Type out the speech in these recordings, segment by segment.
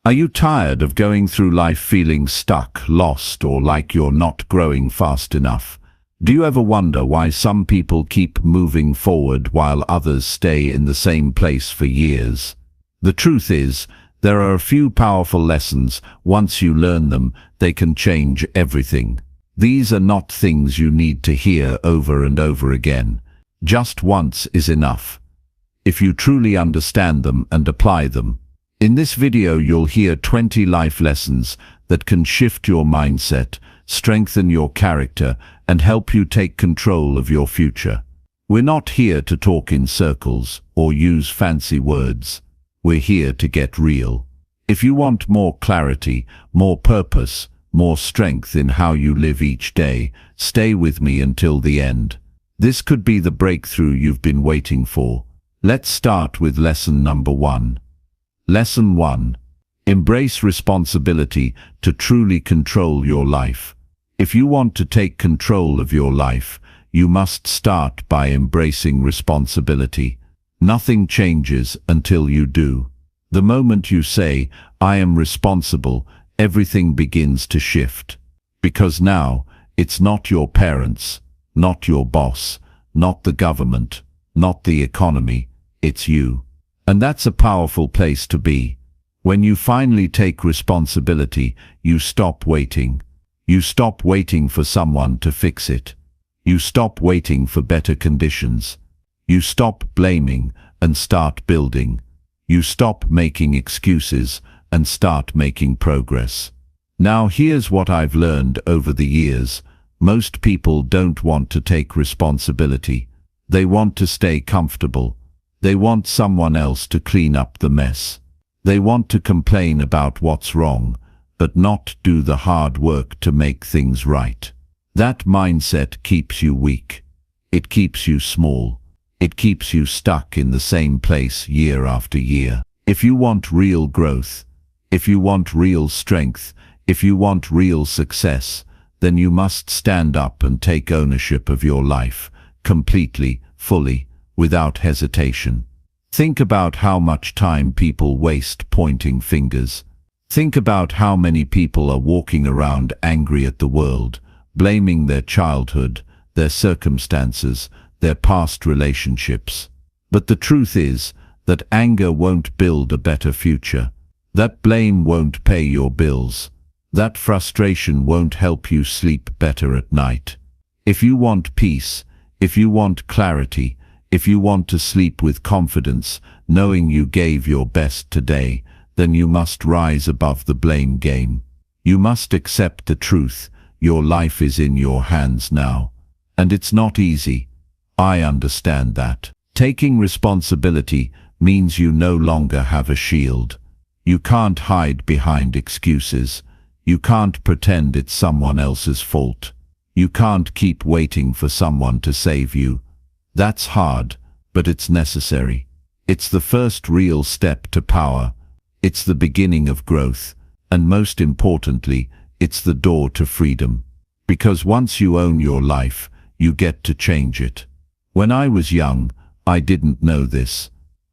Are you tired of going through life feeling stuck, lost, or like you're not growing fast enough? Do you ever wonder why some people keep moving forward while others stay in the same place for years? The truth is, there are a few powerful lessons. Once you learn them, they can change everything. These are not things you need to hear over and over again. Just once is enough, if you truly understand them and apply them. In this video, you'll hear 20 life lessons that can shift your mindset, strengthen your character, and help you take control of your future. We're not here to talk in circles or use fancy words. We're here to get real. If you want more clarity, more purpose, more strength in how you live each day, stay with me until the end. This could be the breakthrough you've been waiting for. Let's start with lesson number 1. Lesson 1. Embrace responsibility to truly control your life. If you want to take control of your life, you must start by embracing responsibility. Nothing changes until you do. The moment you say, "I am responsible," everything begins to shift. Because now, it's not your parents, not your boss, not the government, not the economy, it's you. And that's a powerful place to be. When you finally take responsibility, you stop waiting. You stop waiting for someone to fix it. You stop waiting for better conditions. You stop blaming and start building. You stop making excuses and start making progress. Now here's what I've learned over the years. Most people don't want to take responsibility. They want to stay comfortable. They want someone else to clean up the mess. They want to complain about what's wrong, but not do the hard work to make things right. That mindset keeps you weak. It keeps you small. It keeps you stuck in the same place year after year. If you want real growth, if you want real strength, if you want real success, then you must stand up and take ownership of your life, completely, fully, without hesitation. Think about how much time people waste pointing fingers. Think about how many people are walking around angry at the world, blaming their childhood, their circumstances, their past relationships. But the truth is that anger won't build a better future. That blame won't pay your bills. That frustration won't help you sleep better at night. If you want peace, if you want clarity, if you want to sleep with confidence, knowing you gave your best today, then you must rise above the blame game. You must accept the truth. Your life is in your hands now. And it's not easy. I understand that. Taking responsibility means you no longer have a shield. You can't hide behind excuses. You can't pretend it's someone else's fault. You can't keep waiting for someone to save you. That's hard, but it's necessary. It's the first real step to power. It's the beginning of growth. And most importantly, it's the door to freedom. Because once you own your life, you get to change it. When I was young, I didn't know this.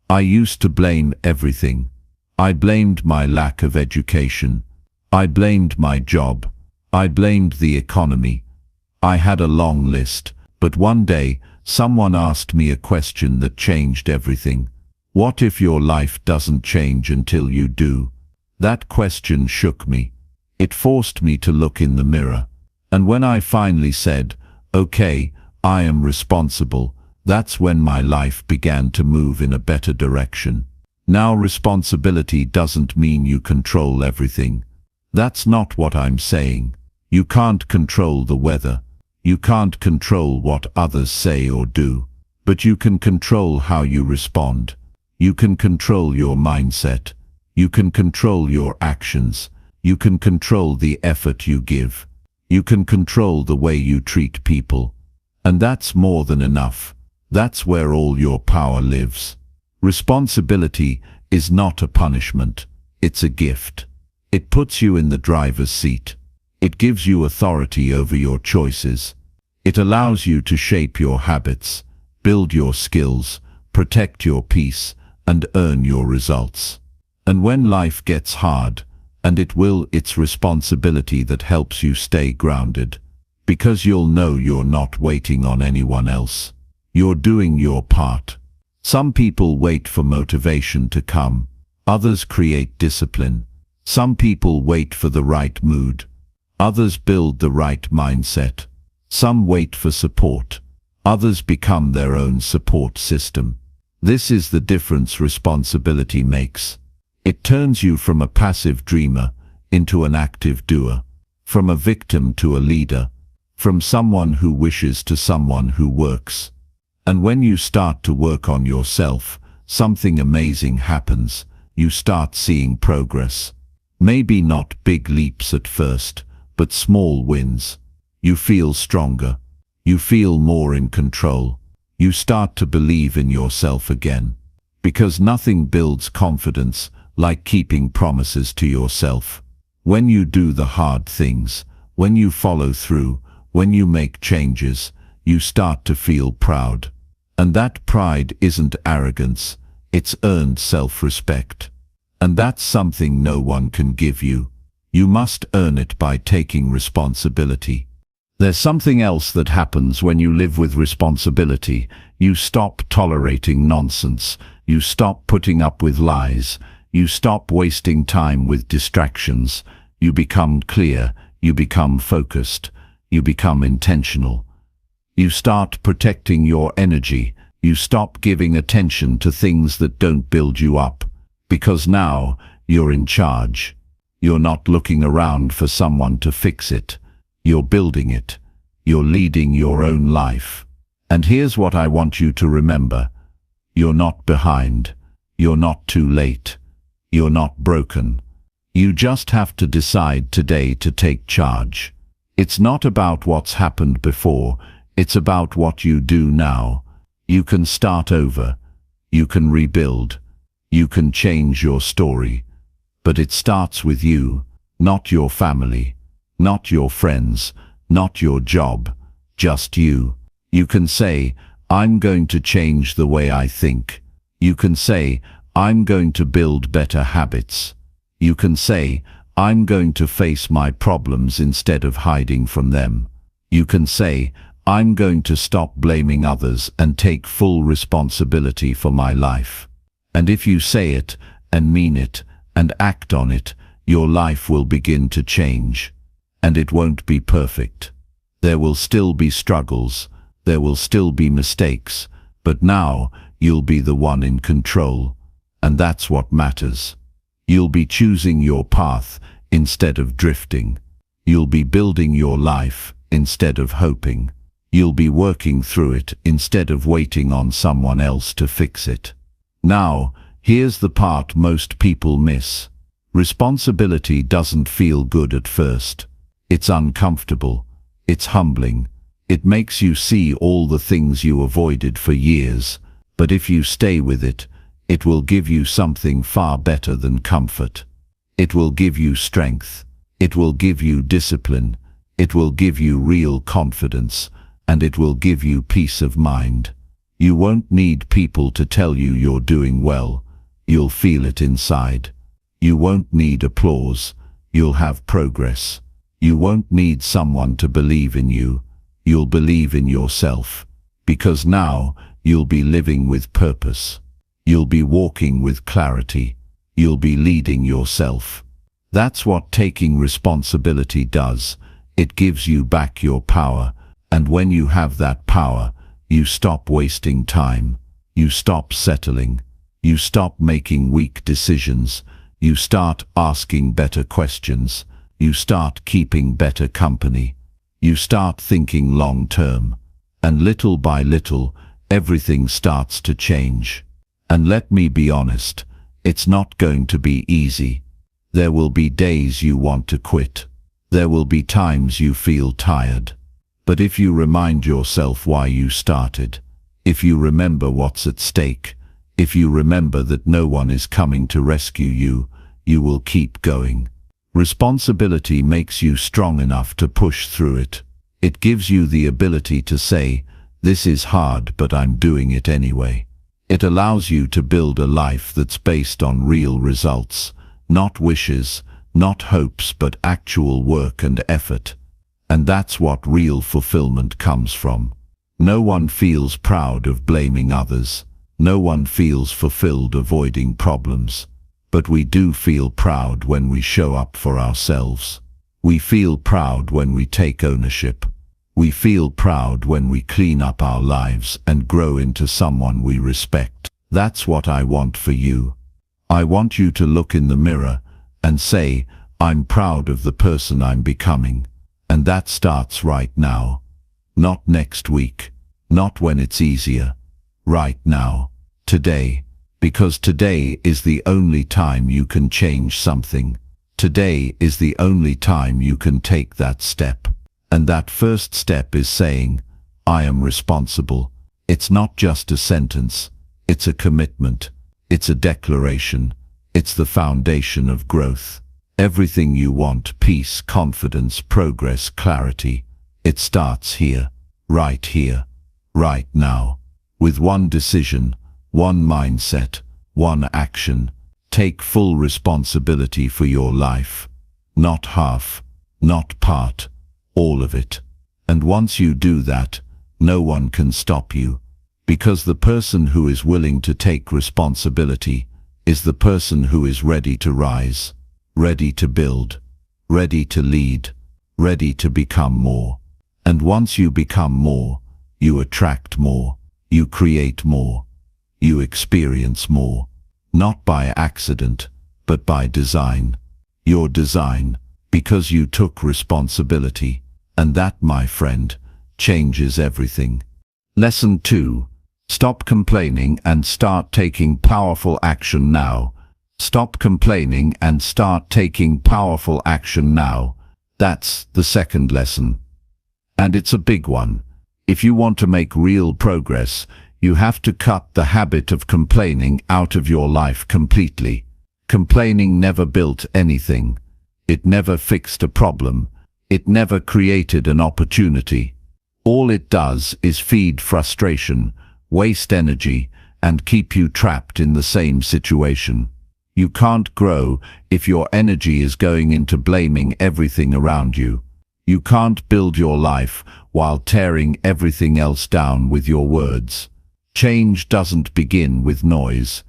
I used to blame everything. I blamed my lack of education. I blamed my job. I blamed the economy. I had a long list, but one day, someone asked me a question that changed everything. What if your life doesn't change until you do? That question shook me. It forced me to look in the mirror. And when I finally said, "Okay, I am responsible," that's when my life began to move in a better direction. Now, responsibility doesn't mean you control everything. That's not what I'm saying. You can't control the weather. You can't control what others say or do. But you can control how you respond. You can control your mindset. You can control your actions. You can control the effort you give. You can control the way you treat people. And that's more than enough. That's where all your power lives. Responsibility is not a punishment. It's a gift. It puts you in the driver's seat. It gives you authority over your choices. It allows you to shape your habits, build your skills, protect your peace, and earn your results. And when life gets hard, and it will, it's responsibility that helps you stay grounded. Because you'll know you're not waiting on anyone else. You're doing your part. Some people wait for motivation to come. Others create discipline. Some people wait for the right mood. Others build the right mindset. Some wait for support. Others become their own support system. This is the difference responsibility makes. It turns you from a passive dreamer into an active doer, from a victim to a leader, from someone who wishes to someone who works. And when you start to work on yourself, something amazing happens. You start seeing progress. Maybe not big leaps at first, but small wins. You feel stronger. You feel more in control. You start to believe in yourself again. Because nothing builds confidence like keeping promises to yourself. When you do the hard things, when you follow through, when you make changes, you start to feel proud. And that pride isn't arrogance, it's earned self-respect. And that's something no one can give you. You must earn it by taking responsibility. There's something else that happens when you live with responsibility. You stop tolerating nonsense. You stop putting up with lies. You stop wasting time with distractions. You become clear. You become focused. You become intentional. You start protecting your energy. You stop giving attention to things that don't build you up. Because now you're in charge. You're not looking around for someone to fix it. You're building it. You're leading your own life. And here's what I want you to remember. You're not behind. You're not too late. You're not broken. You just have to decide today to take charge. It's not about what's happened before. It's about what you do now. You can start over. You can rebuild. You can change your story. But it starts with you, not your family, not your friends, not your job, just you. You can say, I'm going to change the way I think. You can say, I'm going to build better habits. You can say, I'm going to face my problems instead of hiding from them. You can say, I'm going to stop blaming others and take full responsibility for my life. And if you say it, and mean it, and act on it, your life will begin to change. And it won't be perfect. There will still be struggles, there will still be mistakes, but now you'll be the one in control. And that's what matters. You'll be choosing your path instead of drifting. You'll be building your life instead of hoping. You'll be working through it instead of waiting on someone else to fix it. Now, here's the part most people miss. Responsibility doesn't feel good at first. It's uncomfortable. It's humbling. It makes you see all the things you avoided for years. But if you stay with it, it will give you something far better than comfort. It will give you strength. It will give you discipline. It will give you real confidence. And it will give you peace of mind. You won't need people to tell you you're doing well. You'll feel it inside. You won't need applause. You'll have progress. You won't need someone to believe in you. You'll believe in yourself. Because now you'll be living with purpose. You'll be walking with clarity. You'll be leading yourself. That's what taking responsibility does. It gives you back your power. And when you have that power, you stop wasting time. You stop settling. You stop making weak decisions. You start asking better questions. You start keeping better company. You start thinking long term. And little by little, everything starts to change. And let me be honest, it's not going to be easy. There will be days you want to quit. There will be times you feel tired. But if you remind yourself why you started, if you remember what's at stake, if you remember that no one is coming to rescue you, you will keep going. Responsibility makes you strong enough to push through it. It gives you the ability to say, this is hard, but I'm doing it anyway. It allows you to build a life that's based on real results, not wishes, not hopes, but actual work and effort. And that's what real fulfillment comes from. No one feels proud of blaming others. No one feels fulfilled avoiding problems. But we do feel proud when we show up for ourselves. We feel proud when we take ownership. We feel proud when we clean up our lives and grow into someone we respect. That's what I want for you. I want you to look in the mirror and say, I'm proud of the person I'm becoming. And that starts right now. Not next week. Not when it's easier. Right now. Today. Because today is the only time you can change something. Today is the only time you can take that step. And that first step is saying, I am responsible. It's not just a sentence. It's a commitment. It's a declaration. It's the foundation of growth. Everything you want, peace, confidence, progress, clarity, it starts here, right now. With one decision, one mindset, one action. Take full responsibility for your life. Not half, not part, all of it. And once you do that, no one can stop you. Because the person who is willing to take responsibility is the person who is ready to rise, ready to build, ready to lead, ready to become more. And once you become more, you attract more, you create more, you experience more. Not by accident, but by design. Your design, because you took responsibility. And that, my friend, changes everything. Lesson 2. Stop complaining and start taking powerful action now. Stop complaining and start taking powerful action now. That's the second lesson. And it's a big one. If you want to make real progress, you have to cut the habit of complaining out of your life completely. Complaining never built anything. It never fixed a problem. It never created an opportunity. All it does is feed frustration, waste energy, and keep you trapped in the same situation. You can't grow if your energy is going into blaming everything around you. You can't build your life while tearing everything else down with your words. Change doesn't begin with noise.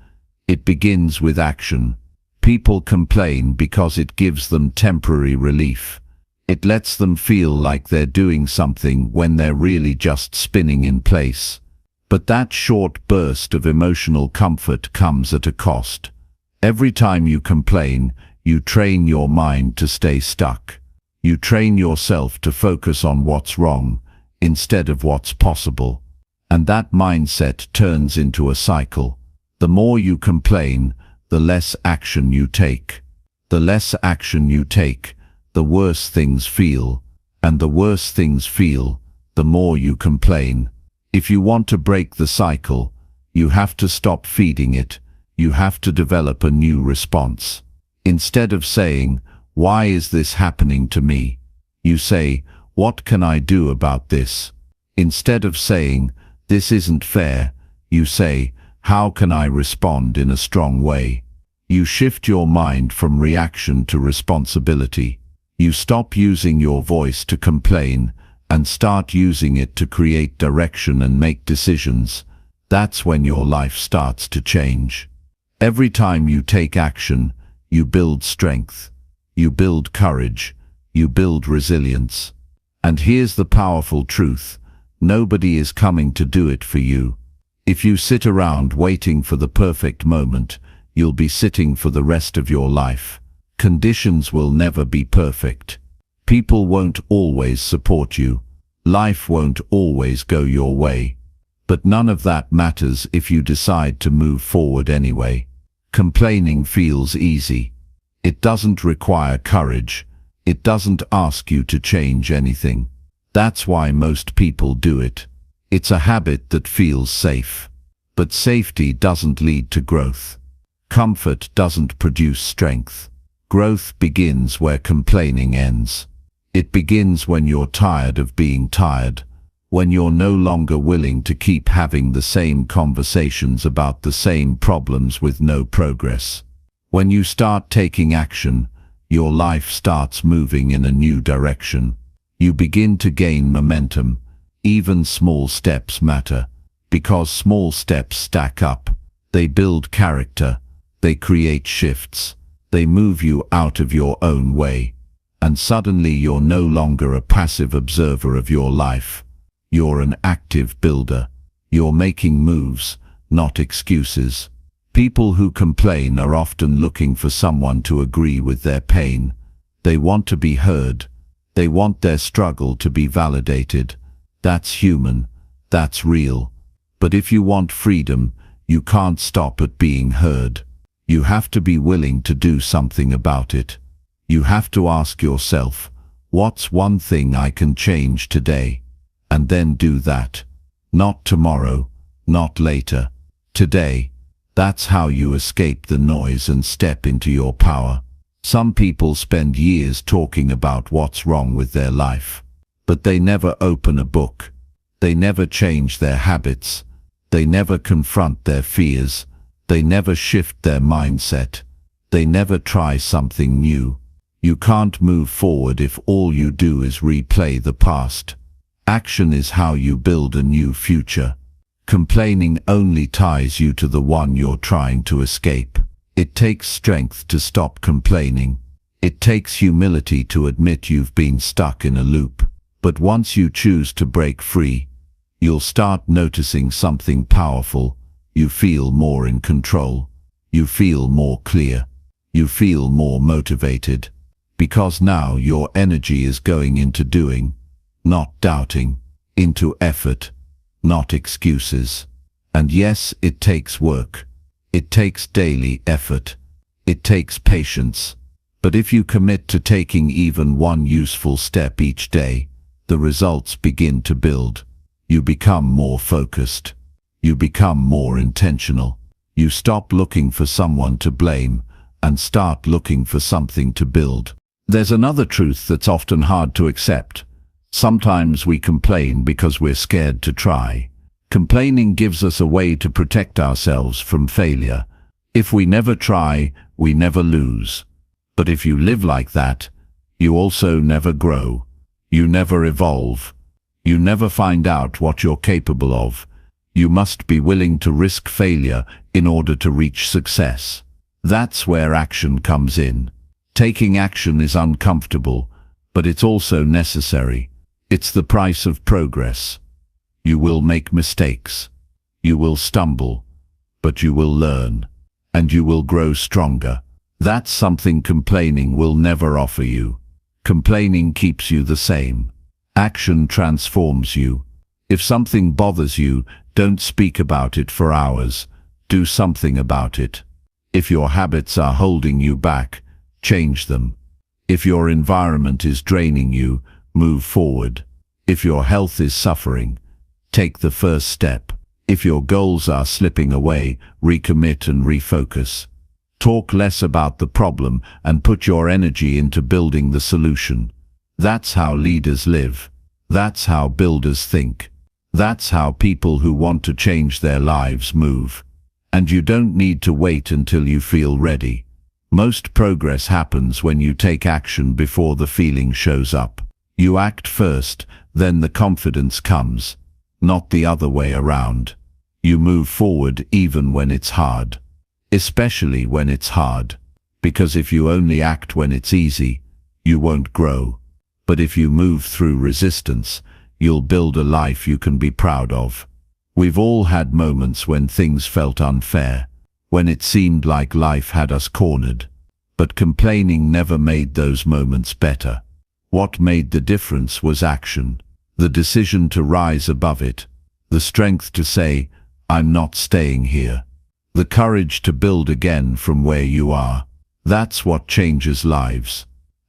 It begins with action. People complain because it gives them temporary relief. It lets them feel like they're doing something when they're really just spinning in place. But that short burst of emotional comfort comes at a cost. Every time you complain, you train your mind to stay stuck. You train yourself to focus on what's wrong instead of what's possible. And that mindset turns into a cycle. The more you complain, the less action you take. The less action you take, the worse things feel. And the worse things feel, the more you complain. If you want to break the cycle, you have to stop feeding it. You have to develop a new response. Instead of saying, "Why is this happening to me?" you say, "What can I do about this?" Instead of saying, "This isn't fair," you say, "How can I respond in a strong way?" You shift your mind from reaction to responsibility. You stop using your voice to complain and start using it to create direction and make decisions. That's when your life starts to change. Every time you take action, you build strength, you build courage, you build resilience. And here's the powerful truth: nobody is coming to do it for you. If you sit around waiting for the perfect moment, you'll be sitting for the rest of your life. Conditions will never be perfect. People won't always support you. Life won't always go your way. But none of that matters if you decide to move forward anyway. Complaining feels easy. It doesn't require courage. It doesn't ask you to change anything. That's why most people do it. It's a habit that feels safe. But safety doesn't lead to growth. Comfort doesn't produce strength. Growth begins where complaining ends. It begins when you're tired of being tired, When you're no longer willing to keep having the same conversations about the same problems with no progress. When you start taking action, your life starts moving in a new direction. You begin to gain momentum. Even small steps matter, because small steps stack up. They build character. They create shifts. They move you out of your own way. And suddenly you're no longer a passive observer of your life. You're an active builder. You're making moves, not excuses. People who complain are often looking for someone to agree with their pain. They want to be heard. They want their struggle to be validated. That's human. That's real. But if you want freedom, you can't stop at being heard. You have to be willing to do something about it. You have to ask yourself, what's one thing I can change today? And then do that. Not tomorrow, not later. Today. That's how you escape the noise and step into your power. Some people spend years talking about what's wrong with their life. But they never open a book. They never change their habits. They never confront their fears. They never shift their mindset. They never try something new. You can't move forward if all you do is replay the past. Action is how you build a new future. Complaining only ties you to the one you're trying to escape. It takes strength to stop complaining. It takes humility to admit you've been stuck in a loop. But once you choose to break free, you'll start noticing something powerful. You feel more in control. You feel more clear. You feel more motivated. Because now your energy is going into doing, not doubting, into effort, not excuses. And yes, it takes work. It takes daily effort. It takes patience. But if you commit to taking even one useful step each day, the results begin to build. You become more focused. You become more intentional. You stop looking for someone to blame and start looking for something to build. There's another truth that's often hard to accept. Sometimes we complain because we're scared to try. Complaining gives us a way to protect ourselves from failure. If we never try, we never lose. But if you live like that, you also never grow. You never evolve. You never find out what you're capable of. You must be willing to risk failure in order to reach success. That's where action comes in. Taking action is uncomfortable, but it's also necessary. It's the price of progress. You will make mistakes. You will stumble, but you will learn, and you will grow stronger. That's something complaining will never offer you. Complaining keeps you the same. Action transforms you. If something bothers you, don't speak about it for hours. Do something about it. If your habits are holding you back, change them. If your environment is draining you, move forward. If your health is suffering, take the first step. If your goals are slipping away, recommit and refocus. Talk less about the problem and put your energy into building the solution. That's how leaders live. That's how builders think. That's how people who want to change their lives move. And you don't need to wait until you feel ready. Most progress happens when you take action before the feeling shows up. You act first, then the confidence comes, not the other way around. You move forward even when it's hard. Especially when it's hard. Because if you only act when it's easy, you won't grow. But if you move through resistance, you'll build a life you can be proud of. We've all had moments when things felt unfair, when it seemed like life had us cornered. But complaining never made those moments better. What made the difference was action. The decision to rise above it. The strength to say, I'm not staying here. The courage to build again from where you are. That's what changes lives.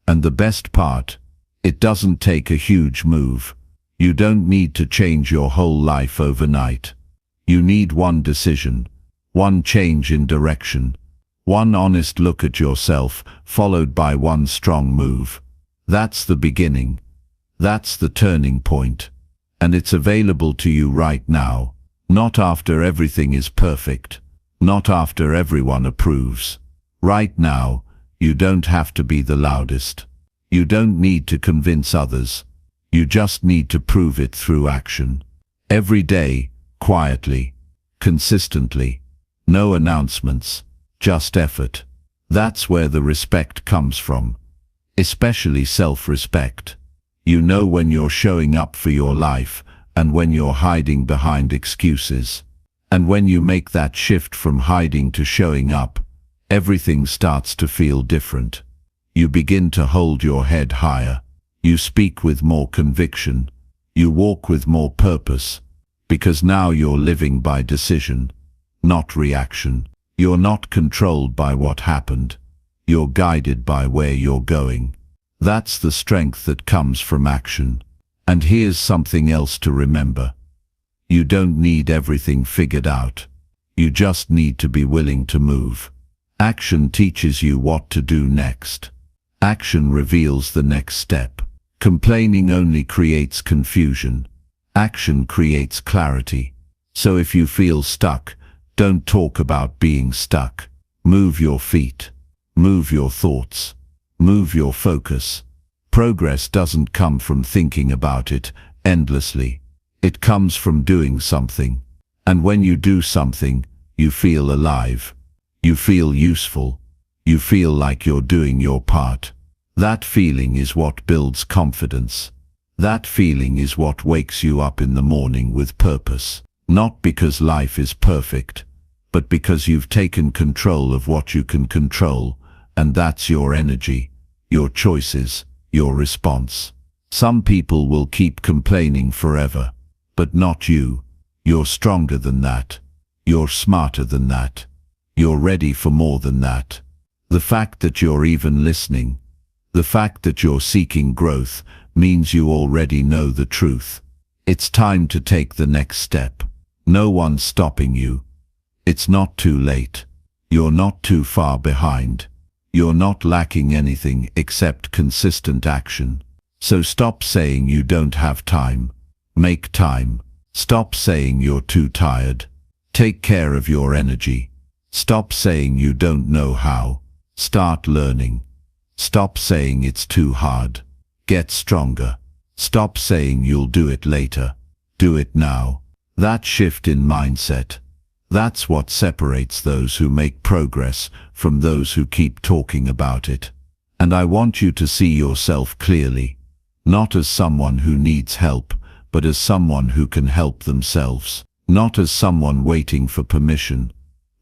And the best part, it doesn't take a huge move. You don't need to change your whole life overnight. You need one decision, one change in direction, one honest look at yourself, followed by one strong move. That's the beginning. That's the turning point. And it's available to you right now, not after everything is perfect, not after everyone approves. Right now, you don't have to be the loudest. You don't need to convince others. You just need to prove it through action. Every day, quietly, consistently. No announcements, just effort. That's where the respect comes from. Especially self-respect. You know when you're showing up for your life and when you're hiding behind excuses. And when you make that shift from hiding to showing up, everything starts to feel different. You begin to hold your head higher. You speak with more conviction. You walk with more purpose. Because now you're living by decision, not reaction. You're not controlled by what happened. You're guided by where you're going. That's the strength that comes from action. And here's something else to remember. You don't need everything figured out. You just need to be willing to move. Action teaches you what to do next. Action reveals the next step. Complaining only creates confusion. Action creates clarity. So if you feel stuck, don't talk about being stuck. Move your feet. Move your thoughts. Move your focus. Progress doesn't come from thinking about it endlessly. It comes from doing something. And when you do something, you feel alive. You feel useful. You feel like you're doing your part. That feeling is what builds confidence. That feeling is what wakes you up in the morning with purpose. Not because life is perfect, but because you've taken control of what you can control, and that's your energy, your choices, your response. Some people will keep complaining forever, but not you. You're stronger than that. You're smarter than that. You're ready for more than that. The fact that you're even listening, the fact that you're seeking growth, means you already know the truth. It's time to take the next step. No one's stopping you. It's not too late. You're not too far behind. You're not lacking anything except consistent action. So stop saying you don't have time. Make time. Stop saying you're too tired. Take care of your energy. Stop saying you don't know how. Start learning. Stop saying it's too hard. Get stronger. Stop saying you'll do it later. Do it now. That shift in mindset, that's what separates those who make progress from those who keep talking about it. And I want you to see yourself clearly, not as someone who needs help, but as someone who can help themselves. Not as someone waiting for permission,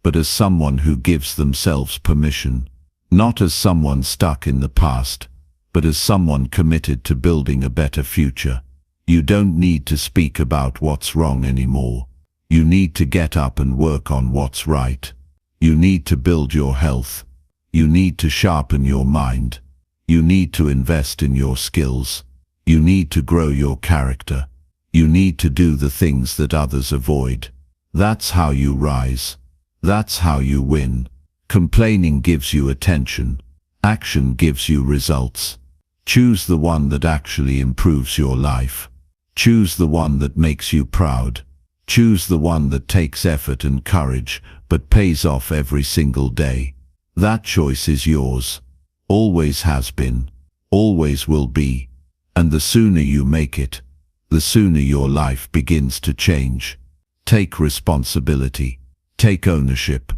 but as someone who gives themselves permission. Not as someone stuck in the past, but as someone committed to building a better future. You don't need to speak about what's wrong anymore. You need to get up and work on what's right. You need to build your health. You need to sharpen your mind. You need to invest in your skills. You need to grow your character. You need to do the things that others avoid. That's how you rise. That's how you win. Complaining gives you attention. Action gives you results. Choose the one that actually improves your life. Choose the one that makes you proud. Choose the one that takes effort and courage, but pays off every single day. That choice is yours. Always has been. Always will be. And the sooner you make it, the sooner your life begins to change. Take responsibility. Take ownership.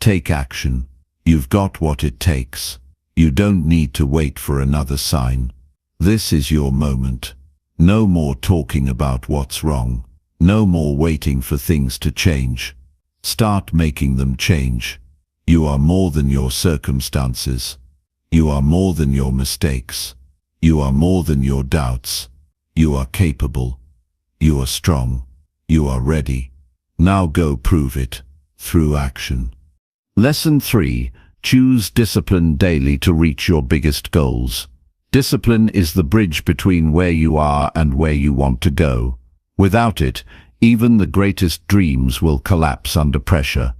Take action. You've got what it takes. You don't need to wait for another sign. This is your moment. No more talking about what's wrong. No more waiting for things to change. Start making them change. You are more than your circumstances. You are more than your mistakes. You are more than your doubts. You are capable. You are strong. You are ready. Now go prove it through action. Lesson 3. Choose discipline daily to reach your biggest goals. Discipline is the bridge between where you are and where you want to go. Without it, even the greatest dreams will collapse under pressure.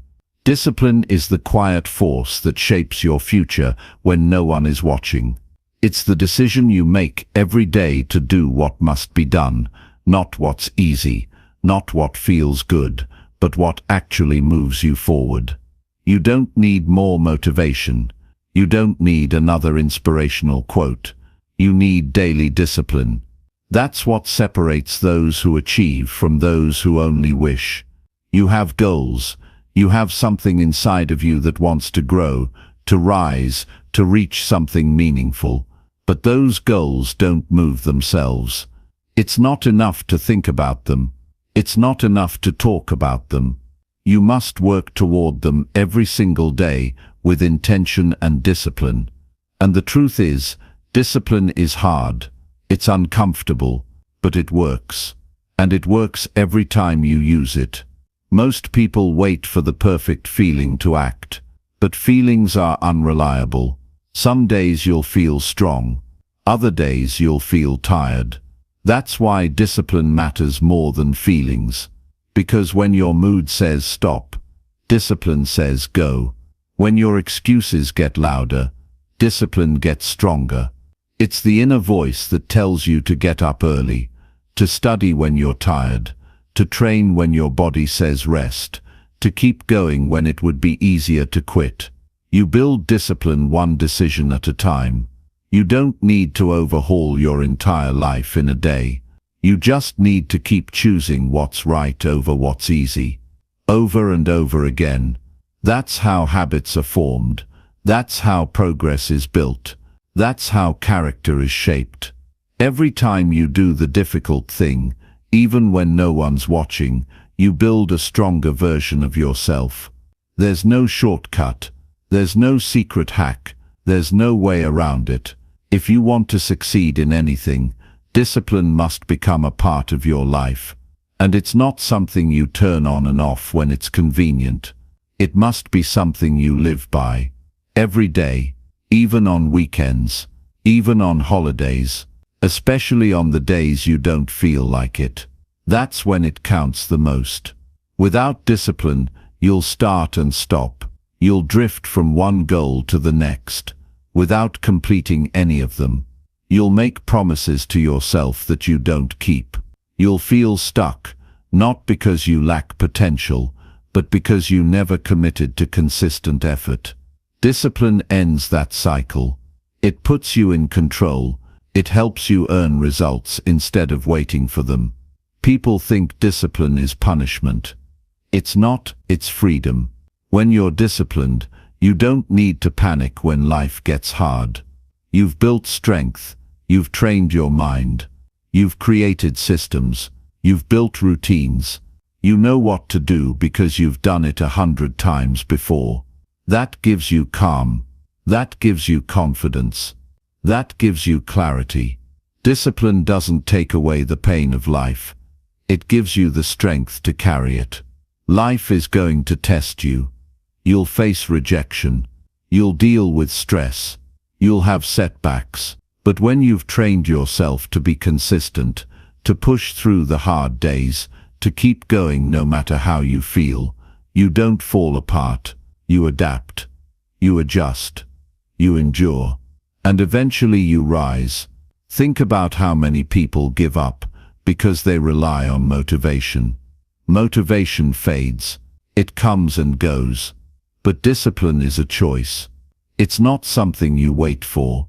Discipline is the quiet force that shapes your future when no one is watching. It's the decision you make every day to do what must be done, not what's easy, not what feels good, but what actually moves you forward. You don't need more motivation. You don't need another inspirational quote. You need daily discipline. That's what separates those who achieve from those who only wish. You have goals. You have something inside of you that wants to grow, to rise, to reach something meaningful. But those goals don't move themselves. It's not enough to think about them. It's not enough to talk about them. You must work toward them every single day with intention and discipline. And the truth is, discipline is hard. It's uncomfortable, but it works. And it works every time you use it. Most people wait for the perfect feeling to act. But feelings are unreliable. Some days you'll feel strong. Other days you'll feel tired. That's why discipline matters more than feelings. Because when your mood says stop, discipline says go. When your excuses get louder, discipline gets stronger. It's the inner voice that tells you to get up early, to study when you're tired, to train when your body says rest, to keep going when it would be easier to quit. You build discipline one decision at a time. You don't need to overhaul your entire life in a day. You just need to keep choosing what's right over what's easy. Over and over again. That's how habits are formed. That's how progress is built. That's how character is shaped. Every time you do the difficult thing, even when no one's watching, you build a stronger version of yourself. There's no shortcut. There's no secret hack. There's no way around it. If you want to succeed in anything, discipline must become a part of your life. And it's not something you turn on and off when it's convenient. It must be something you live by. Every day, even on weekends, even on holidays, especially on the days you don't feel like it. That's when it counts the most. Without discipline, you'll start and stop. You'll drift from one goal to the next, without completing any of them. You'll make promises to yourself that you don't keep. You'll feel stuck, not because you lack potential, but because you never committed to consistent effort. Discipline ends that cycle. It puts you in control. It helps you earn results instead of waiting for them. People think discipline is punishment. It's not, it's freedom. When you're disciplined, you don't need to panic when life gets hard. You've built strength. You've trained your mind. You've created systems. You've built routines. You know what to do because you've done it 100 times before. That gives you calm. That gives you confidence. That gives you clarity. Discipline doesn't take away the pain of life. It gives you the strength to carry it. Life is going to test you. You'll face rejection. You'll deal with stress. You'll have setbacks. But when you've trained yourself to be consistent, to push through the hard days, to keep going no matter how you feel, you don't fall apart. You adapt. You adjust. You endure. And eventually you rise. Think about how many people give up because they rely on motivation. Motivation fades. It comes and goes. But discipline is a choice. It's not something you wait for.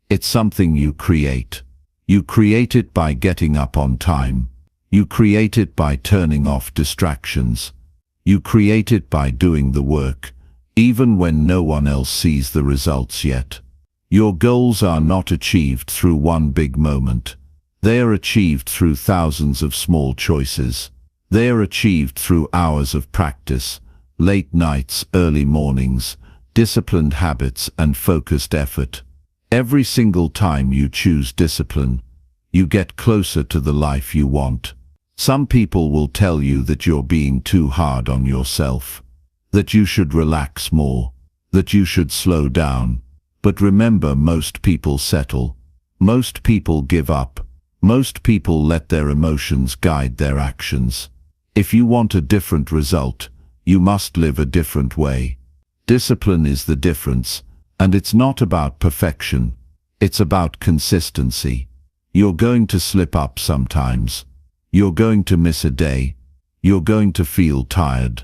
It's something you create. You create it by getting up on time. You create it by turning off distractions. You create it by doing the work, even when no one else sees the results yet. Your goals are not achieved through one big moment. They are achieved through thousands of small choices. They are achieved through hours of practice, late nights, early mornings, disciplined habits and focused effort. Every single time you choose discipline, you get closer to the life you want. Some people will tell you that you're being too hard on yourself, that you should relax more, that you should slow down. But remember, most people settle. Most people give up. Most people let their emotions guide their actions. If you want a different result, you must live a different way. Discipline is the difference, and it's not about perfection. It's about consistency. You're going to slip up sometimes. You're going to miss a day. You're going to feel tired.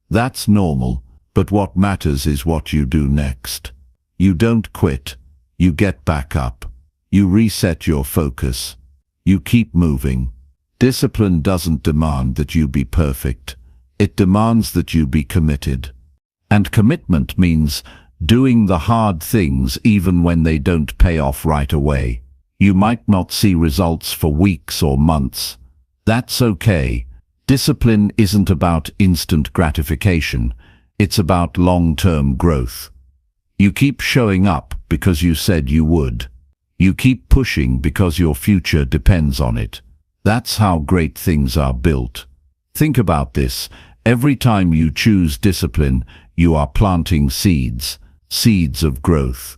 That's normal, but what matters is what you do next. You don't quit. You get back up. You reset your focus. You keep moving. Discipline doesn't demand that you be perfect. It demands that you be committed. And commitment means doing the hard things even when they don't pay off right away. You might not see results for weeks or months. That's okay. Discipline isn't about instant gratification. It's about long-term growth. You keep showing up because you said you would. You keep pushing because your future depends on it. That's how great things are built. Think about this. Every time you choose discipline, you are planting seeds. Seeds of growth.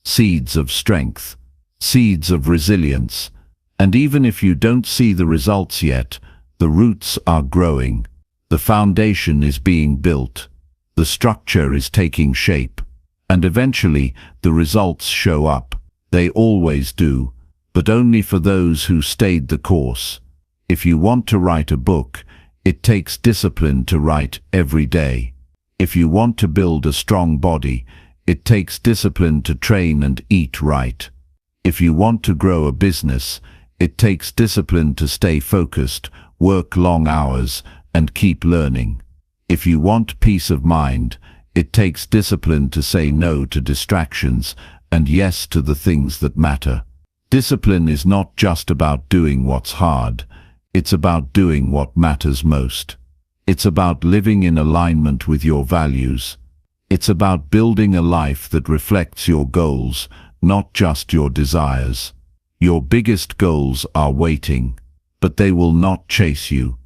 Seeds of strength. Seeds of resilience. And even if you don't see the results yet, the roots are growing. The foundation is being built. The structure is taking shape. And eventually, the results show up. They always do, but only for those who stayed the course. If you want to write a book, it takes discipline to write every day. If you want to build a strong body, it takes discipline to train and eat right. If you want to grow a business, it takes discipline to stay focused, work long hours, and keep learning. If you want peace of mind, it takes discipline to say no to distractions and yes to the things that matter. Discipline is not just about doing what's hard. It's about doing what matters most. It's about living in alignment with your values. It's about building a life that reflects your goals, not just your desires. Your biggest goals are waiting, but they will not chase you.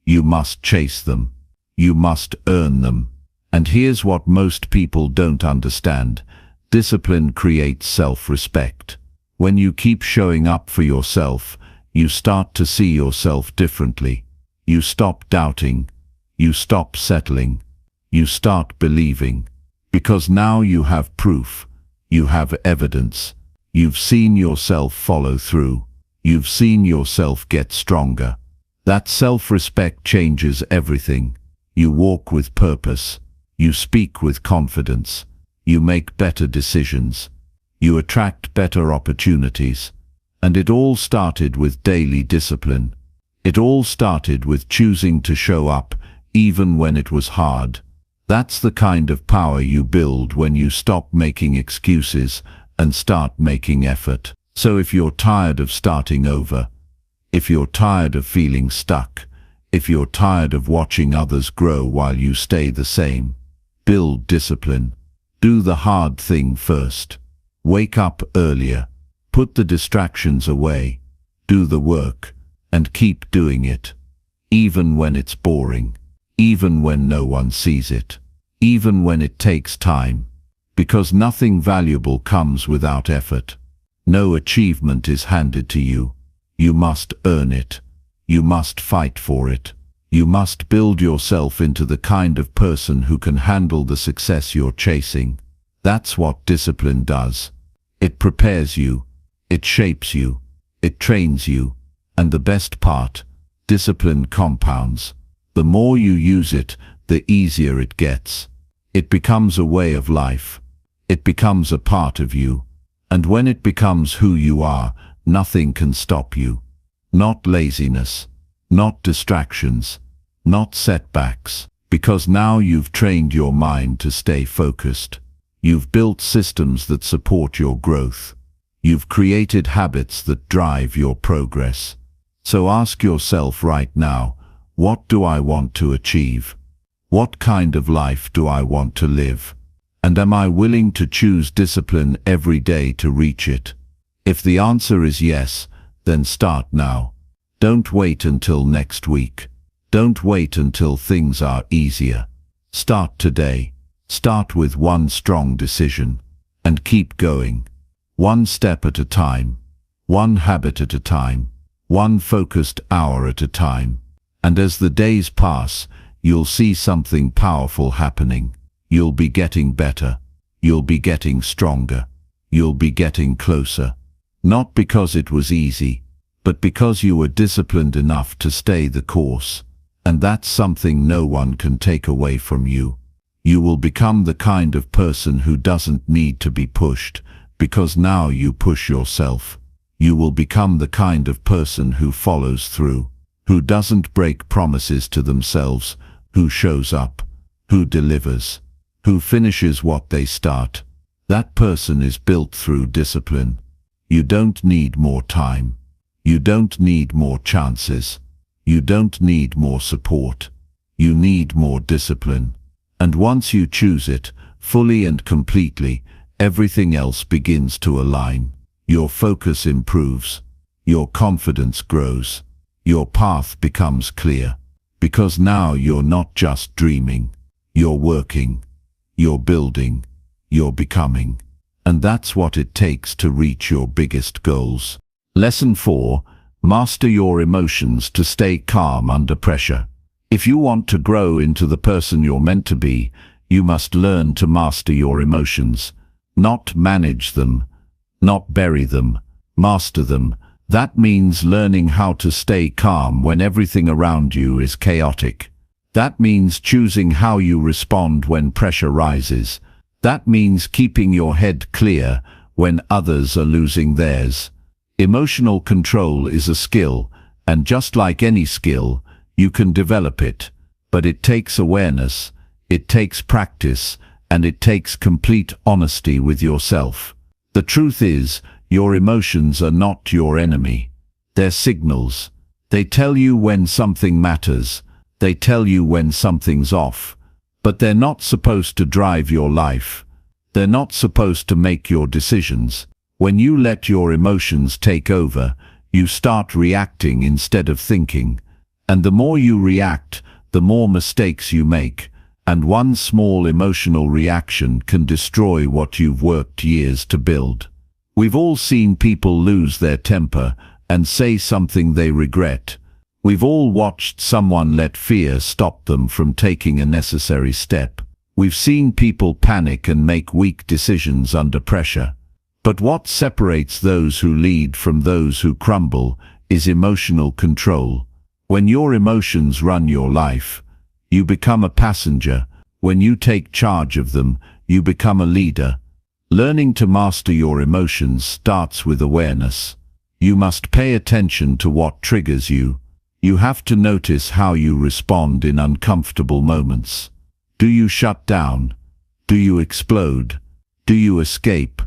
You must chase them. You must earn them. And here's what most people don't understand. Discipline creates self-respect. When you keep showing up for yourself, you start to see yourself differently. You stop doubting. You stop settling. You start believing. Because now you have proof. You have evidence. You've seen yourself follow through. You've seen yourself get stronger. That self-respect changes everything. You walk with purpose. You speak with confidence. You make better decisions. You attract better opportunities. And it all started with daily discipline. It all started with choosing to show up, even when it was hard. That's the kind of power you build when you stop making excuses and start making effort. So if you're tired of starting over, if you're tired of feeling stuck, if you're tired of watching others grow while you stay the same, build discipline. Do the hard thing first. Wake up earlier. Put the distractions away. Do the work. And keep doing it. Even when it's boring. Even when no one sees it. Even when it takes time. Because nothing valuable comes without effort. No achievement is handed to you. You must earn it. You must fight for it. You must build yourself into the kind of person who can handle the success you're chasing. That's what discipline does. It prepares you. It shapes you. It trains you. And the best part, discipline compounds. The more you use it, the easier it gets. It becomes a way of life. It becomes a part of you. And when it becomes who you are, nothing can stop you. Not laziness. Not distractions. Not setbacks. Because now you've trained your mind to stay focused. You've built systems that support your growth. You've created habits that drive your progress. So ask yourself right now, what do I want to achieve? What kind of life do I want to live? And am I willing to choose discipline every day to reach it? If the answer is yes, then start now. Don't wait until next week. Don't wait until things are easier. Start today. Start with one strong decision. And keep going. One step at a time. One habit at a time. One focused hour at a time. And as the days pass, you'll see something powerful happening. You'll be getting better. You'll be getting stronger. You'll be getting closer. Not because it was easy, but because you were disciplined enough to stay the course. And that's something no one can take away from you. You will become the kind of person who doesn't need to be pushed, because now you push yourself. You will become the kind of person who follows through, who doesn't break promises to themselves, who shows up, who delivers, who finishes what they start. That person is built through discipline. You don't need more time. You don't need more chances. You don't need more support. You need more discipline. And once you choose it, fully and completely, everything else begins to align. Your focus improves. Your confidence grows. Your path becomes clear. Because now you're not just dreaming. You're working. You're building. You're becoming. And that's what it takes to reach your biggest goals. Lesson 4. Master your emotions to stay calm under pressure. If you want to grow into the person you're meant to be, you must learn to master your emotions. Not manage them, not bury them, master them. That means learning how to stay calm when everything around you is chaotic. That means choosing how you respond when pressure rises. That means keeping your head clear when others are losing theirs. Emotional control is a skill, and just like any skill, you can develop it. But it takes awareness, it takes practice, and it takes complete honesty with yourself. The truth is, your emotions are not your enemy. They're signals. They tell you when something matters. They tell you when something's off. But they're not supposed to drive your life. They're not supposed to make your decisions. When you let your emotions take over, you start reacting instead of thinking. And the more you react, the more mistakes you make. And one small emotional reaction can destroy what you've worked years to build. We've all seen people lose their temper and say something they regret. We've all watched someone let fear stop them from taking a necessary step. We've seen people panic and make weak decisions under pressure. But what separates those who lead from those who crumble is emotional control. When your emotions run your life, you become a passenger. When you take charge of them, you become a leader. Learning to master your emotions starts with awareness. You must pay attention to what triggers you. You have to notice how you respond in uncomfortable moments. Do you shut down? Do you explode? Do you escape?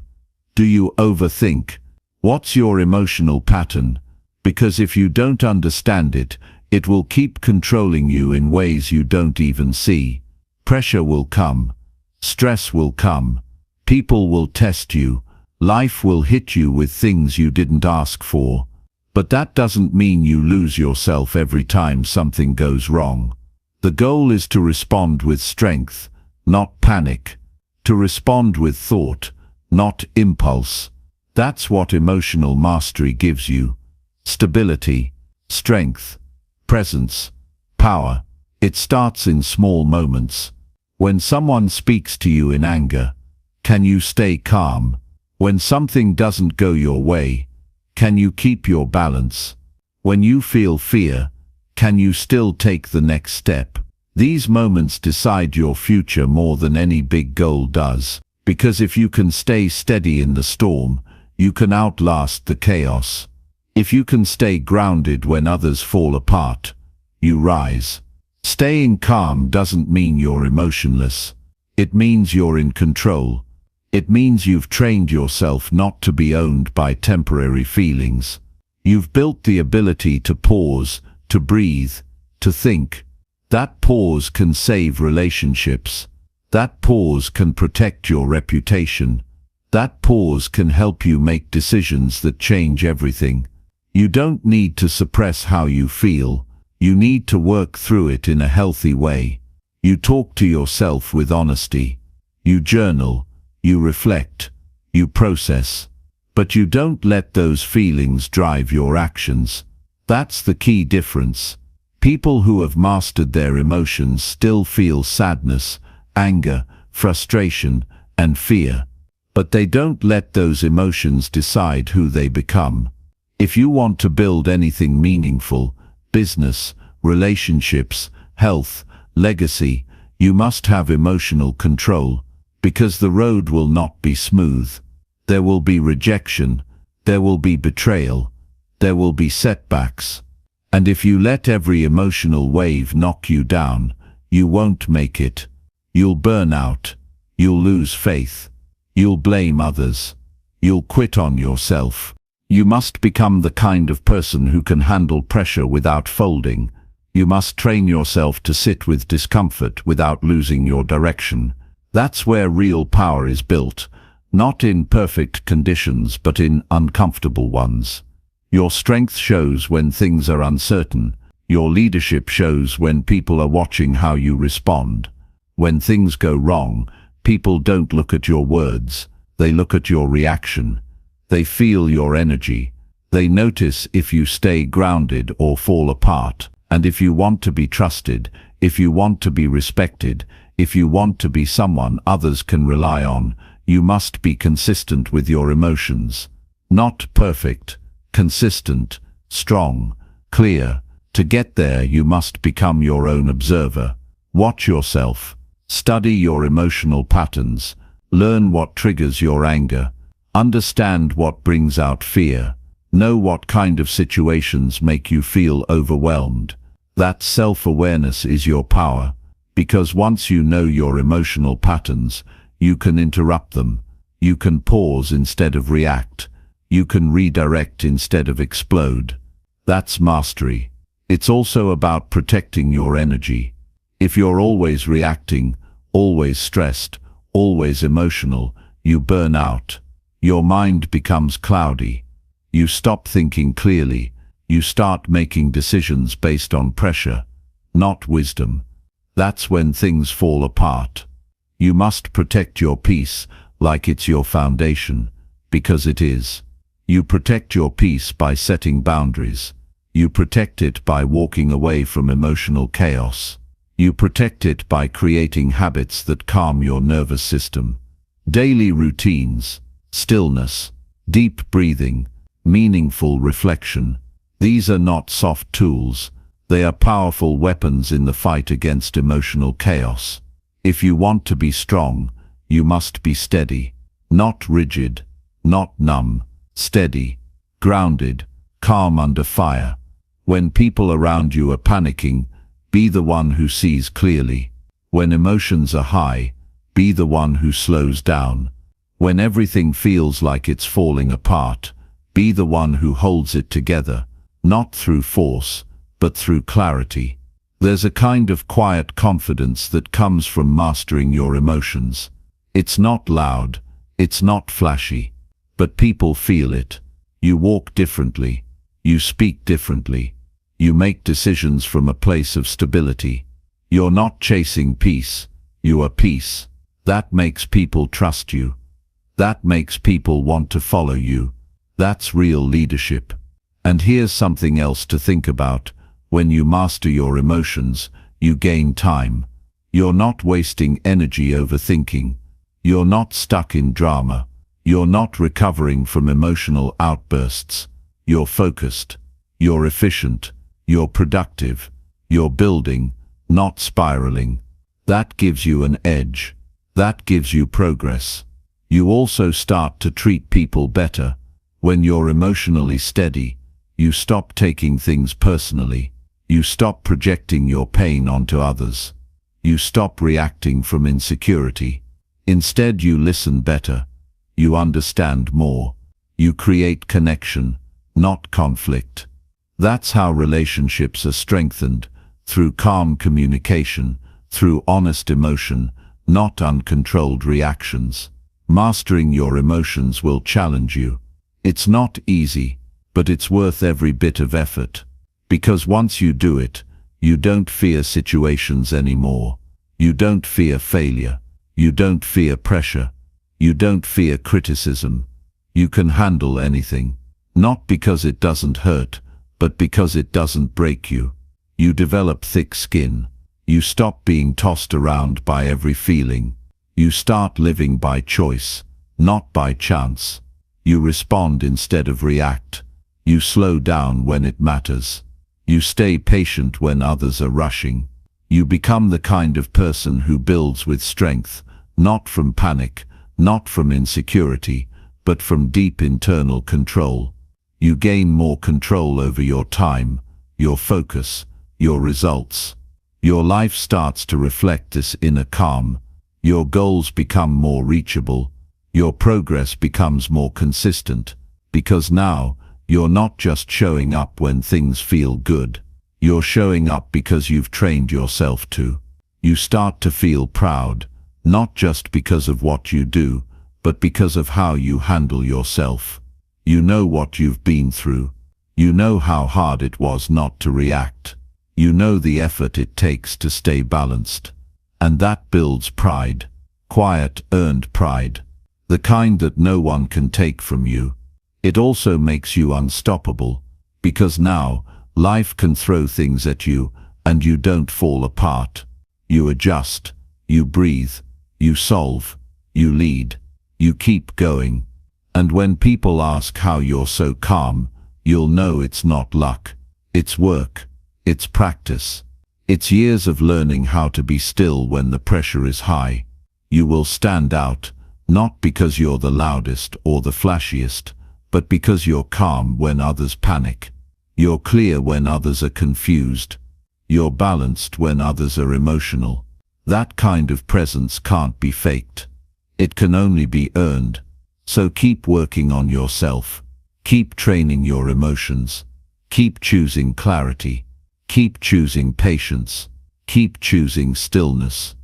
Do you overthink? What's your emotional pattern? Because if you don't understand it, it will keep controlling you in ways you don't even see. Pressure will come. Stress will come. People will test you. Life will hit you with things you didn't ask for. But that doesn't mean you lose yourself every time something goes wrong. The goal is to respond with strength, not panic. To respond with thought, not impulse. That's what emotional mastery gives you. Stability, strength, presence, power. It starts in small moments. When someone speaks to you in anger, can you stay calm? When something doesn't go your way, can you keep your balance? When you feel fear, can you still take the next step? These moments decide your future more than any big goal does. Because if you can stay steady in the storm, you can outlast the chaos. If you can stay grounded when others fall apart, you rise. Staying calm doesn't mean you're emotionless. It means you're in control. It means you've trained yourself not to be owned by temporary feelings. You've built the ability to pause, to breathe, to think. That pause can save relationships. That pause can protect your reputation. That pause can help you make decisions that change everything. You don't need to suppress how you feel. You need to work through it in a healthy way. You talk to yourself with honesty. You journal. You reflect. You process. But you don't let those feelings drive your actions. That's the key difference. People who have mastered their emotions still feel sadness, anger, frustration, and fear. But they don't let those emotions decide who they become. If you want to build anything meaningful, business, relationships, health, legacy, you must have emotional control, because the road will not be smooth. There will be rejection, there will be betrayal, there will be setbacks. And if you let every emotional wave knock you down, you won't make it. You'll burn out, you'll lose faith, you'll blame others, you'll quit on yourself. You must become the kind of person who can handle pressure without folding. You must train yourself to sit with discomfort without losing your direction. That's where real power is built, not in perfect conditions but in uncomfortable ones. Your strength shows when things are uncertain. Your leadership shows when people are watching how you respond. When things go wrong, people don't look at your words, they look at your reaction. They feel your energy. They notice if you stay grounded or fall apart. And if you want to be trusted, if you want to be respected, if you want to be someone others can rely on, you must be consistent with your emotions. Not perfect, consistent, strong, clear. To get there, you must become your own observer. Watch yourself. Study your emotional patterns. Learn what triggers your anger. Understand what brings out fear. Know what kind of situations make you feel overwhelmed. That self-awareness is your power, because once you know your emotional patterns, you can interrupt them. You can pause instead of react. You can redirect instead of explode. That's mastery. It's also about protecting your energy. If you're always reacting, always stressed, always emotional, you burn out. Your mind becomes cloudy. You stop thinking clearly. You start making decisions based on pressure, not wisdom. That's when things fall apart. You must protect your peace like it's your foundation, because it is. You protect your peace by setting boundaries. You protect it by walking away from emotional chaos. You protect it by creating habits that calm your nervous system. Daily routines, stillness, deep breathing, meaningful reflection. These are not soft tools. They are powerful weapons in the fight against emotional chaos. If you want to be strong, you must be steady, not rigid, not numb, steady, grounded, calm under fire. When people around you are panicking, be the one who sees clearly. When emotions are high, be the one who slows down. When everything feels like it's falling apart, be the one who holds it together. Not through force, but through clarity. There's a kind of quiet confidence that comes from mastering your emotions. It's not loud, it's not flashy, but people feel it. You walk differently, you speak differently, you make decisions from a place of stability. You're not chasing peace, you are peace. That makes people trust you. That makes people want to follow you. That's real leadership. And here's something else to think about. When you master your emotions, you gain time. You're not wasting energy overthinking. You're not stuck in drama. You're not recovering from emotional outbursts. You're focused. You're efficient. You're productive. You're building, not spiraling. That gives you an edge. That gives you progress. You also start to treat people better. When you're emotionally steady, you stop taking things personally. You stop projecting your pain onto others. You stop reacting from insecurity. Instead, you listen better. You understand more. You create connection, not conflict. That's how relationships are strengthened, through calm communication, through honest emotion, not uncontrolled reactions. Mastering your emotions will challenge you. It's not easy, but it's worth every bit of effort. Because once you do it, you don't fear situations anymore. You don't fear failure. You don't fear pressure. You don't fear criticism. You can handle anything. Not because it doesn't hurt, but because it doesn't break you. You develop thick skin. You stop being tossed around by every feeling. You start living by choice, not by chance. You respond instead of react. You slow down when it matters. You stay patient when others are rushing. You become the kind of person who builds with strength, not from panic, not from insecurity, but from deep internal control. You gain more control over your time, your focus, your results. Your life starts to reflect this inner calm. Your goals become more reachable. Your progress becomes more consistent, because now you're not just showing up when things feel good. You're showing up because you've trained yourself to. You start to feel proud, not just because of what you do, but because of how you handle yourself. You know what you've been through. You know how hard it was not to react. You know the effort it takes to stay balanced. And that builds pride. Quiet, earned pride. The kind that no one can take from you. It also makes you unstoppable, because now life can throw things at you and you don't fall apart. You adjust, you breathe, you solve, you lead, you keep going. And when people ask how you're so calm, you'll know it's not luck. It's work. It's practice. It's years of learning how to be still when the pressure is high. You will stand out, not because you're the loudest or the flashiest, but because you're calm when others panic. You're clear when others are confused. You're balanced when others are emotional. That kind of presence can't be faked. It can only be earned. So keep working on yourself. Keep training your emotions. Keep choosing clarity. Keep choosing patience. Keep choosing stillness.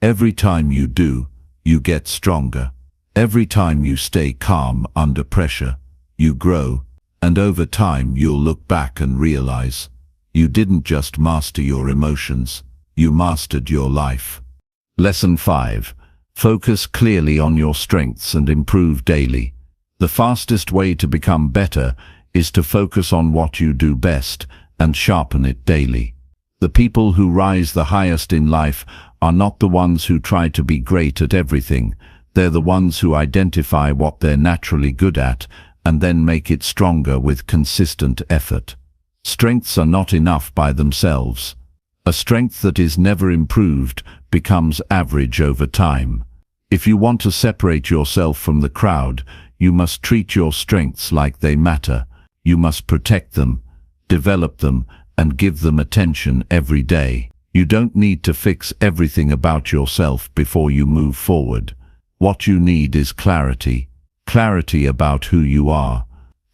Every time you do, you get stronger. Every time you stay calm under pressure, you grow, and over time you'll look back and realize you didn't just master your emotions, you mastered your life. Lesson 5. Focus clearly on your strengths and improve daily. The fastest way to become better is to focus on what you do best and sharpen it daily. The people who rise the highest in life are not the ones who try to be great at everything. They're the ones who identify what they're naturally good at and then make it stronger with consistent effort. Strengths are not enough by themselves. A strength that is never improved becomes average over time. If you want to separate yourself from the crowd, you must treat your strengths like they matter. You must protect them, develop them, and give them attention every day. You don't need to fix everything about yourself before you move forward. What you need is clarity. Clarity about who you are.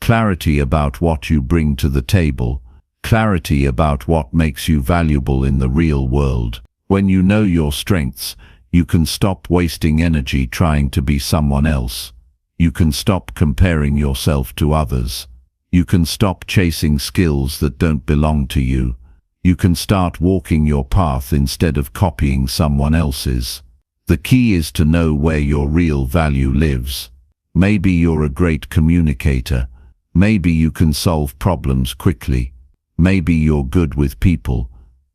Clarity about what you bring to the table. Clarity about what makes you valuable in the real world. When you know your strengths, you can stop wasting energy trying to be someone else. You can stop comparing yourself to others. You can stop chasing skills that don't belong to you. You can start walking your path instead of copying someone else's. The key is to know where your real value lives. Maybe you're a great communicator. Maybe you can solve problems quickly. Maybe you're good with people.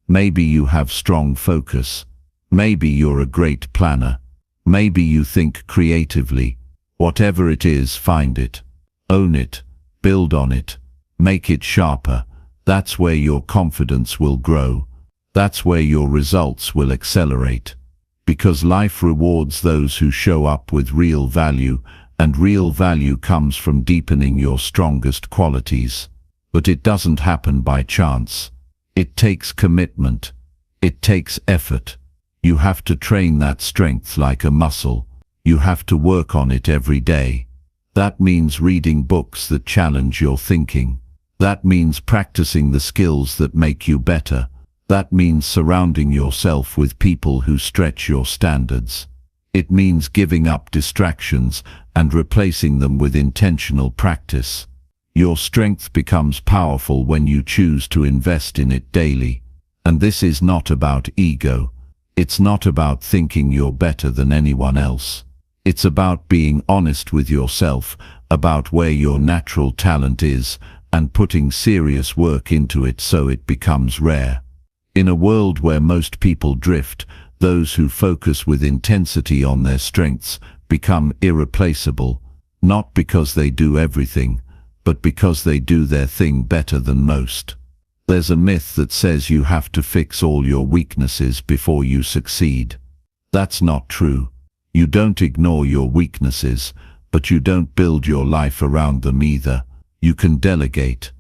Maybe you have strong focus. Maybe you're a great planner. Maybe you think creatively. Whatever it is, find it. Own it. Build on it. Make it sharper. That's where your confidence will grow. That's where your results will accelerate. Because life rewards those who show up with real value, and real value comes from deepening your strongest qualities. But it doesn't happen by chance. It takes commitment. It takes effort. You have to train that strength like a muscle. You have to work on it every day. That means reading books that challenge your thinking. That means practicing the skills that make you better. That means surrounding yourself with people who stretch your standards. It means giving up distractions and replacing them with intentional practice. Your strength becomes powerful when you choose to invest in it daily. And this is not about ego. It's not about thinking you're better than anyone else. It's about being honest with yourself, about where your natural talent is, and putting serious work into it so it becomes rare. In a world where most people drift, those who focus with intensity on their strengths become irreplaceable, not because they do everything, but because they do their thing better than most. There's a myth that says you have to fix all your weaknesses before you succeed. That's not true. You don't ignore your weaknesses, but you don't build your life around them either. You can delegate.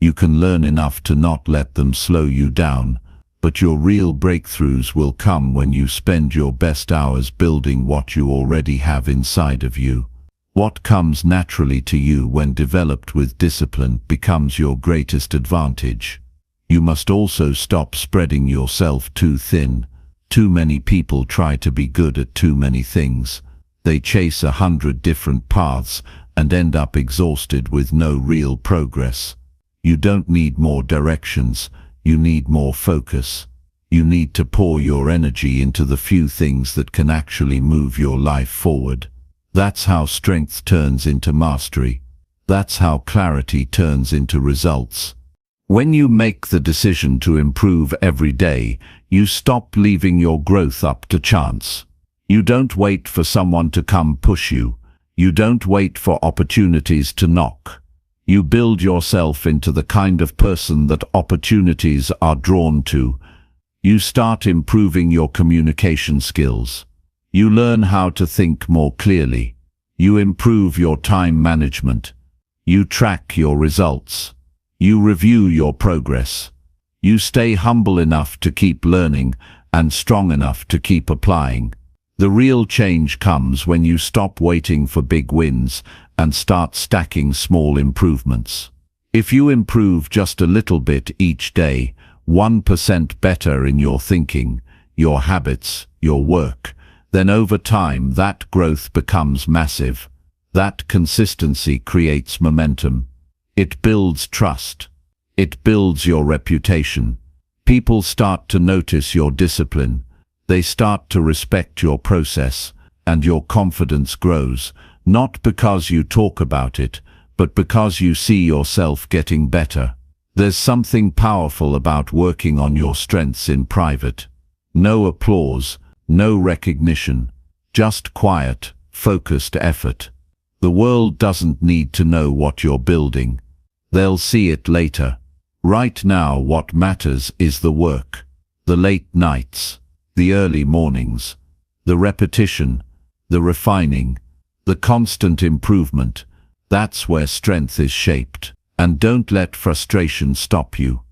You can learn enough to not let them slow you down, but your real breakthroughs will come when you spend your best hours building what you already have inside of you. What comes naturally to you when developed with discipline becomes your greatest advantage. You must also stop spreading yourself too thin. Too many people try to be good at too many things. They chase 100 different paths and end up exhausted with no real progress. You don't need more directions, you need more focus. You need to pour your energy into the few things that can actually move your life forward. That's how strength turns into mastery. That's how clarity turns into results. When you make the decision to improve every day, you stop leaving your growth up to chance. You don't wait for someone to come push you. You don't wait for opportunities to knock. You build yourself into the kind of person that opportunities are drawn to. You start improving your communication skills. You learn how to think more clearly. You improve your time management. You track your results. You review your progress. You stay humble enough to keep learning and strong enough to keep applying. The real change comes when you stop waiting for big wins and start stacking small improvements. If you improve just a little bit each day, 1% better in your thinking, your habits, your work, then over time that growth becomes massive. That consistency creates momentum. It builds trust. It builds your reputation. People start to notice your discipline. They start to respect your process, and your confidence grows, not because you talk about it, but because you see yourself getting better. There's something powerful about working on your strengths in private. No applause, no recognition, just quiet, focused effort. The world doesn't need to know what you're building. They'll see it later. Right now what matters is the work, the late nights, the early mornings, the repetition, the refining, the constant improvement. That's where strength is shaped. And don't let frustration stop you.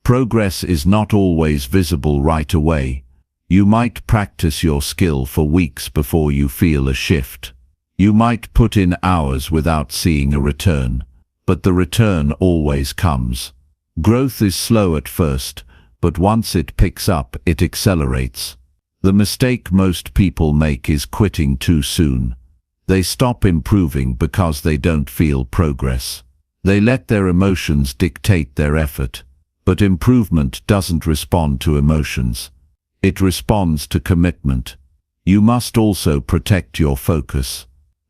Progress is not always visible right away. You might practice your skill for weeks before you feel a shift. You might put in hours without seeing a return, but the return always comes. Growth is slow at first, but once it picks up, it accelerates. The mistake most people make is quitting too soon. They stop improving because they don't feel progress. They let their emotions dictate their effort. But improvement doesn't respond to emotions. It responds to commitment. You must also protect your focus.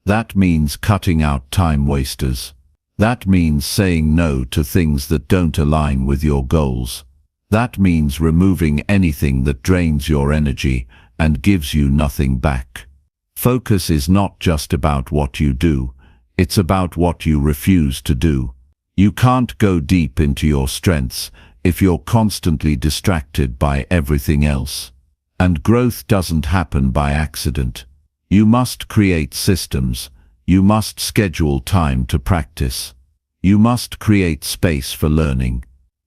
That means cutting out time wasters. That means saying no to things that don't align with your goals. That means removing anything that drains your energy and gives you nothing back. Focus is not just about what you do, it's about what you refuse to do. You can't go deep into your strengths if you're constantly distracted by everything else. And growth doesn't happen by accident. You must create systems. You must schedule time to practice. You must create space for learning.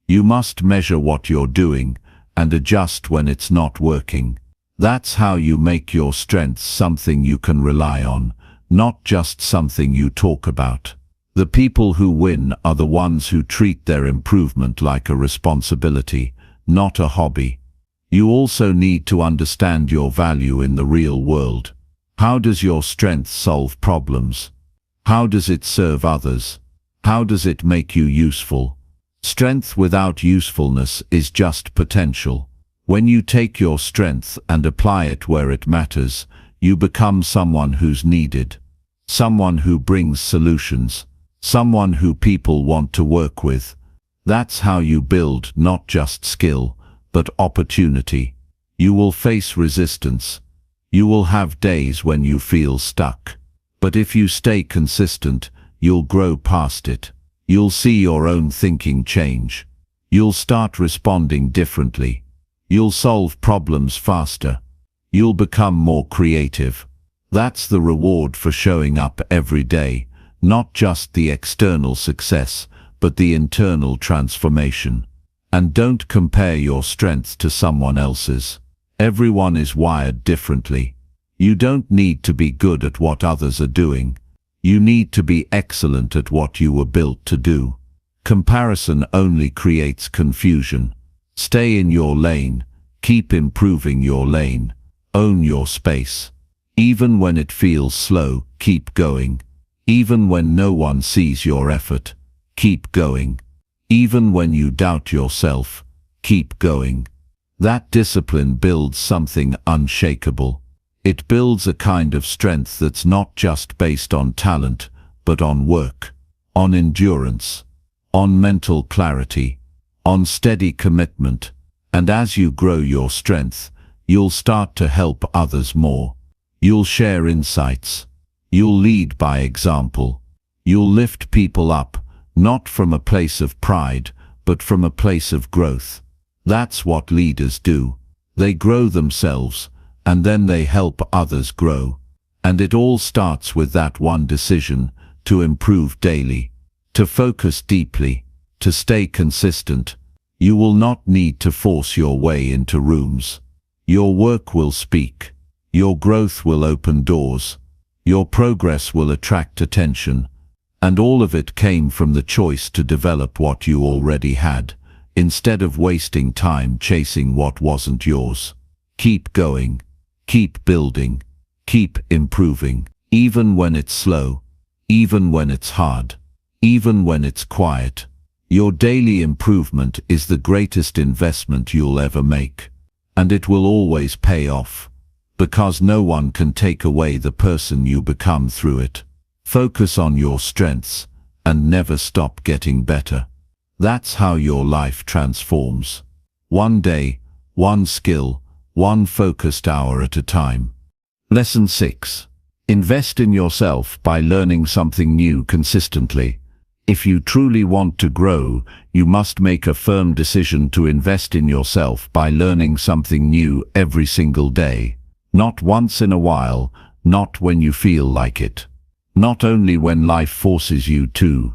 You must measure what you're doing and adjust when it's not working. That's how you make your strengths something you can rely on, not just something you talk about. The people who win are the ones who treat their improvement like a responsibility, not a hobby. You also need to understand your value in the real world. How does your strength solve problems? How does it serve others? How does it make you useful? Strength without usefulness is just potential. When you take your strength and apply it where it matters, you become someone who's needed. Someone who brings solutions. Someone who people want to work with. That's how you build not just skill, but opportunity. You will face resistance. You will have days when you feel stuck. But if you stay consistent, you'll grow past it. You'll see your own thinking change. You'll start responding differently. You'll solve problems faster. You'll become more creative. That's the reward for showing up every day, not just the external success, but the internal transformation. And don't compare your strength to someone else's. Everyone is wired differently. You don't need to be good at what others are doing. You need to be excellent at what you were built to do. Comparison only creates confusion. Stay in your lane. Keep improving your lane. Own your space. Even when it feels slow, keep going. Even when no one sees your effort, keep going. Even when you doubt yourself, keep going. That discipline builds something unshakable. It builds a kind of strength that's not just based on talent, but on work, on endurance, on mental clarity, on steady commitment. And as you grow your strength, you'll start to help others more. You'll share insights. You'll lead by example. You'll lift people up, not from a place of pride, but from a place of growth. That's what leaders do. They grow themselves, and then they help others grow. And it all starts with that one decision: to improve daily, to focus deeply, to stay consistent. You will not need to force your way into rooms. Your work will speak. Your growth will open doors. Your progress will attract attention. And all of it came from the choice to develop what you already had, instead of wasting time chasing what wasn't yours. Keep going. Keep building. Keep improving. Even when it's slow. Even when it's hard. Even when it's quiet. Your daily improvement is the greatest investment you'll ever make. And it will always pay off. Because no one can take away the person you become through it. Focus on your strengths and never stop getting better. That's how your life transforms. One day, one skill, one focused hour at a time. Lesson 6. Invest in yourself by learning something new consistently. If you truly want to grow, you must make a firm decision to invest in yourself by learning something new every single day. Not once in a while, not when you feel like it. Not only when life forces you to.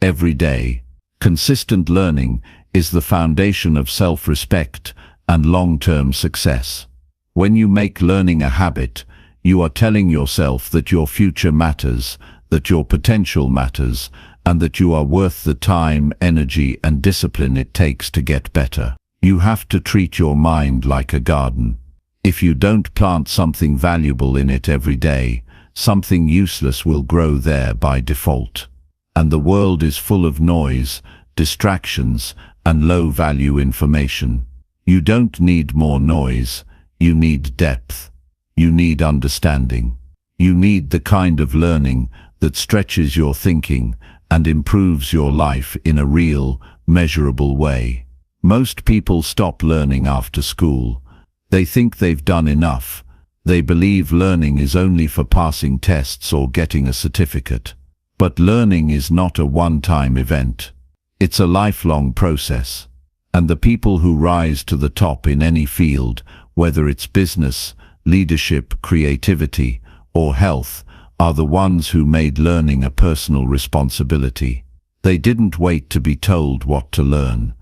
Every day. Consistent learning is the foundation of self-respect and long-term success. When you make learning a habit, you are telling yourself that your future matters, that your potential matters, and that you are worth the time, energy, and discipline it takes to get better. You have to treat your mind like a garden. If you don't plant something valuable in it every day, something useless will grow there by default. And the world is full of noise, distractions, and low-value information. You don't need more noise, you need depth. You need understanding. You need the kind of learning that stretches your thinking and improves your life in a real, measurable way. Most people stop learning after school. They think they've done enough. They believe learning is only for passing tests or getting a certificate. But learning is not a one-time event. It's a lifelong process. And the people who rise to the top in any field, whether it's business, leadership, creativity, or health, are the ones who made learning a personal responsibility. They didn't wait to be told what to learn.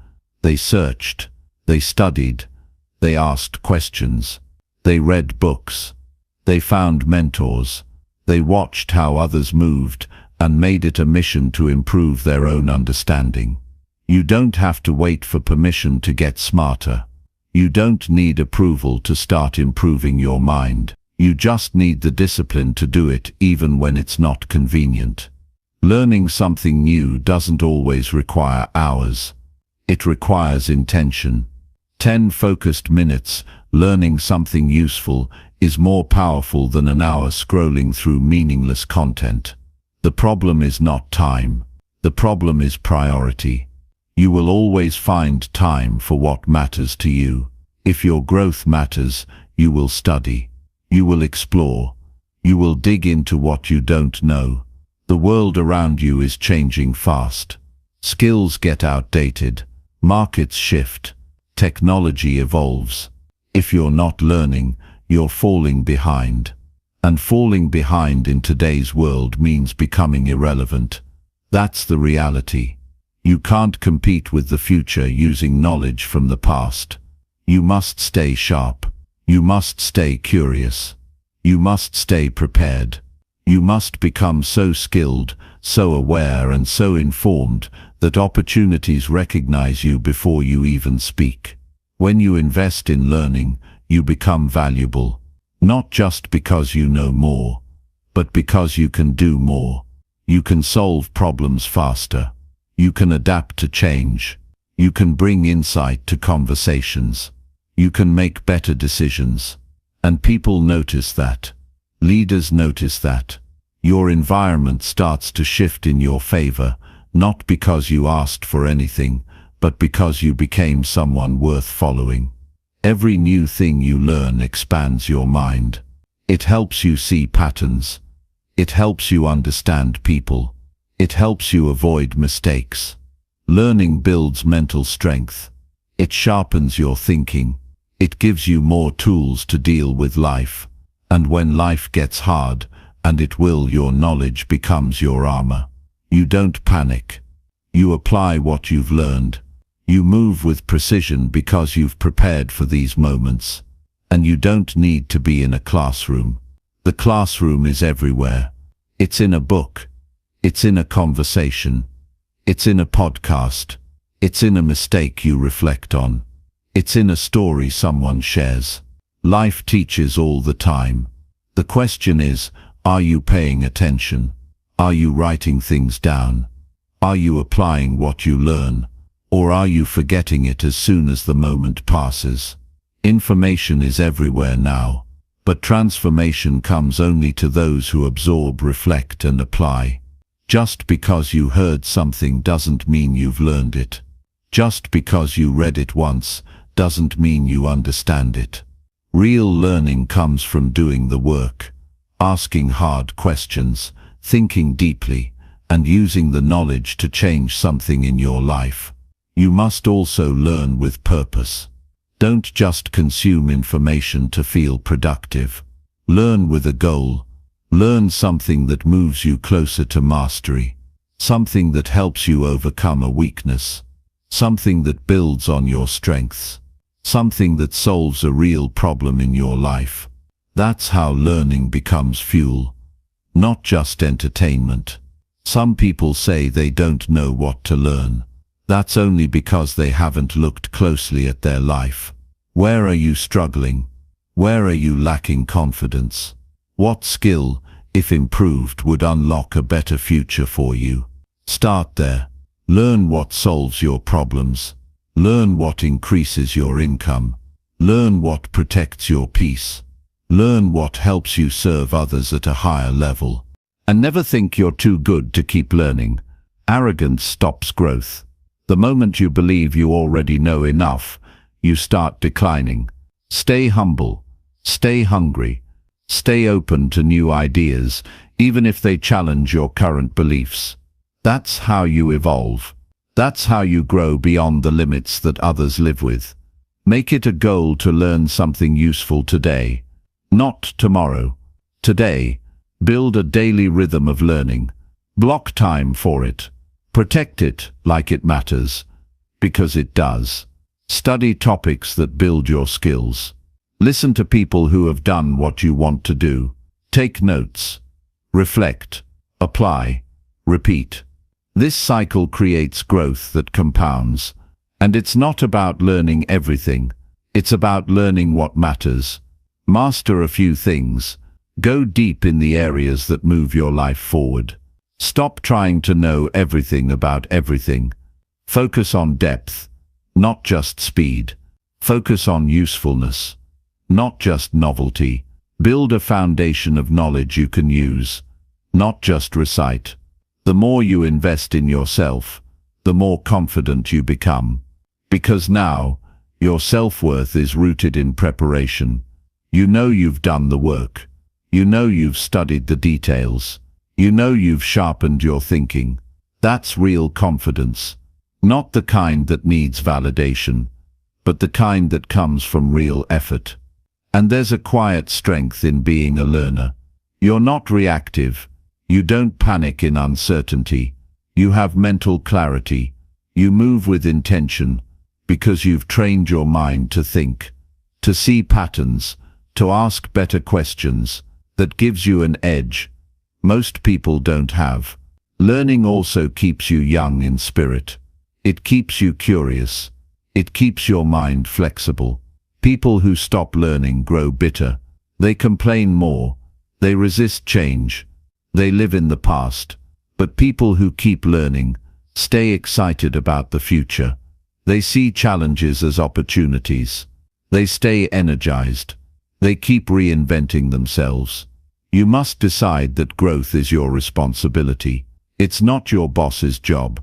They searched. They studied. They asked questions. They read books. They found mentors. They watched how others moved and made it a mission to improve their own understanding. You don't have to wait for permission to get smarter. You don't need approval to start improving your mind. You just need the discipline to do it even when it's not convenient. Learning something new doesn't always require hours. It requires intention. 10 focused minutes learning something useful is more powerful than an hour scrolling through meaningless content. The problem is not time. The problem is priority. You will always find time for what matters to you. If your growth matters, you will study. You will explore. You will dig into what you don't know. The world around you is changing fast. Skills get outdated, markets shift, technology evolves. If you're not learning, you're falling behind. And falling behind in today's world means becoming irrelevant. That's the reality. You can't compete with the future using knowledge from the past. You must stay sharp. You must stay curious. You must stay prepared. You must become so skilled, so aware and so informed that opportunities recognize you before you even speak. When you invest in learning, you become valuable, not just because you know more, but because you can do more. You can solve problems faster. You can adapt to change. You can bring insight to conversations. You can make better decisions. And people notice that. Leaders notice that. Your environment starts to shift in your favor, not because you asked for anything, but because you became someone worth following. Every new thing you learn expands your mind. It helps you see patterns. It helps you understand people. It helps you avoid mistakes. Learning builds mental strength. It sharpens your thinking. It gives you more tools to deal with life. And when life gets hard, and it will, your knowledge becomes your armor. You don't panic. You apply what you've learned. You move with precision because you've prepared for these moments. And you don't need to be in a classroom. The classroom is everywhere. It's in a book. It's in a conversation. It's in a podcast. It's in a mistake you reflect on. It's in a story someone shares. Life teaches all the time. The question is, are you paying attention? Are you writing things down? Are you applying what you learn? Or are you forgetting it as soon as the moment passes? Information is everywhere now, but transformation comes only to those who absorb, reflect, and apply. Just because you heard something doesn't mean you've learned it. Just because you read it once doesn't mean you understand it. Real learning comes from doing the work, asking hard questions, thinking deeply, and using the knowledge to change something in your life. You must also learn with purpose. Don't just consume information to feel productive. Learn with a goal. Learn something that moves you closer to mastery. Something that helps you overcome a weakness. Something that builds on your strengths. Something that solves a real problem in your life. That's how learning becomes fuel, not just entertainment. Some people say they don't know what to learn. That's only because they haven't looked closely at their life. Where are you struggling? Where are you lacking confidence? What skill, if improved, would unlock a better future for you? Start there. Learn what solves your problems. Learn what increases your income. Learn what protects your peace. Learn what helps you serve others at a higher level. And never think you're too good to keep learning. Arrogance stops growth. The moment you believe you already know enough, you start declining. Stay humble. Stay hungry. Stay open to new ideas, even if they challenge your current beliefs. That's how you evolve. That's how you grow beyond the limits that others live with. Make it a goal to learn something useful today, not tomorrow. Today, build a daily rhythm of learning. Block time for it. Protect it like it matters, because it does. Study topics that build your skills. Listen to people who have done what you want to do. Take notes. Reflect. Apply. Repeat. This cycle creates growth that compounds. And it's not about learning everything. It's about learning what matters. Master a few things. Go deep in the areas that move your life forward. Stop trying to know everything about everything. Focus on depth, not just speed. Focus on usefulness, not just novelty. Build a foundation of knowledge you can use, not just recite. The more you invest in yourself, the more confident you become. Because now, your self-worth is rooted in preparation. You know you've done the work. You know you've studied the details. You know you've sharpened your thinking. That's real confidence. Not the kind that needs validation, but the kind that comes from real effort. And there's a quiet strength in being a learner. You're not reactive. You don't panic in uncertainty. You have mental clarity. You move with intention because you've trained your mind to think, to see patterns, to ask better questions. That gives you an edge most people don't have. Learning also keeps you young in spirit. It keeps you curious. It keeps your mind flexible. People who stop learning grow bitter. They complain more. They resist change. They live in the past. But people who keep learning stay excited about the future. They see challenges as opportunities. They stay energized. They keep reinventing themselves. You must decide that growth is your responsibility. It's not your boss's job.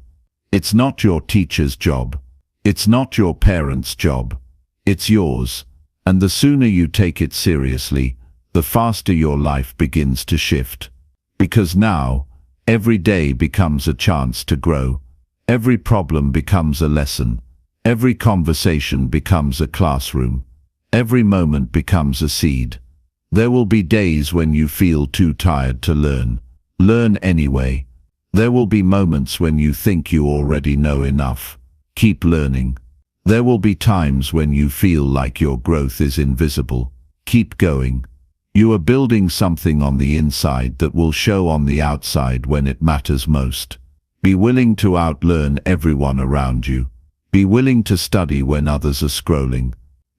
It's not your teacher's job. It's not your parents' job. It's yours. And the sooner you take it seriously, the faster your life begins to shift. Because now, every day becomes a chance to grow. Every problem becomes a lesson. Every conversation becomes a classroom. Every moment becomes a seed. There will be days when you feel too tired to learn. Learn anyway. There will be moments when you think you already know enough. Keep learning. There will be times when you feel like your growth is invisible. Keep going. You are building something on the inside that will show on the outside when it matters most. Be willing to outlearn everyone around you. Be willing to study when others are scrolling.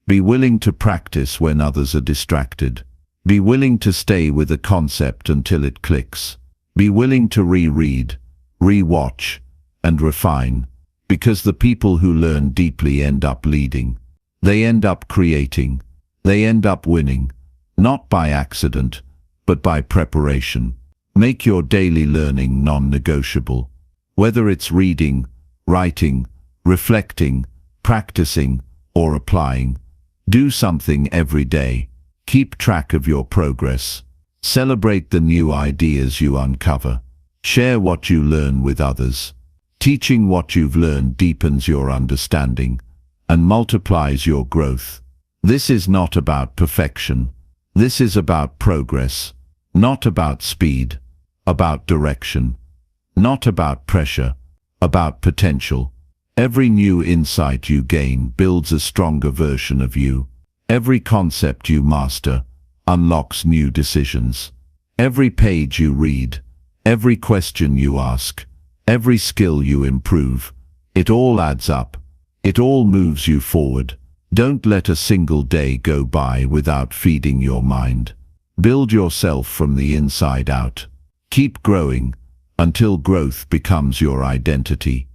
Be willing to practice when others are distracted. Be willing to stay with a concept until it clicks. Be willing to reread, re-watch, and refine, because the people who learn deeply end up leading. They end up creating. They end up winning, not by accident, but by preparation. Make your daily learning non-negotiable. Whether it's reading, writing, reflecting, practicing, or applying, do something every day. Keep track of your progress. Celebrate the new ideas you uncover. Share what you learn with others. Teaching what you've learned deepens your understanding and multiplies your growth. This is not about perfection. This is about progress, not about speed, about direction, not about pressure, about potential. Every new insight you gain builds a stronger version of you. Every concept you master unlocks new decisions. Every page you read, every question you ask, every skill you improve, it all adds up. It all moves you forward. Don't let a single day go by without feeding your mind. Build yourself from the inside out. Keep growing until growth becomes your identity.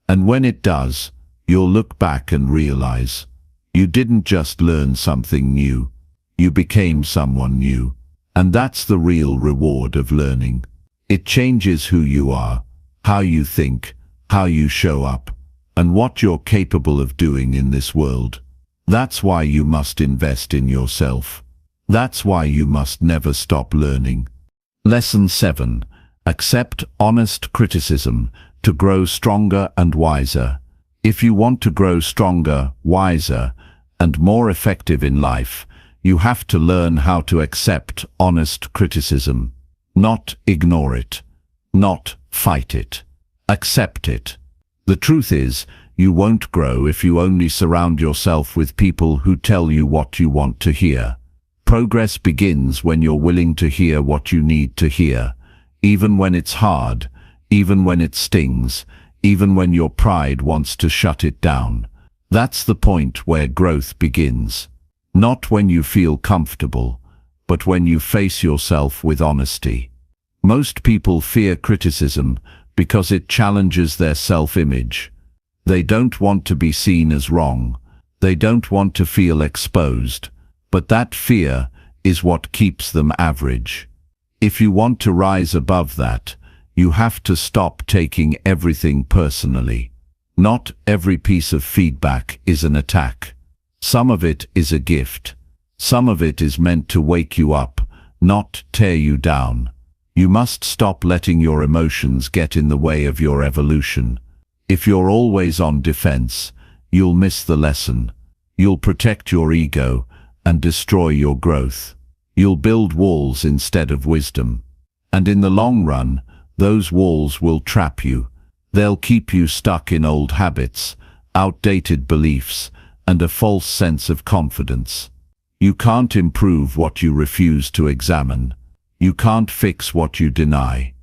And when it does, you'll look back and realize you didn't just learn something new, you became someone new. And that's the real reward of learning. It changes who you are, how you think, how you show up, and what you're capable of doing in this world. That's why you must invest in yourself. That's why you must never stop learning. Lesson 7. Accept honest criticism to grow stronger and wiser. If you want to grow stronger, wiser, and more effective in life, you have to learn how to accept honest criticism. Not ignore it. Not fight it. Accept it. The truth is, you won't grow if you only surround yourself with people who tell you what you want to hear. Progress begins when you're willing to hear what you need to hear, even when it's hard, even when it stings, even when your pride wants to shut it down. That's the point where growth begins. Not when you feel comfortable, but when you face yourself with honesty. Most people fear criticism because it challenges their self-image. They don't want to be seen as wrong. They don't want to feel exposed. But that fear is what keeps them average. If you want to rise above that, you have to stop taking everything personally. Not every piece of feedback is an attack. Some of it is a gift. Some of it is meant to wake you up, not tear you down. You must stop letting your emotions get in the way of your evolution. If you're always on defense, you'll miss the lesson. You'll protect your ego and destroy your growth. You'll build walls instead of wisdom. And in the long run, those walls will trap you. They'll keep you stuck in old habits, outdated beliefs, and a false sense of confidence. You can't improve what you refuse to examine. You can't fix what you deny.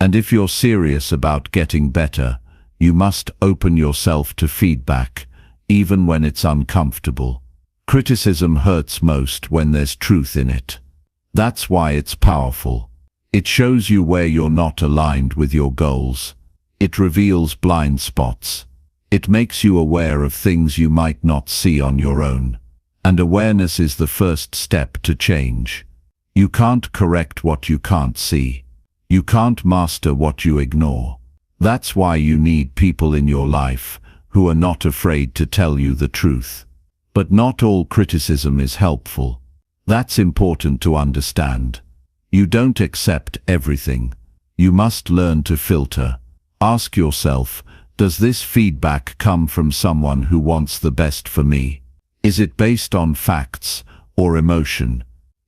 And if you're serious about getting better, you must open yourself to feedback, even when it's uncomfortable. Criticism hurts most when there's truth in it. That's why it's powerful. It shows you where you're not aligned with your goals. It reveals blind spots. It makes you aware of things you might not see on your own. And awareness is the first step to change. You can't correct what you can't see. You can't master what you ignore. That's why you need people in your life who are not afraid to tell you the truth. But not all criticism is helpful. That's important to understand. You don't accept everything. You must learn to filter. Ask yourself, does this feedback come from someone who wants the best for me? Is it based on facts or emotion?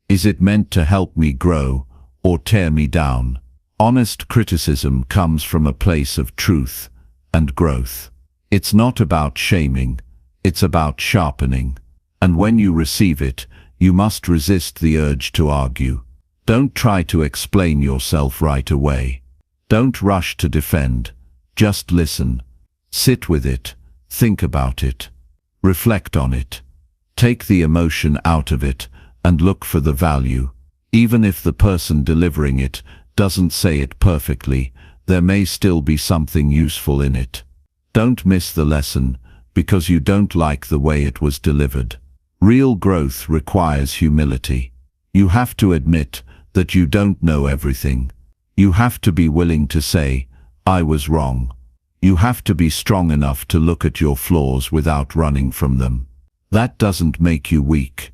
Is it meant to help me grow or tear me down? Honest criticism comes from a place of truth and growth. It's not about shaming, it's about sharpening. And when you receive it, you must resist the urge to argue. Don't try to explain yourself right away. Don't rush to defend. Just listen. Sit with it. Think about it. Reflect on it. Take the emotion out of it and look for the value. Even if the person delivering it doesn't say it perfectly, there may still be something useful in it. Don't miss the lesson because you don't like the way it was delivered. Real growth requires humility. You have to admit that you don't know everything. You have to be willing to say, I was wrong. You have to be strong enough to look at your flaws without running from them. That doesn't make you weak.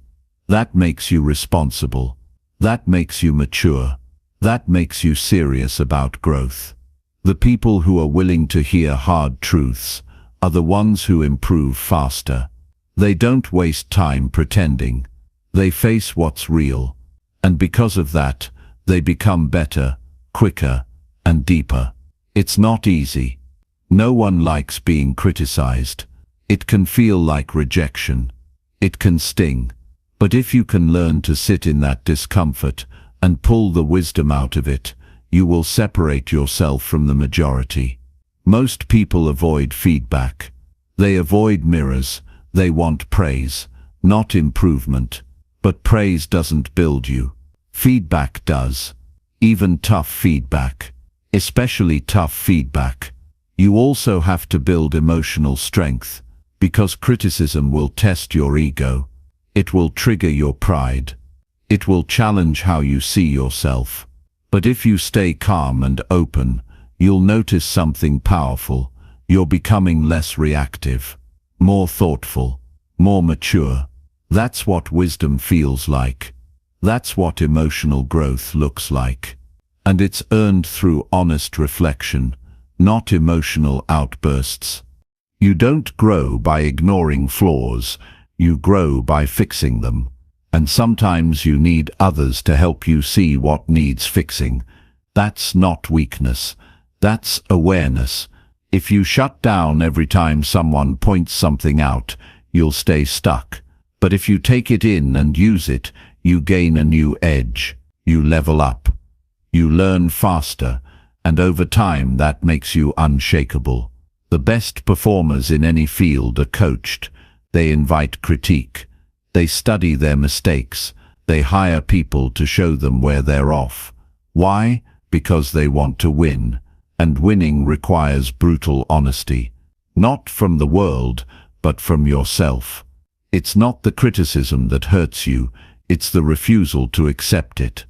That makes you responsible. That makes you mature. That makes you serious about growth. The people who are willing to hear hard truths are the ones who improve faster. They don't waste time pretending. They face what's real. And because of that, they become better, quicker, and deeper. It's not easy. No one likes being criticized. It can feel like rejection. It can sting. But if you can learn to sit in that discomfort and pull the wisdom out of it, you will separate yourself from the majority. Most people avoid feedback. They avoid mirrors. They want praise, not improvement. But praise doesn't build you. Feedback does. Even tough feedback. Especially tough feedback. You also have to build emotional strength, because criticism will test your ego. It will trigger your pride. It will challenge how you see yourself. But if you stay calm and open, you'll notice something powerful. You're becoming less reactive, more thoughtful, more mature. That's what wisdom feels like. That's what emotional growth looks like. And it's earned through honest reflection, not emotional outbursts. You don't grow by ignoring flaws. You grow by fixing them. And sometimes you need others to help you see what needs fixing. That's not weakness. That's awareness. If you shut down every time someone points something out, you'll stay stuck. But if you take it in and use it, you gain a new edge. You level up. You learn faster, and over time that makes you unshakable. The best performers in any field are coached. They invite critique. They study their mistakes. They hire people to show them where they're off. Why? Because they want to win. And winning requires brutal honesty. Not from the world, but from yourself. It's not the criticism that hurts you, it's the refusal to accept it.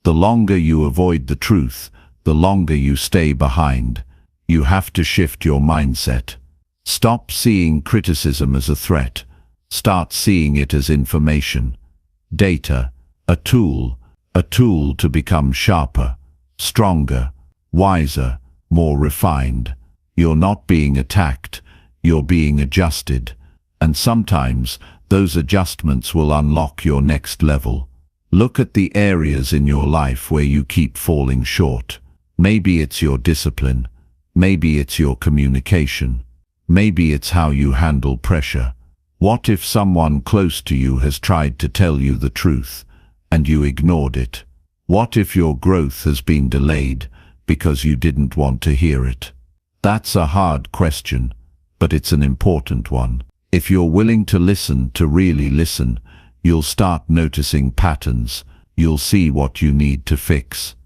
The longer you avoid the truth, the longer you stay behind. You have to shift your mindset. Stop seeing criticism as a threat. Start seeing it as information. Data, a tool to become sharper. stronger, wiser, more refined. You're not being attacked, you're being adjusted. And sometimes those adjustments will unlock your next level. Look at the areas in your life where you keep falling short. Maybe it's your discipline. Maybe it's your communication. Maybe it's how you handle pressure. What if someone close to you has tried to tell you the truth and you ignored it? What if your growth has been delayed because you didn't want to hear it? That's a hard question, but it's an important one. If you're willing to listen, to really listen, you'll start noticing patterns. You'll see what you need to fix.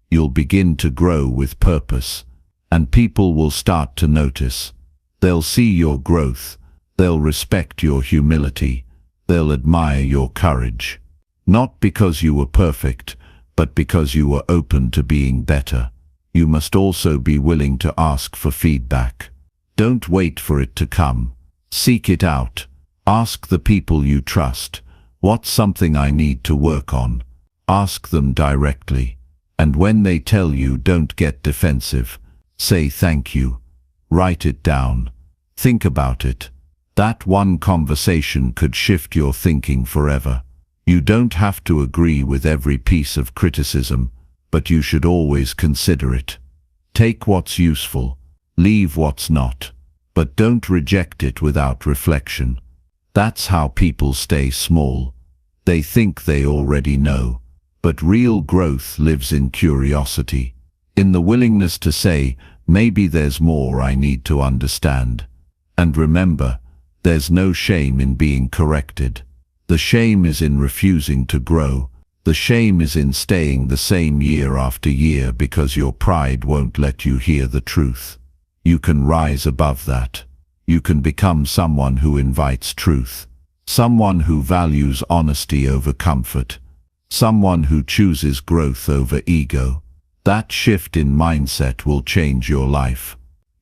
You'll begin to grow with purpose, and people will start to notice. They'll see your growth. They'll respect your humility. They'll admire your courage. Not because you were perfect, but because you were open to being better. You must also be willing to ask for feedback. Don't wait for it to come. Seek it out. Ask the people you trust, "What's something I need to work on?" Ask them directly. And when they tell you, don't get defensive. Say thank you. Write it down. Think about it. That one conversation could shift your thinking forever. You don't have to agree with every piece of criticism, but you should always consider it. Take what's useful, leave what's not, but don't reject it without reflection. That's how people stay small. They think they already know, but real growth lives in curiosity, in the willingness to say, maybe there's more I need to understand. And remember, there's no shame in being corrected. The shame is in refusing to grow. The shame is in staying the same year after year because your pride won't let you hear the truth. You can rise above that. You can become someone who invites truth, someone who values honesty over comfort, someone who chooses growth over ego. That shift in mindset will change your life.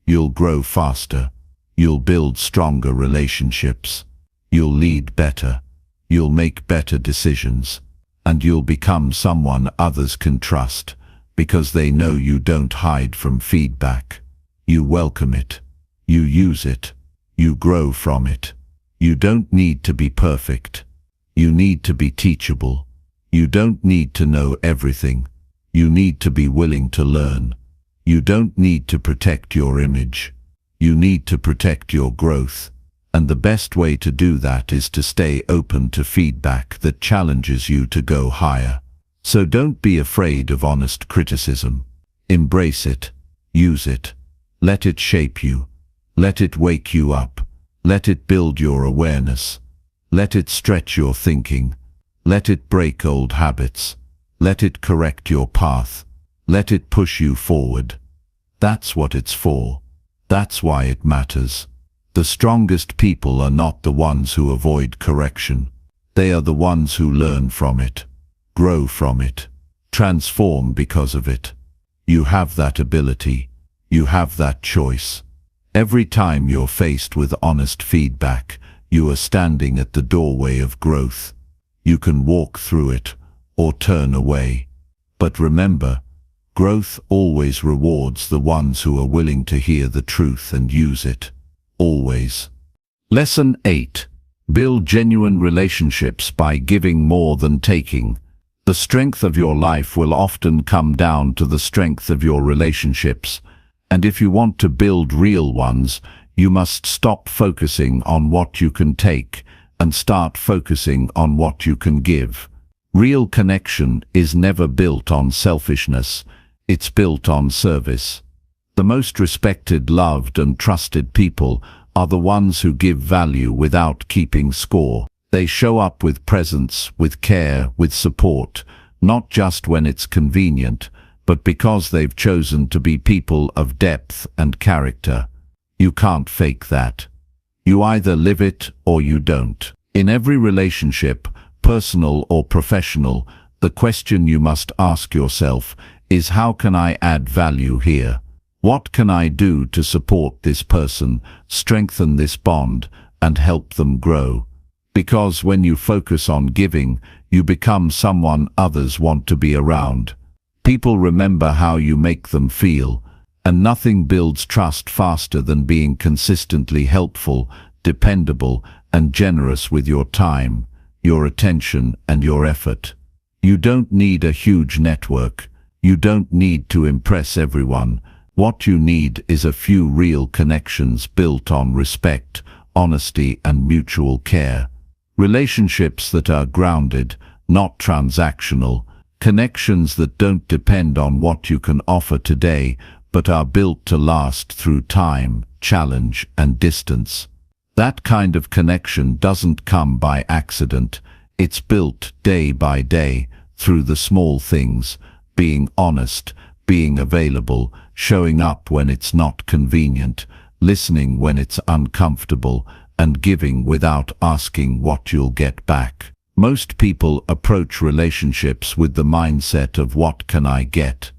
You'll grow faster. You'll build stronger relationships. You'll lead better. You'll make better decisions. And you'll become someone others can trust, because they know you don't hide from feedback. You welcome it. You use it. You grow from it. You don't need to be perfect. You need to be teachable. You don't need to know everything. You need to be willing to learn. You don't need to protect your image. You need to protect your growth. And the best way to do that is to stay open to feedback that challenges you to go higher. So don't be afraid of honest criticism. Embrace it. Use it. Let it shape you. Let it wake you up. Let it build your awareness. Let it stretch your thinking. Let it break old habits. Let it correct your path. Let it push you forward. That's what it's for. That's why it matters. The strongest people are not the ones who avoid correction. They are the ones who learn from it, grow from it, transform because of it. You have that ability. You have that choice. Every time you're faced with honest feedback, you are standing at the doorway of growth. You can walk through it or turn away. But remember, growth always rewards the ones who are willing to hear the truth and use it. Always. Lesson 8. Build genuine relationships by giving more than taking. The strength of your life will often come down to the strength of your relationships, and if you want to build real ones, you must stop focusing on what you can take and start focusing on what you can give. Real connection is never built on selfishness, it's built on service. The most respected, loved and trusted people are the ones who give value without keeping score. They show up with presence, with care, with support, not just when it's convenient, but because they've chosen to be people of depth and character. You can't fake that. You either live it or you don't. In every relationship, personal or professional, the question you must ask yourself is, how can I add value here? What can I do to support this person, strengthen this bond, and help them grow? Because when you focus on giving, you become someone others want to be around. People remember how you make them feel, and nothing builds trust faster than being consistently helpful, dependable, and generous with your time, your attention, and your effort. You don't need a huge network. You don't need to impress everyone. What you need is a few real connections built on respect, honesty, and mutual care. Relationships that are grounded, not transactional. Connections that don't depend on what you can offer today, but are built to last through time, challenge, and distance. That kind of connection doesn't come by accident. It's built day by day, through the small things, being honest, being available, showing up when it's not convenient, listening when it's uncomfortable, and giving without asking what you'll get back. Most people approach relationships with the mindset of what can I get?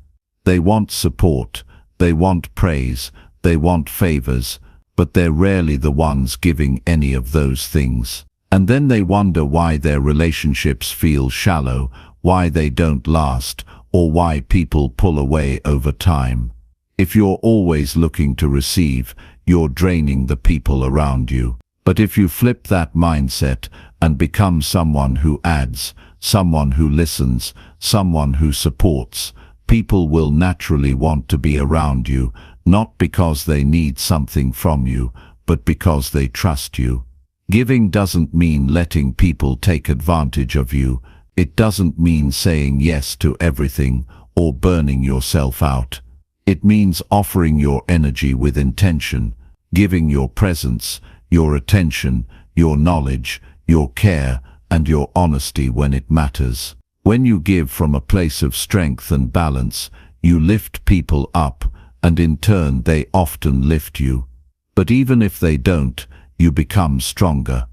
They want support, they want praise, they want favors, but they're rarely the ones giving any of those things. And then they wonder why their relationships feel shallow, why they don't last, or why people pull away over time. If you're always looking to receive, you're draining the people around you. But if you flip that mindset and become someone who adds, someone who listens, someone who supports, people will naturally want to be around you, not because they need something from you, but because they trust you. Giving doesn't mean letting people take advantage of you. It doesn't mean saying yes to everything or burning yourself out. It means offering your energy with intention, giving your presence, your attention, your knowledge, your care, and your honesty when it matters. When you give from a place of strength and balance, you lift people up, and in turn they often lift you. But even if they don't, you become stronger.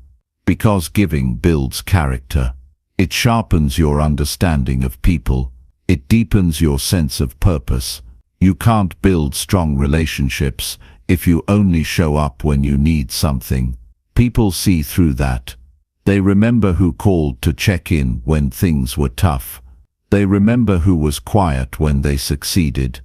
Because giving builds character. It sharpens your understanding of people. It deepens your sense of purpose. You can't build strong relationships if you only show up when you need something. People see through that. They remember who called to check in when things were tough. They remember who was quiet when they succeeded.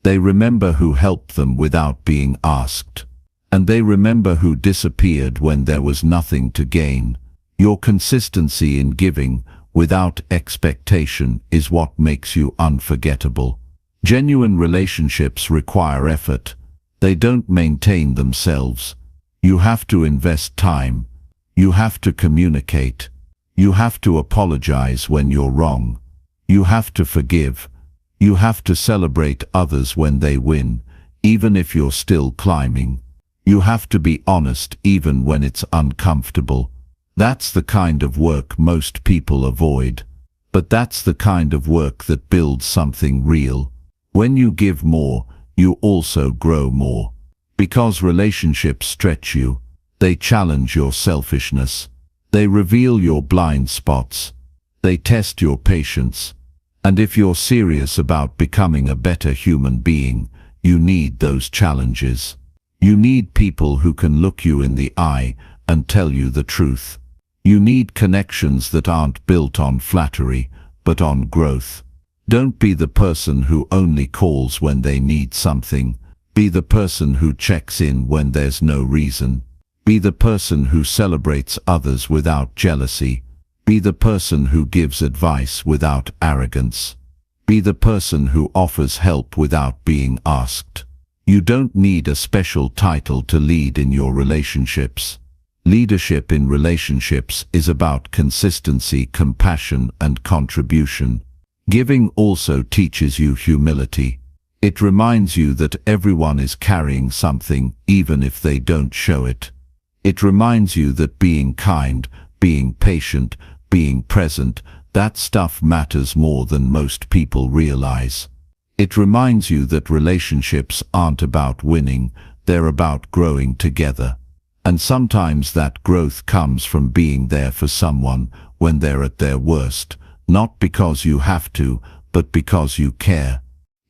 They remember who helped them without being asked. And they remember who disappeared when there was nothing to gain. Your consistency in giving, without expectation, is what makes you unforgettable. Genuine relationships require effort. They don't maintain themselves. You have to invest time. You have to communicate. You have to apologize when you're wrong. You have to forgive. You have to celebrate others when they win, even if you're still climbing. You have to be honest even when it's uncomfortable. That's the kind of work most people avoid. But that's the kind of work that builds something real. When you give more, you also grow more. Because relationships stretch you. They challenge your selfishness. They reveal your blind spots. They test your patience. And if you're serious about becoming a better human being, you need those challenges. You need people who can look you in the eye and tell you the truth. You need connections that aren't built on flattery, but on growth. Don't be the person who only calls when they need something. Be the person who checks in when there's no reason. Be the person who celebrates others without jealousy. Be the person who gives advice without arrogance. Be the person who offers help without being asked. You don't need a special title to lead in your relationships. Leadership in relationships is about consistency, compassion, and contribution. Giving also teaches you humility. It reminds you that everyone is carrying something, even if they don't show it. It reminds you that being kind, being patient, being present, that stuff matters more than most people realize. It reminds you that relationships aren't about winning, they're about growing together. And sometimes that growth comes from being there for someone when they're at their worst, not because you have to, but because you care.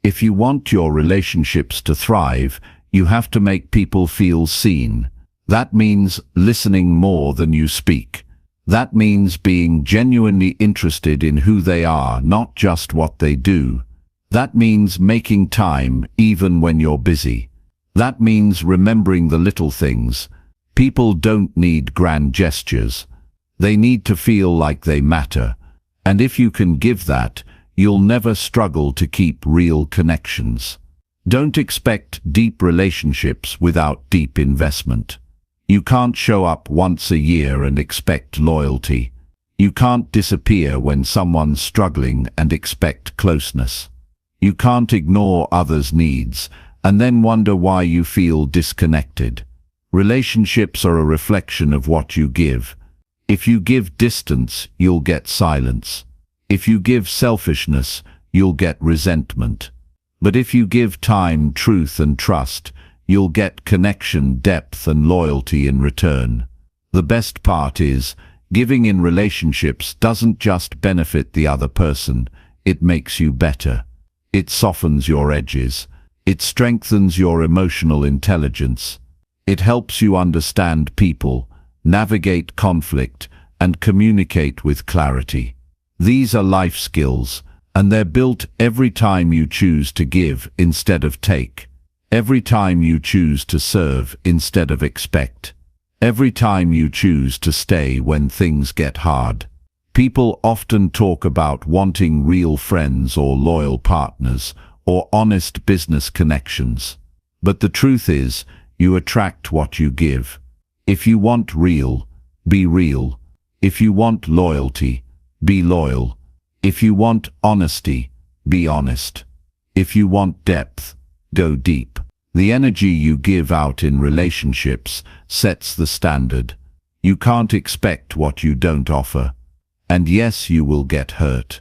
If you want your relationships to thrive, you have to make people feel seen. That means listening more than you speak. That means being genuinely interested in who they are, not just what they do. That means making time even when you're busy. That means remembering the little things. People don't need grand gestures. They need to feel like they matter. And if you can give that, you'll never struggle to keep real connections. Don't expect deep relationships without deep investment. You can't show up once a year and expect loyalty. You can't disappear when someone's struggling and expect closeness. You can't ignore others' needs and then wonder why you feel disconnected. Relationships are a reflection of what you give. If you give distance, you'll get silence. If you give selfishness, you'll get resentment. But if you give time, truth, and trust, you'll get connection, depth, and loyalty in return. The best part is, giving in relationships doesn't just benefit the other person, it makes you better. It softens your edges. It strengthens your emotional intelligence. It helps you understand people, navigate conflict, and communicate with clarity. These are life skills, and they're built every time you choose to give instead of take. Every time you choose to serve instead of expect. Every time you choose to stay when things get hard. People often talk about wanting real friends or loyal partners or honest business connections. But the truth is, you attract what you give. If you want real, be real. If you want loyalty, be loyal. If you want honesty, be honest. If you want depth, go deep. The energy you give out in relationships sets the standard. You can't expect what you don't offer. And yes, you will get hurt.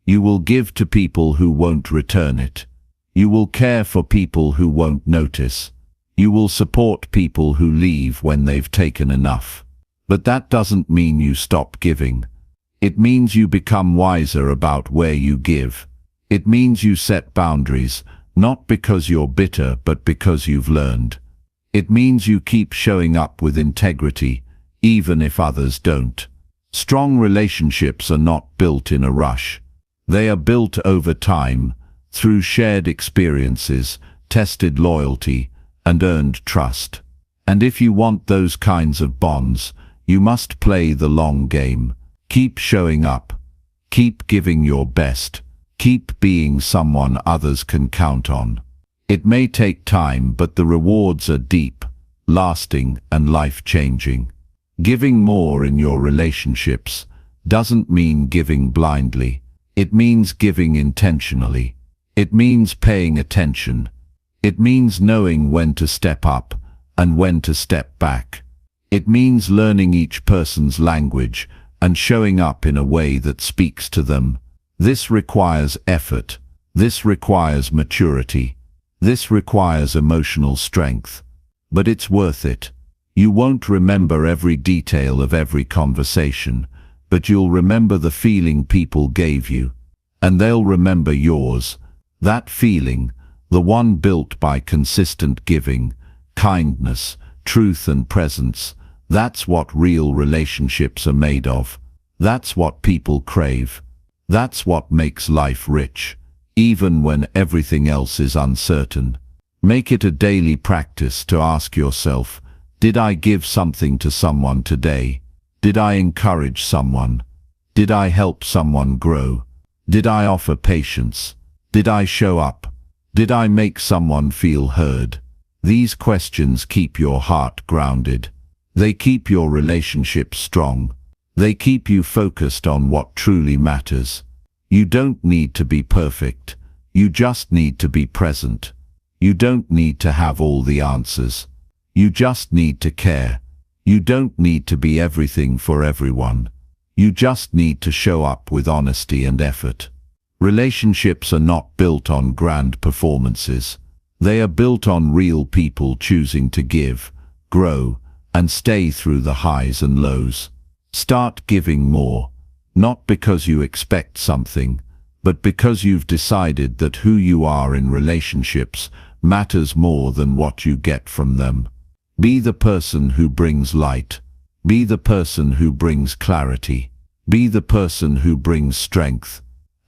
You will give to people who won't return it. You will care for people who won't notice. You will support people who leave when they've taken enough. But that doesn't mean you stop giving. It means you become wiser about where you give. It means you set boundaries, not because you're bitter, but because you've learned. It means you keep showing up with integrity, even if others don't. Strong relationships are not built in a rush. They are built over time, through shared experiences, tested loyalty, and earned trust. And if you want those kinds of bonds, you must play the long game. Keep showing up. Keep giving your best. Keep being someone others can count on. It may take time, but the rewards are deep, lasting, and life-changing. Giving more in your relationships doesn't mean giving blindly. It means giving intentionally. It means paying attention. It means knowing when to step up and when to step back. It means learning each person's language and showing up in a way that speaks to them. This requires effort. This requires maturity. This requires emotional strength. But it's worth it. You won't remember every detail of every conversation, but you'll remember the feeling people gave you. And they'll remember yours. That feeling, the one built by consistent giving, kindness, truth and presence, that's what real relationships are made of. That's what people crave. That's what makes life rich, even when everything else is uncertain. Make it a daily practice to ask yourself, did I give something to someone today? Did I encourage someone? Did I help someone grow? Did I offer patience? Did I show up? Did I make someone feel heard? These questions keep your heart grounded. They keep your relationship strong. They keep you focused on what truly matters. You don't need to be perfect. You just need to be present. You don't need to have all the answers. You just need to care. You don't need to be everything for everyone. You just need to show up with honesty and effort. Relationships are not built on grand performances. They are built on real people choosing to give, grow, and stay through the highs and lows. Start giving more, not because you expect something, but because you've decided that who you are in relationships matters more than what you get from them. Be the person who brings light. Be the person who brings clarity. Be the person who brings strength.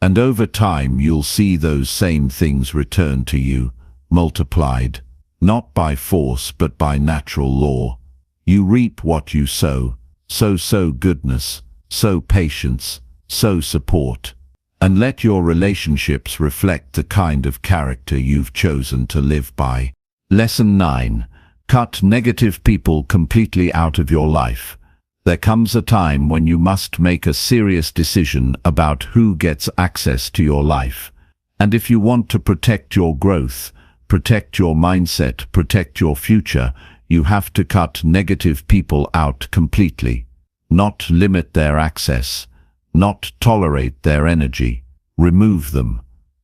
And over time you'll see those same things return to you, multiplied, not by force but by natural law. You reap what you sow, sow goodness, sow patience, sow support. And let your relationships reflect the kind of character you've chosen to live by. Lesson 9. Cut negative people completely out of your life. There comes a time when you must make a serious decision about who gets access to your life. And if you want to protect your growth, protect your mindset, protect your future, you have to cut negative people out completely. Not limit their access, not tolerate their energy. Remove them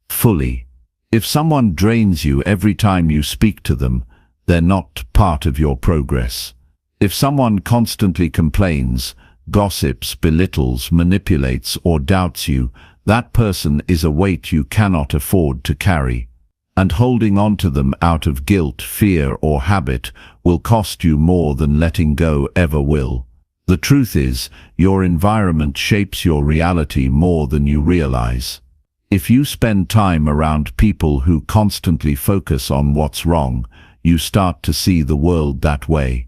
fully. If someone drains you every time you speak to them, they're not part of your progress. If someone constantly complains, gossips, belittles, manipulates, or doubts you, that person is a weight you cannot afford to carry. And holding on to them out of guilt, fear, or habit will cost you more than letting go ever will. The truth is, your environment shapes your reality more than you realize. If you spend time around people who constantly focus on what's wrong, you start to see the world that way.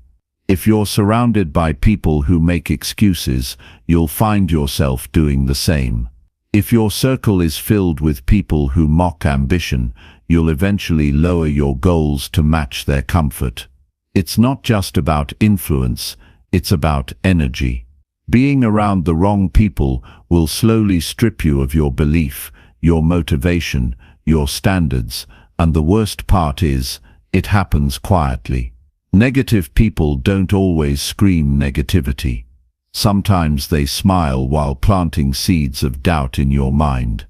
If you're surrounded by people who make excuses, you'll find yourself doing the same. If your circle is filled with people who mock ambition, you'll eventually lower your goals to match their comfort. It's not just about influence, it's about energy. Being around the wrong people will slowly strip you of your belief, your motivation, your standards, and the worst part is, it happens quietly. Negative people don't always scream negativity. Sometimes they smile while planting seeds of doubt in your mind.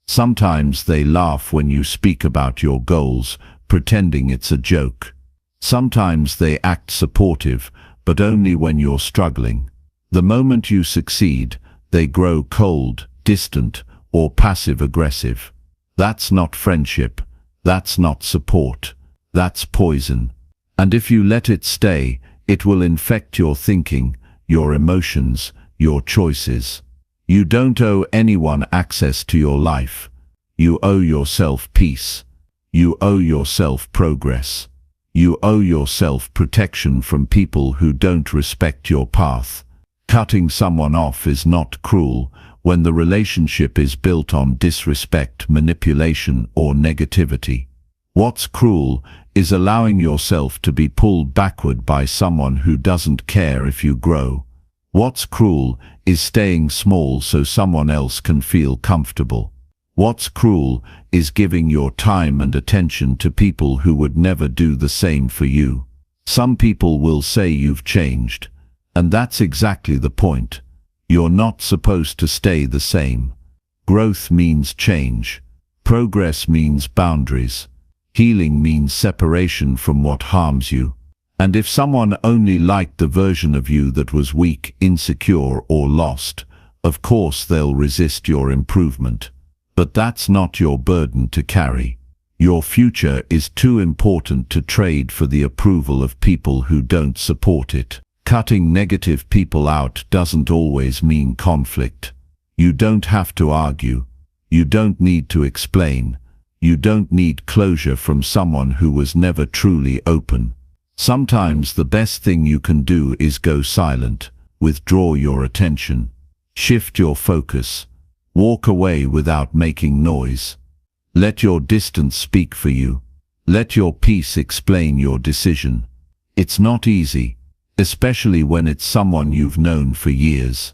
Sometimes they laugh when you speak about your goals, pretending it's a joke. Sometimes they act supportive, but only when you're struggling. The moment you succeed, they grow cold, distant, or passive-aggressive. That's not friendship. That's not support. That's poison. And if you let it stay, it will infect your thinking, your emotions, your choices. You don't owe anyone access to your life. You owe yourself peace. You owe yourself progress. You owe yourself protection from people who don't respect your path. Cutting someone off is not cruel when the relationship is built on disrespect, manipulation, or negativity. What's cruel is allowing yourself to be pulled backward by someone who doesn't care if you grow. What's cruel is staying small so someone else can feel comfortable. What's cruel is giving your time and attention to people who would never do the same for you. Some people will say you've changed, and that's exactly the point. You're not supposed to stay the same. Growth means change. Progress means boundaries. Healing means separation from what harms you. And if someone only liked the version of you that was weak, insecure, or lost, of course they'll resist your improvement. But that's not your burden to carry. Your future is too important to trade for the approval of people who don't support it. Cutting negative people out doesn't always mean conflict. You don't have to argue. You don't need to explain. You don't need closure from someone who was never truly open. Sometimes the best thing you can do is go silent, withdraw your attention, shift your focus, walk away without making noise. Let your distance speak for you. Let your peace explain your decision. It's not easy, especially when it's someone you've known for years.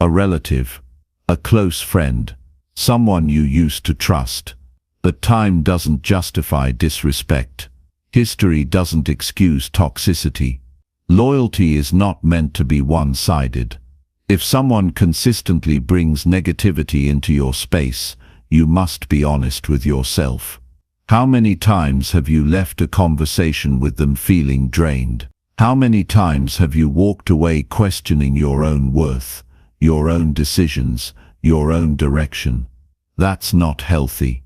A relative, a close friend, someone you used to trust. But time doesn't justify disrespect. History doesn't excuse toxicity. Loyalty is not meant to be one-sided. If someone consistently brings negativity into your space, you must be honest with yourself. How many times have you left a conversation with them feeling drained? How many times have you walked away questioning your own worth, your own decisions, your own direction? That's not healthy.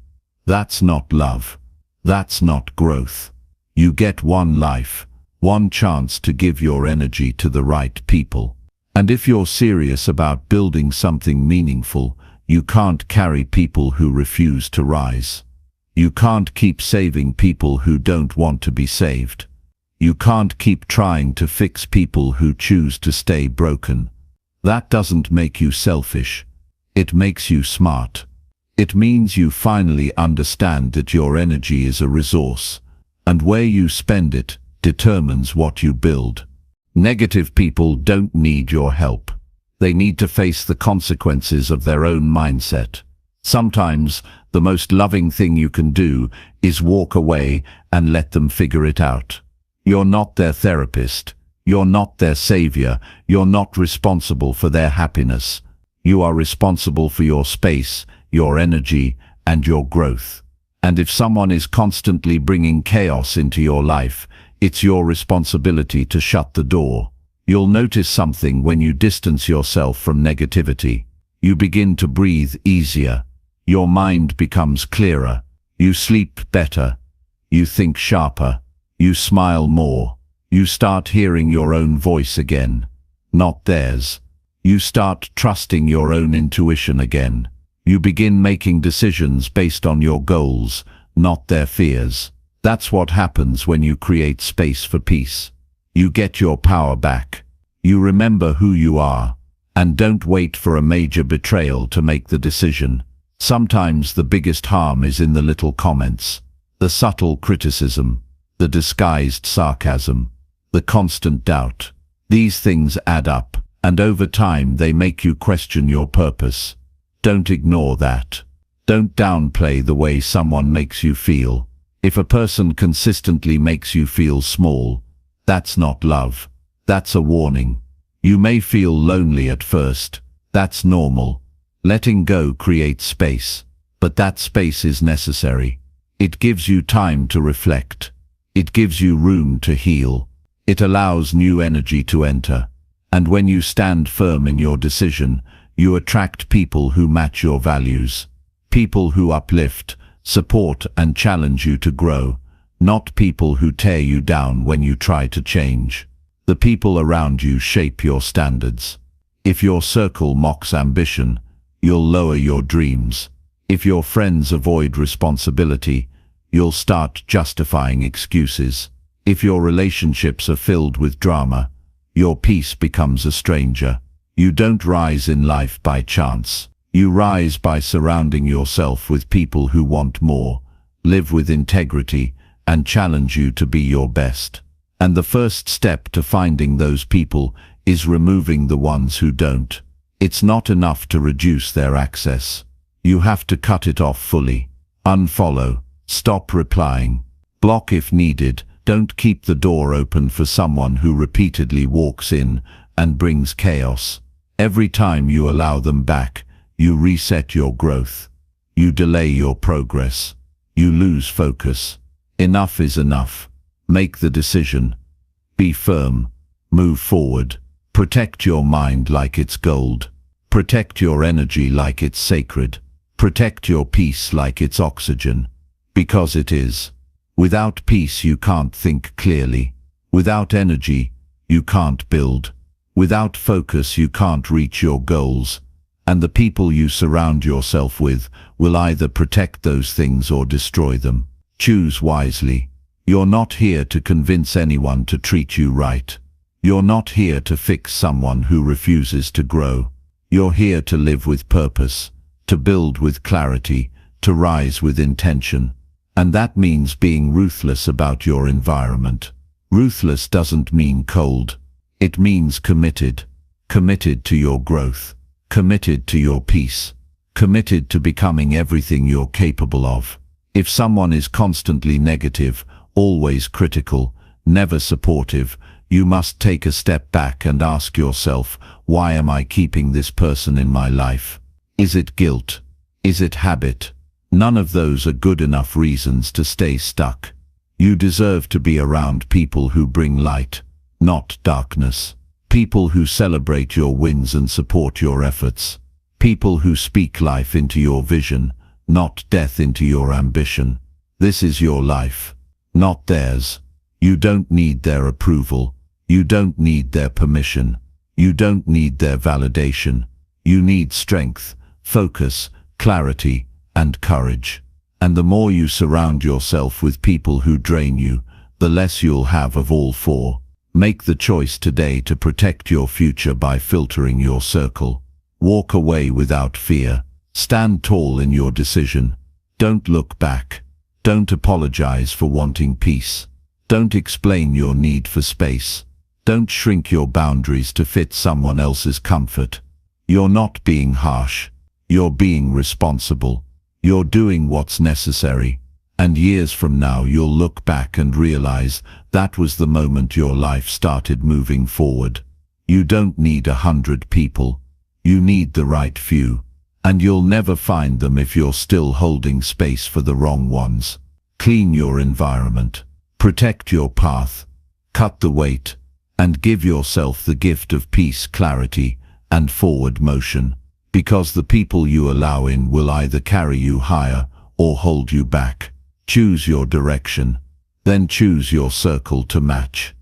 That's not love. That's not growth. You get one life, one chance to give your energy to the right people. And if you're serious about building something meaningful, You can't carry people who refuse to rise. You can't keep saving people who don't want to be saved. You can't keep trying to fix people who choose to stay broken. That doesn't make you selfish. It makes you smart. It means you finally understand that your energy is a resource, and where you spend it determines what you build. Negative people don't need your help. They need to face the consequences of their own mindset. Sometimes the most loving thing you can do is walk away and let them figure it out. You're not their therapist. You're not their savior. You're not responsible for their happiness. You are responsible for your space, your energy, and your growth. And if someone is constantly bringing chaos into your life, it's your responsibility to shut the door. You'll notice something when you distance yourself from negativity. You begin to breathe easier. Your mind becomes clearer. You sleep better. You think sharper. You smile more. You start hearing your own voice again, not theirs. You start trusting your own intuition again. You begin making decisions based on your goals, not their fears. That's what happens when you create space for peace. You get your power back. You remember who you are, and don't wait for a major betrayal to make the decision. Sometimes the biggest harm is in the little comments, the subtle criticism, the disguised sarcasm, the constant doubt. These things add up, and over time they make you question your purpose. Don't ignore that. Don't downplay the way someone makes you feel. If a person consistently makes you feel small, that's not love. That's a warning. You may feel lonely at first. That's normal. Letting go creates space, but that space is necessary. It gives you time to reflect. It gives you room to heal. It allows new energy to enter. And when you stand firm in your decision, you attract people who match your values. People who uplift, support, and challenge you to grow, not people who tear you down when you try to change. The people around you shape your standards. If your circle mocks ambition, you'll lower your dreams. If your friends avoid responsibility, you'll start justifying excuses. If your relationships are filled with drama, your peace becomes a stranger. You don't rise in life by chance. You rise by surrounding yourself with people who want more, live with integrity, and challenge you to be your best. And the first step to finding those people is removing the ones who don't. It's not enough to reduce their access. You have to cut it off fully. Unfollow. Stop replying. Block if needed. Don't keep the door open for someone who repeatedly walks in and brings chaos. Every time you allow them back, you reset your growth. You delay your progress. You lose focus. Enough is enough. Make the decision. Be firm. Move forward. Protect your mind like it's gold. Protect your energy like it's sacred. Protect your peace like it's oxygen. Because it is. Without peace you can't think clearly. Without energy, you can't build. Without focus you can't reach your goals. And the people you surround yourself with will either protect those things or destroy them. Choose wisely. You're not here to convince anyone to treat you right. You're not here to fix someone who refuses to grow. You're here to live with purpose, to build with clarity, to rise with intention. And that means being ruthless about your environment. Ruthless doesn't mean cold. It means committed. Committed to your growth. Committed to your peace. Committed to becoming everything you're capable of. If someone is constantly negative, always critical, never supportive, you must take a step back and ask yourself, why am I keeping this person in my life? Is it guilt? Is it habit? None of those are good enough reasons to stay stuck. You deserve to be around people who bring light, not darkness. People who celebrate your wins and support your efforts. People who speak life into your vision, not death into your ambition. This is your life, not theirs. You don't need their approval. You don't need their permission. You don't need their validation. You need strength, focus, clarity, and courage. And the more you surround yourself with people who drain you, the less you'll have of all four. Make the choice today to protect your future by filtering your circle. Walk away without fear. Stand tall in your decision. Don't look back. Don't apologize for wanting peace. Don't explain your need for space. Don't shrink your boundaries to fit someone else's comfort. You're not being harsh. You're being responsible. You're doing what's necessary. And years from now you'll look back and realize that was the moment your life started moving forward. You don't need 100 people. You need the right few. And you'll never find them if you're still holding space for the wrong ones. Clean your environment. Protect your path. Cut the weight. And give yourself the gift of peace, clarity, and forward motion. Because the people you allow in will either carry you higher or hold you back. Choose your direction. Then choose your circle to match.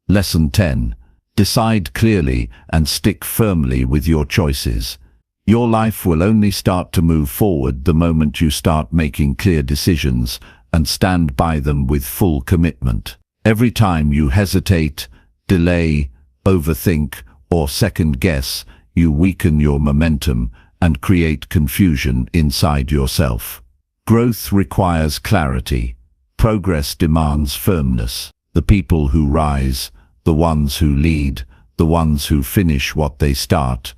Lesson 10. Decide clearly and stick firmly with your choices. Your life will only start to move forward the moment you start making clear decisions and stand by them with full commitment. Every time you hesitate, delay, overthink, or second-guess, you weaken your momentum and create confusion inside yourself. Growth requires clarity. Progress demands firmness. The people who rise, the ones who lead, the ones who finish what they start,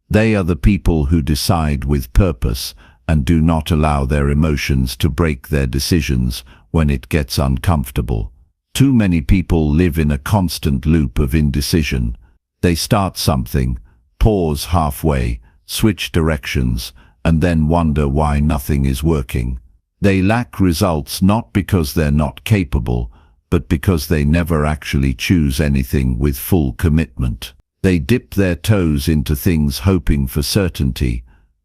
they are the people who decide with purpose and do not allow their emotions to break their decisions when it gets uncomfortable. Too many people live in a constant loop of indecision. They start something, pause halfway, switch directions, and then wonder why nothing is working. They lack results not because they're not capable, but because they never actually choose anything with full commitment. They dip their toes into things hoping for certainty,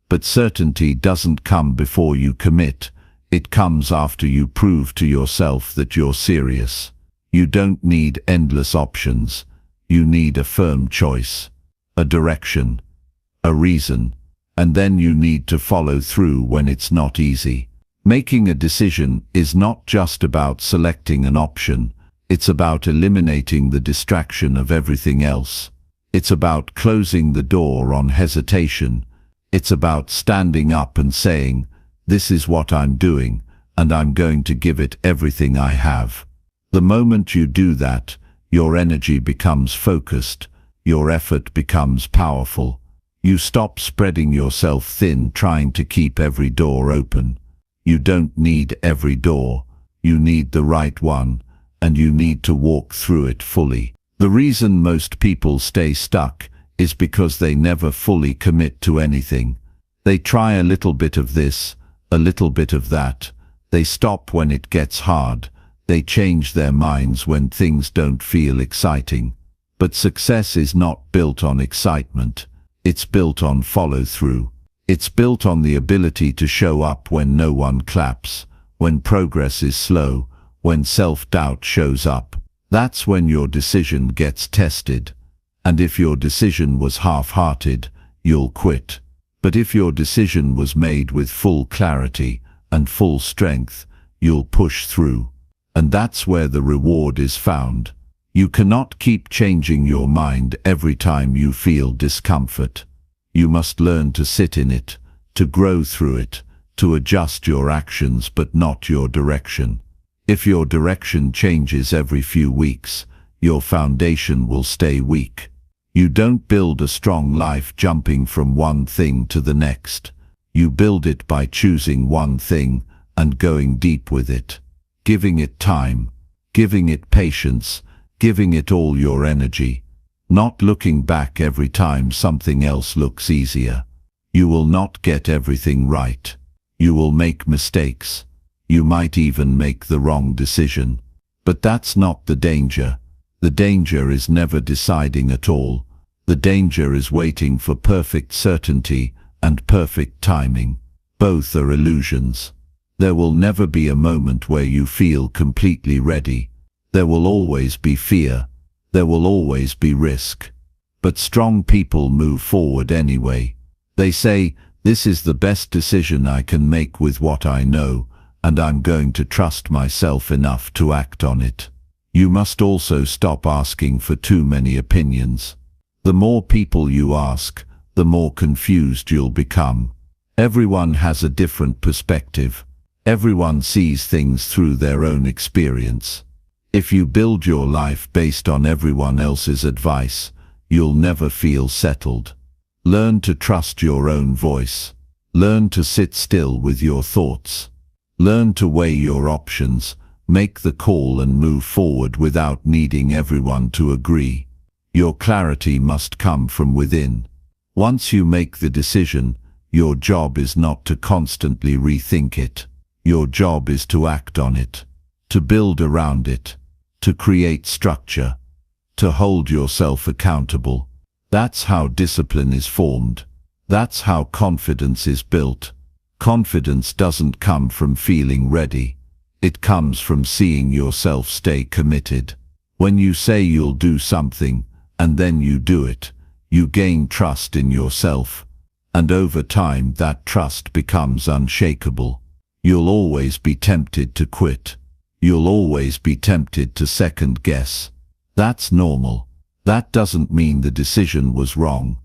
but certainty doesn't come before you commit. It comes after you prove to yourself that you're serious. You don't need endless options. You need a firm choice, a direction, a reason, and then you need to follow through when it's not easy. Making a decision is not just about selecting an option. It's about eliminating the distraction of everything else. It's about closing the door on hesitation. It's about standing up and saying, "This is what I'm doing, and I'm going to give it everything I have." The moment you do that, your energy becomes focused, your effort becomes powerful. You stop spreading yourself thin trying to keep every door open. You don't need every door. You need the right one, and you need to walk through it fully. The reason most people stay stuck is because they never fully commit to anything. They try a little bit of this, a little bit of that. They stop when it gets hard. They change their minds when things don't feel exciting. But success is not built on excitement. It's built on follow-through. It's built on the ability to show up when no one claps, when progress is slow, when self-doubt shows up. That's when your decision gets tested. And if your decision was half-hearted, you'll quit. But if your decision was made with full clarity and full strength, you'll push through. And that's where the reward is found. You cannot keep changing your mind every time you feel discomfort. You must learn to sit in it, to grow through it, to adjust your actions but not your direction. If your direction changes every few weeks, your foundation will stay weak. You don't build a strong life jumping from one thing to the next. You build it by choosing one thing and going deep with it, giving it time, giving it patience, giving it all your energy. Not looking back every time something else looks easier. You will not get everything right. You will make mistakes. You might even make the wrong decision. But that's not the danger. The danger is never deciding at all. The danger is waiting for perfect certainty and perfect timing. Both are illusions. There will never be a moment where you feel completely ready. There will always be fear. There will always be risk. But strong people move forward anyway. They say, This is the best decision I can make with what I know, and I'm going to trust myself enough to act on it. You must also stop asking for too many opinions. The more people you ask, the more confused you'll become. Everyone has a different perspective. Everyone sees things through their own experience. If you build your life based on everyone else's advice, you'll never feel settled. Learn to trust your own voice. Learn to sit still with your thoughts. Learn to weigh your options, make the call and move forward without needing everyone to agree. Your clarity must come from within. Once you make the decision, your job is not to constantly rethink it. Your job is to act on it, to build around it, to create structure, to hold yourself accountable. That's how discipline is formed. That's how confidence is built. Confidence doesn't come from feeling ready. It comes from seeing yourself stay committed. When you say you'll do something, and then you do it, you gain trust in yourself. And over time that trust becomes unshakable. You'll always be tempted to quit. You'll always be tempted to second guess. That's normal. That doesn't mean the decision was wrong.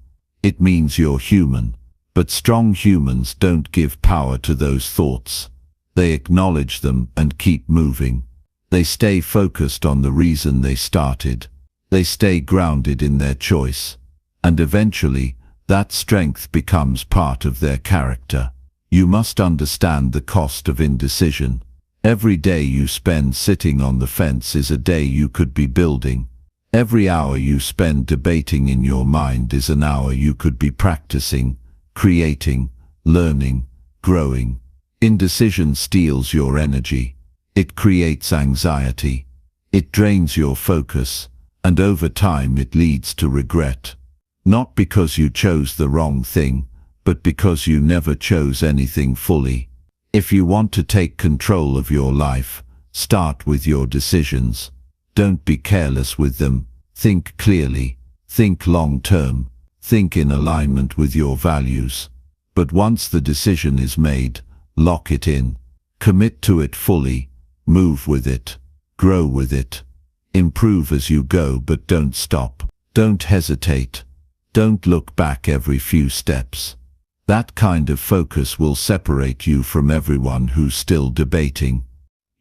It means you're human. But strong humans don't give power to those thoughts. They acknowledge them and keep moving. They stay focused on the reason they started. They stay grounded in their choice. And eventually, that strength becomes part of their character. You must understand the cost of indecision. Every day you spend sitting on the fence is a day you could be building. Every hour you spend debating in your mind is an hour you could be practicing, creating, learning, growing. Indecision steals your energy. It creates anxiety. It drains your focus, and over time it leads to regret. Not because you chose the wrong thing, but because you never chose anything fully. If you want to take control of your life, start with your decisions. Don't be careless with them. Think clearly. Think long-term. Think in alignment with your values. But once the decision is made, lock it in. Commit to it fully. Move with it. Grow with it. Improve as you go, but don't stop. Don't hesitate. Don't look back every few steps. That kind of focus will separate you from everyone who's still debating.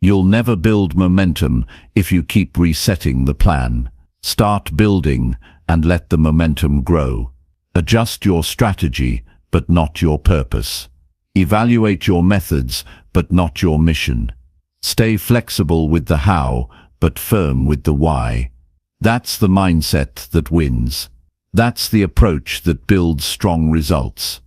You'll never build momentum if you keep resetting the plan. Start building and let the momentum grow. Adjust your strategy, but not your purpose. Evaluate your methods, but not your mission. Stay flexible with the how, but firm with the why. That's the mindset that wins. That's the approach that builds strong results.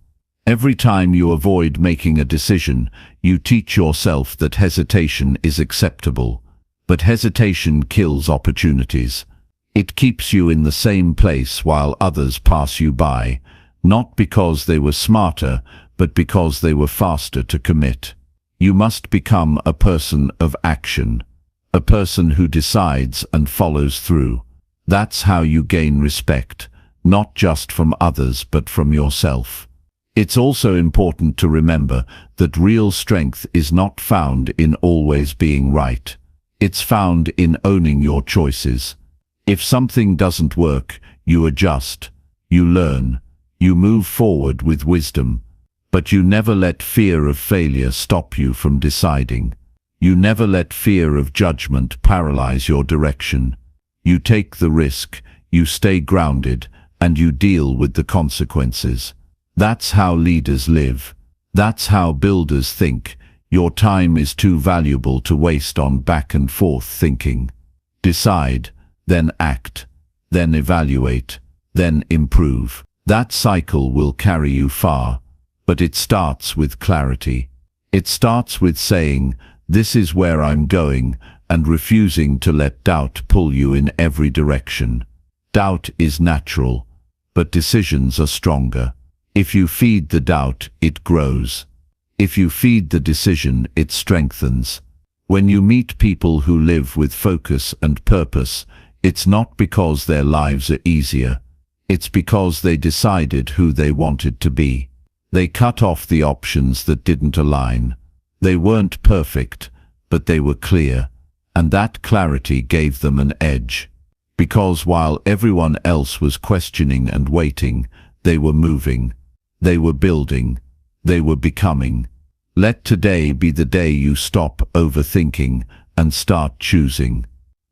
Every time you avoid making a decision, you teach yourself that hesitation is acceptable. But hesitation kills opportunities. It keeps you in the same place while others pass you by, not because they were smarter, but because they were faster to commit. You must become a person of action, a person who decides and follows through. That's how you gain respect, not just from others but from yourself. It's also important to remember that real strength is not found in always being right. It's found in owning your choices. If something doesn't work, you adjust, you learn, you move forward with wisdom. But you never let fear of failure stop you from deciding. You never let fear of judgment paralyze your direction. You take the risk, you stay grounded, and you deal with the consequences. That's how leaders live. That's how builders think. Your time is too valuable to waste on back and forth thinking. Decide, then act, then evaluate, then improve. That cycle will carry you far, but it starts with clarity. It starts with saying, "This is where I'm going," and refusing to let doubt pull you in every direction. Doubt is natural, but decisions are stronger. If you feed the doubt, it grows. If you feed the decision, it strengthens. When you meet people who live with focus and purpose, it's not because their lives are easier. It's because they decided who they wanted to be. They cut off the options that didn't align. They weren't perfect, but they were clear, and that clarity gave them an edge. Because while everyone else was questioning and waiting, they were moving. They were building. They were becoming. Let today be the day you stop overthinking and start choosing.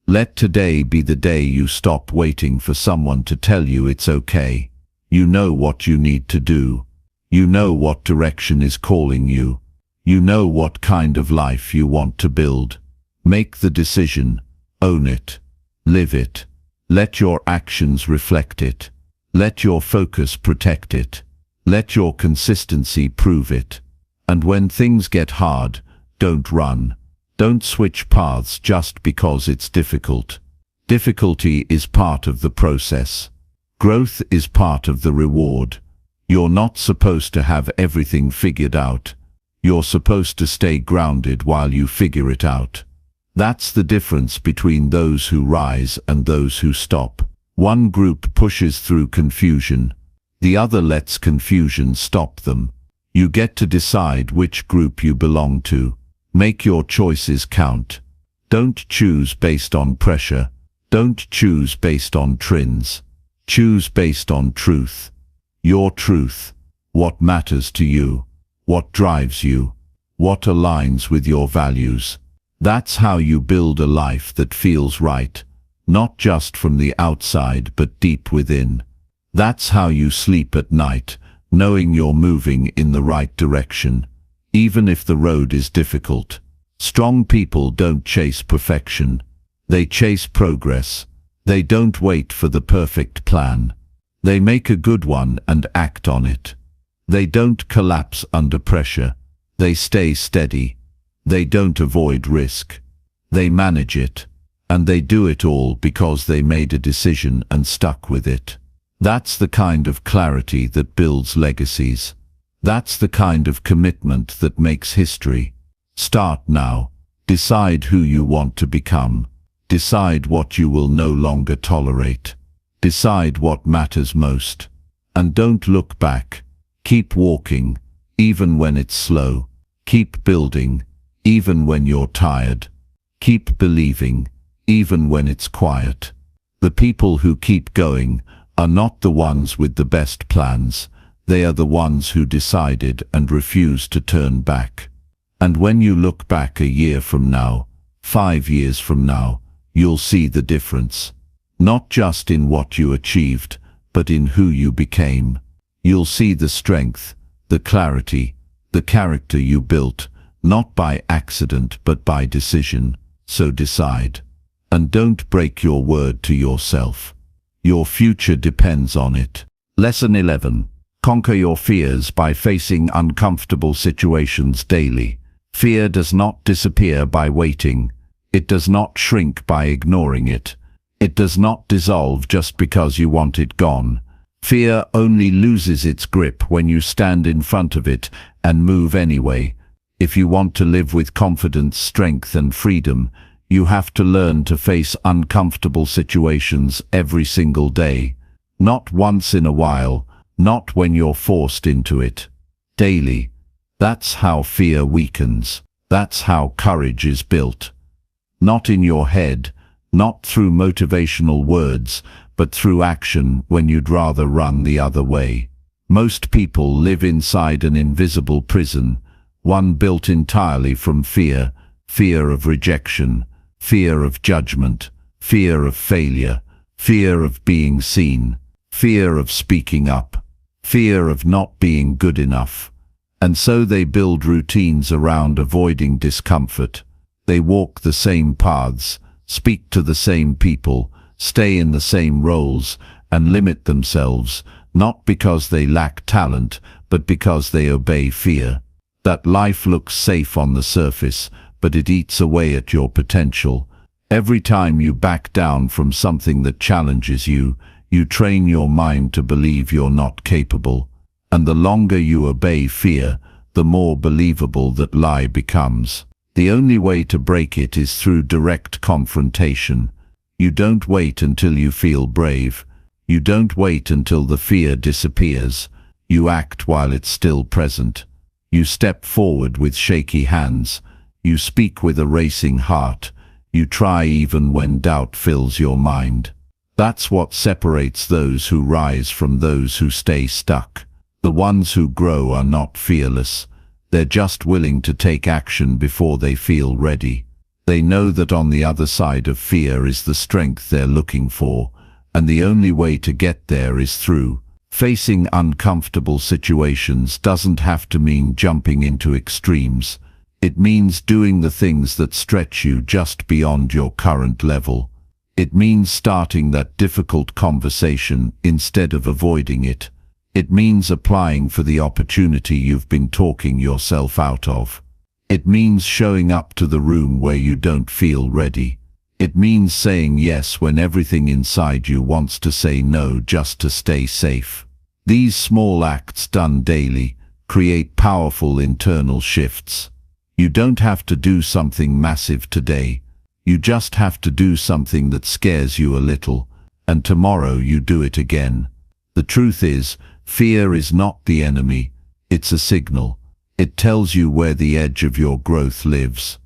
Let today be the day you stop waiting for someone to tell you it's okay. You know what you need to do. You know what direction is calling you. You know what kind of life you want to build. Make the decision. Own it. Live it. Let your actions reflect it. Let your focus protect it. Let your consistency prove it. And when things get hard, don't run. Don't switch paths just because it's difficult. Difficulty is part of the process. Growth is part of the reward. You're not supposed to have everything figured out. You're supposed to stay grounded while you figure it out. That's the difference between those who rise and those who stop. One group pushes through confusion. The other lets confusion stop them. You get to decide which group you belong to. Make your choices count. Don't choose based on pressure. Don't choose based on trends. Choose based on truth. Your truth. What matters to you. What drives you. What aligns with your values. That's how you build a life that feels right, not just from the outside but deep within. That's how you sleep at night, knowing you're moving in the right direction, even if the road is difficult. Strong people don't chase perfection. They chase progress. They don't wait for the perfect plan. They make a good one and act on it. They don't collapse under pressure. They stay steady. They don't avoid risk. They manage it. And they do it all because they made a decision and stuck with it. That's the kind of clarity that builds legacies. That's the kind of commitment that makes history. Start now. Decide who you want to become. Decide what you will no longer tolerate. Decide what matters most. And don't look back. Keep walking, even when it's slow. Keep building, even when you're tired. Keep believing, even when it's quiet. The people who keep going are not the ones with the best plans. They are the ones who decided and refused to turn back. And when you look back a year from now, 5 years from now, you'll see the difference. Not just in what you achieved, but in who you became. You'll see the strength, the clarity, the character you built, not by accident but by decision. So decide. And don't break your word to yourself. Your future depends on it. Lesson 11. Conquer your fears by facing uncomfortable situations daily. Fear does not disappear by waiting. It does not shrink by ignoring it. It does not dissolve just because you want it gone. Fear only loses its grip when you stand in front of it and move anyway. If you want to live with confidence, strength, and freedom, you have to learn to face uncomfortable situations every single day. Not once in a while, not when you're forced into it. Daily. That's how fear weakens. That's how courage is built. Not in your head, not through motivational words, but through action when you'd rather run the other way. Most people live inside an invisible prison, one built entirely from fear, fear of rejection, fear of judgment, fear of failure, fear of being seen, fear of speaking up, fear of not being good enough. And so they build routines around avoiding discomfort. They walk the same paths, speak to the same people, stay in the same roles, and limit themselves, not because they lack talent, but because they obey fear. That life looks safe on the surface, but it eats away at your potential. Every time you back down from something that challenges you, you train your mind to believe you're not capable. And the longer you obey fear, the more believable that lie becomes. The only way to break it is through direct confrontation. You don't wait until you feel brave. You don't wait until the fear disappears. You act while it's still present. You step forward with shaky hands. You speak with a racing heart. You try even when doubt fills your mind. That's what separates those who rise from those who stay stuck. The ones who grow are not fearless. They're just willing to take action before they feel ready. They know that on the other side of fear is the strength they're looking for, and the only way to get there is through. Facing uncomfortable situations doesn't have to mean jumping into extremes. It means doing the things that stretch you just beyond your current level. It means starting that difficult conversation instead of avoiding it. It means applying for the opportunity you've been talking yourself out of. It means showing up to the room where you don't feel ready. It means saying yes when everything inside you wants to say no just to stay safe. These small acts done daily create powerful internal shifts. You don't have to do something massive today. You just have to do something that scares you a little, and tomorrow you do it again. The truth is, fear is not the enemy, it's a signal. It tells you where the edge of your growth lives.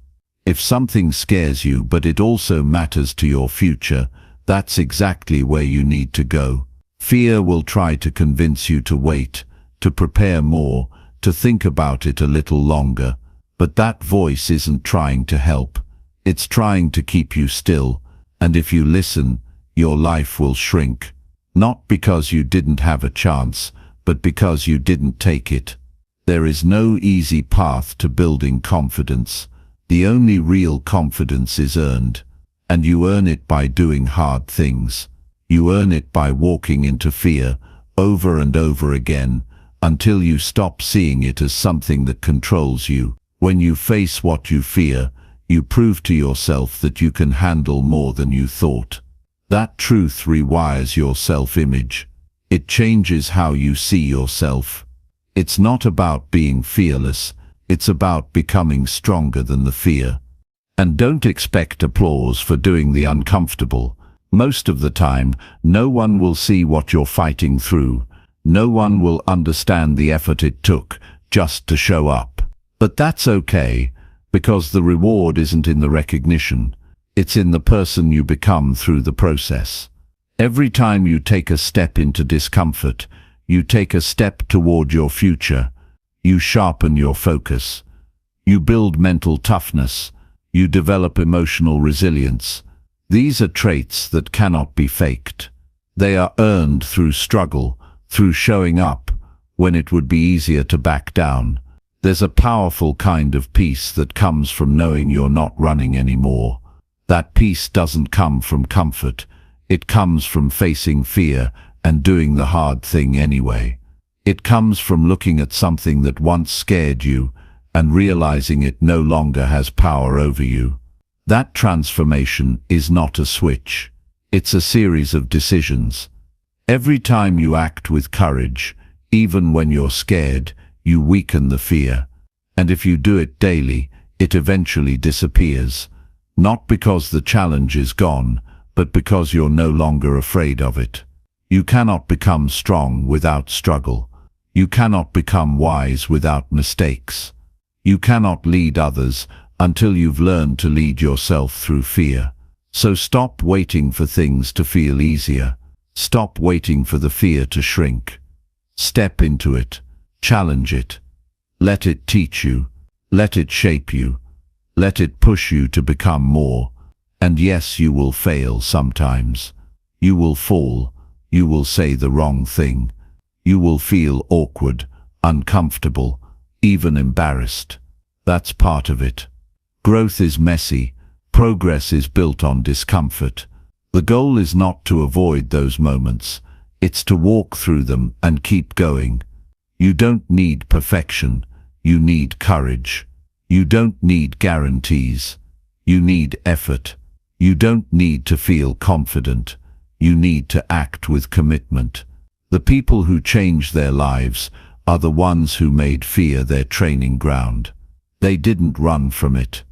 If something scares you but it also matters to your future, that's exactly where you need to go. Fear will try to convince you to wait, to prepare more, to think about it a little longer. But that voice isn't trying to help. It's trying to keep you still, and if you listen, your life will shrink. Not because you didn't have a chance, but because you didn't take it. There is no easy path to building confidence. The only real confidence is earned, and you earn it by doing hard things. You earn it by walking into fear over and over again until you stop seeing it as something that controls you. When you face what you fear, you prove to yourself that you can handle more than you thought. That truth rewires your self-image. It changes how you see yourself. It's not about being fearless, it's about becoming stronger than the fear. And don't expect applause for doing the uncomfortable. Most of the time, no one will see what you're fighting through. No one will understand the effort it took just to show up. But that's okay, because the reward isn't in the recognition. It's in the person you become through the process. Every time you take a step into discomfort, you take a step toward your future. You sharpen your focus. You build mental toughness. You develop emotional resilience. These are traits that cannot be faked. They are earned through struggle, through showing up, when it would be easier to back down. There's a powerful kind of peace that comes from knowing you're not running anymore. That peace doesn't come from comfort. It comes from facing fear and doing the hard thing anyway. It comes from looking at something that once scared you and realizing it no longer has power over you. That transformation is not a switch. It's a series of decisions. Every time you act with courage, even when you're scared, you weaken the fear. And if you do it daily, it eventually disappears. Not because the challenge is gone, but because you're no longer afraid of it. You cannot become strong without struggle. You cannot become wise without mistakes. You cannot lead others until you've learned to lead yourself through fear. So stop waiting for things to feel easier. Stop waiting for the fear to shrink. Step into it. Challenge it. Let it teach you. Let it shape you. Let it push you to become more. And yes, you will fail sometimes. You will fall. You will say the wrong thing. You will feel awkward, uncomfortable, even embarrassed. That's part of it. Growth is messy. Progress is built on discomfort. The goal is not to avoid those moments. It's to walk through them and keep going. You don't need perfection. You need courage. You don't need guarantees. You need effort. You don't need to feel confident. You need to act with commitment. The people who change their lives are the ones who made fear their training ground. They didn't run from it.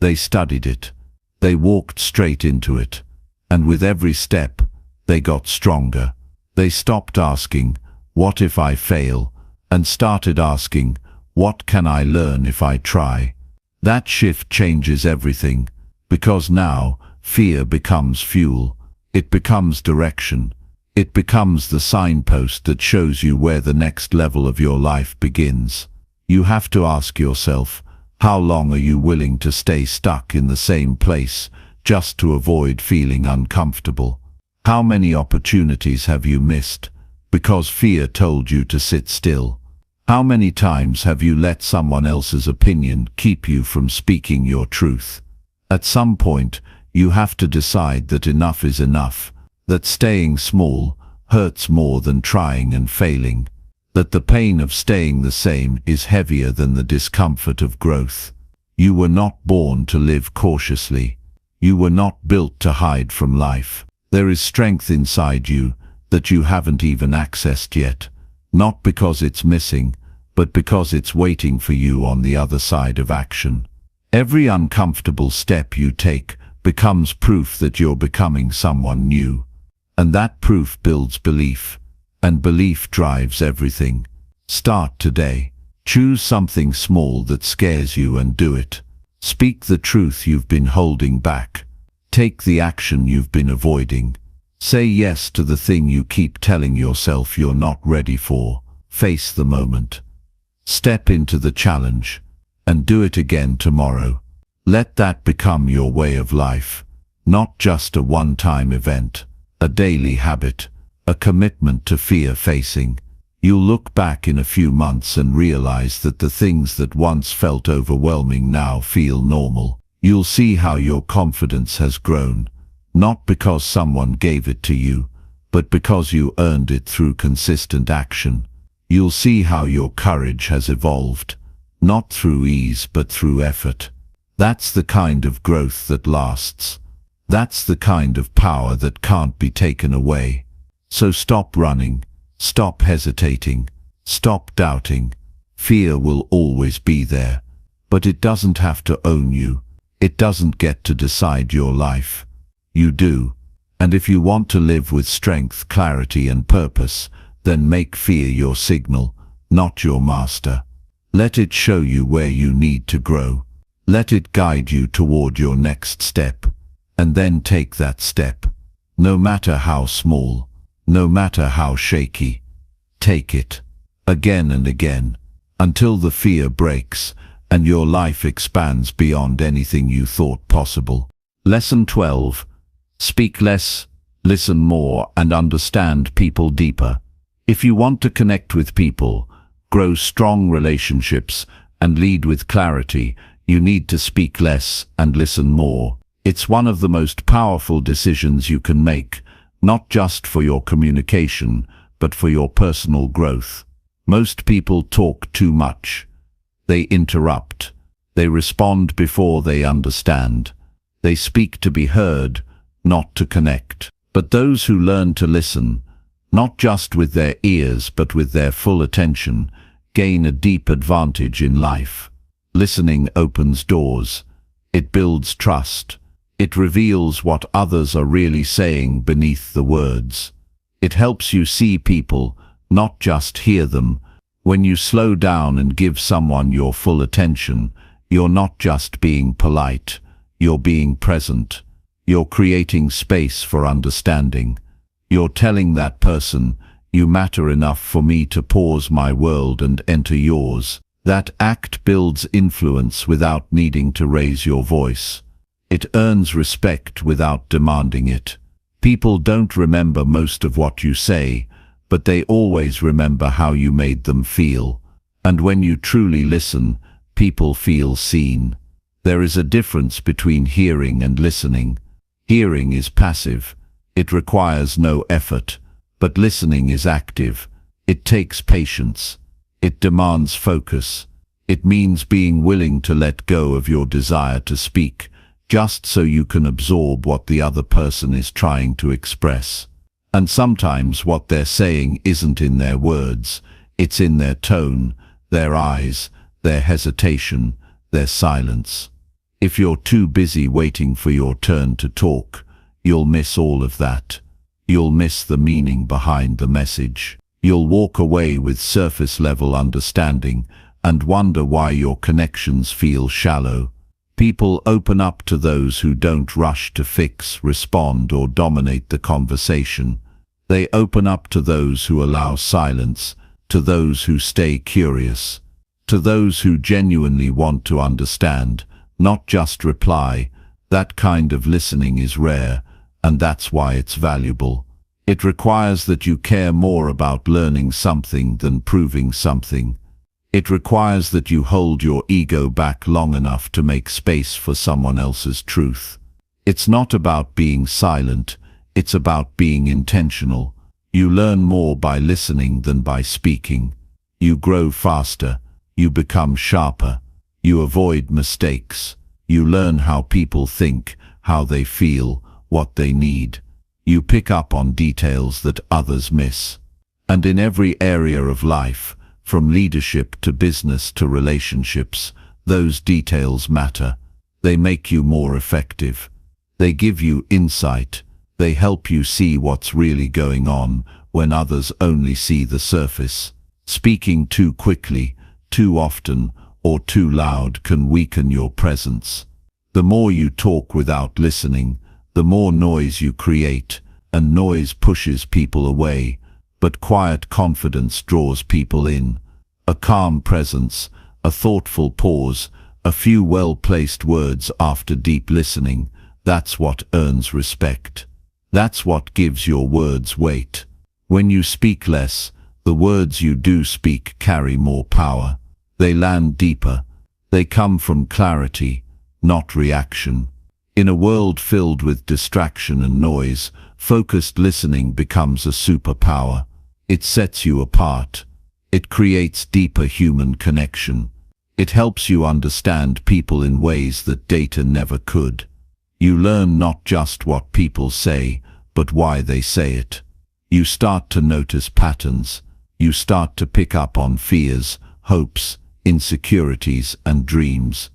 They studied it. They walked straight into it. And with every step, they got stronger. They stopped asking, "What if I fail?" and started asking, what can I learn if I try? That shift changes everything, because now fear becomes fuel. It becomes direction. It becomes the signpost that shows you where the next level of your life begins. You have to ask yourself, how long are you willing to stay stuck in the same place just to avoid feeling uncomfortable? How many opportunities have you missed because fear told you to sit still? How many times have you let someone else's opinion keep you from speaking your truth? At some point, you have to decide that enough is enough, that staying small hurts more than trying and failing, that the pain of staying the same is heavier than the discomfort of growth. You were not born to live cautiously. You were not built to hide from life. There is strength inside you that you haven't even accessed yet, not because it's missing, but because it's waiting for you on the other side of action. Every uncomfortable step you take becomes proof that you're becoming someone new. And that proof builds belief, and belief drives everything. Start today. Choose something small that scares you and do it. Speak the truth you've been holding back. Take the action you've been avoiding. Say yes to the thing you keep telling yourself you're not ready for. Face the moment. Step into the challenge, and do it again tomorrow. Let that become your way of life, not just a one-time event, a daily habit, a commitment to fear facing. You'll look back in a few months and realize that the things that once felt overwhelming now feel normal. You'll see how your confidence has grown, not because someone gave it to you, but because you earned it through consistent action. You'll see how your courage has evolved, not through ease but through effort. That's the kind of growth that lasts. That's the kind of power that can't be taken away. So stop running, stop hesitating, stop doubting. Fear will always be there, but it doesn't have to own you. It doesn't get to decide your life. You do. And if you want to live with strength, clarity, and purpose, then make fear your signal, not your master. Let it show you where you need to grow. Let it guide you toward your next step. And then take that step. No matter how small, no matter how shaky. Take it. Again and again. Until the fear breaks and your life expands beyond anything you thought possible. Lesson 12. Speak less, listen more, and understand people deeper. If you want to connect with people, grow strong relationships, and lead with clarity, you need to speak less and listen more. It's one of the most powerful decisions you can make, not just for your communication, but for your personal growth. Most people talk too much. They interrupt. They respond before they understand. They speak to be heard, not to connect. But those who learn to listen, not just with their ears but with their full attention, gain a deep advantage in life. Listening opens doors. It builds trust. It reveals what others are really saying beneath the words. It helps you see people, not just hear them. When you slow down and give someone your full attention, you're not just being polite, you're being present. You're creating space for understanding. You're telling that person, you matter enough for me to pause my world and enter yours. That act builds influence without needing to raise your voice. It earns respect without demanding it. People don't remember most of what you say, but they always remember how you made them feel. And when you truly listen, people feel seen. There is a difference between hearing and listening. Hearing is passive. It requires no effort, but listening is active. It takes patience. It demands focus. It means being willing to let go of your desire to speak, just so you can absorb what the other person is trying to express. And sometimes what they're saying isn't in their words, it's in their tone, their eyes, their hesitation, their silence. If you're too busy waiting for your turn to talk, you'll miss all of that. You'll miss the meaning behind the message. You'll walk away with surface-level understanding and wonder why your connections feel shallow. People open up to those who don't rush to fix, respond, or dominate the conversation. They open up to those who allow silence, to those who stay curious, to those who genuinely want to understand, not just reply. That kind of listening is rare, and that's why it's valuable. It requires that you care more about learning something than proving something. It requires that you hold your ego back long enough to make space for someone else's truth. It's not about being silent, it's about being intentional. You learn more by listening than by speaking. You grow faster, you become sharper, you avoid mistakes. You learn how people think, how they feel, what they need. You pick up on details that others miss. And in every area of life, from leadership to business to relationships, those details matter. They make you more effective. They give you insight. They help you see what's really going on when others only see the surface. Speaking too quickly, too often, or too loud can weaken your presence. The more you talk without listening, the more noise you create, and noise pushes people away. But quiet confidence draws people in. A calm presence, a thoughtful pause, a few well-placed words after deep listening, that's what earns respect. That's what gives your words weight. When you speak less, the words you do speak carry more power. They land deeper. They come from clarity, not reaction. In a world filled with distraction and noise, focused listening becomes a superpower. It sets you apart. It creates deeper human connection. It helps you understand people in ways that data never could. You learn not just what people say, but why they say it. You start to notice patterns. You start to pick up on fears, hopes, insecurities, and dreams.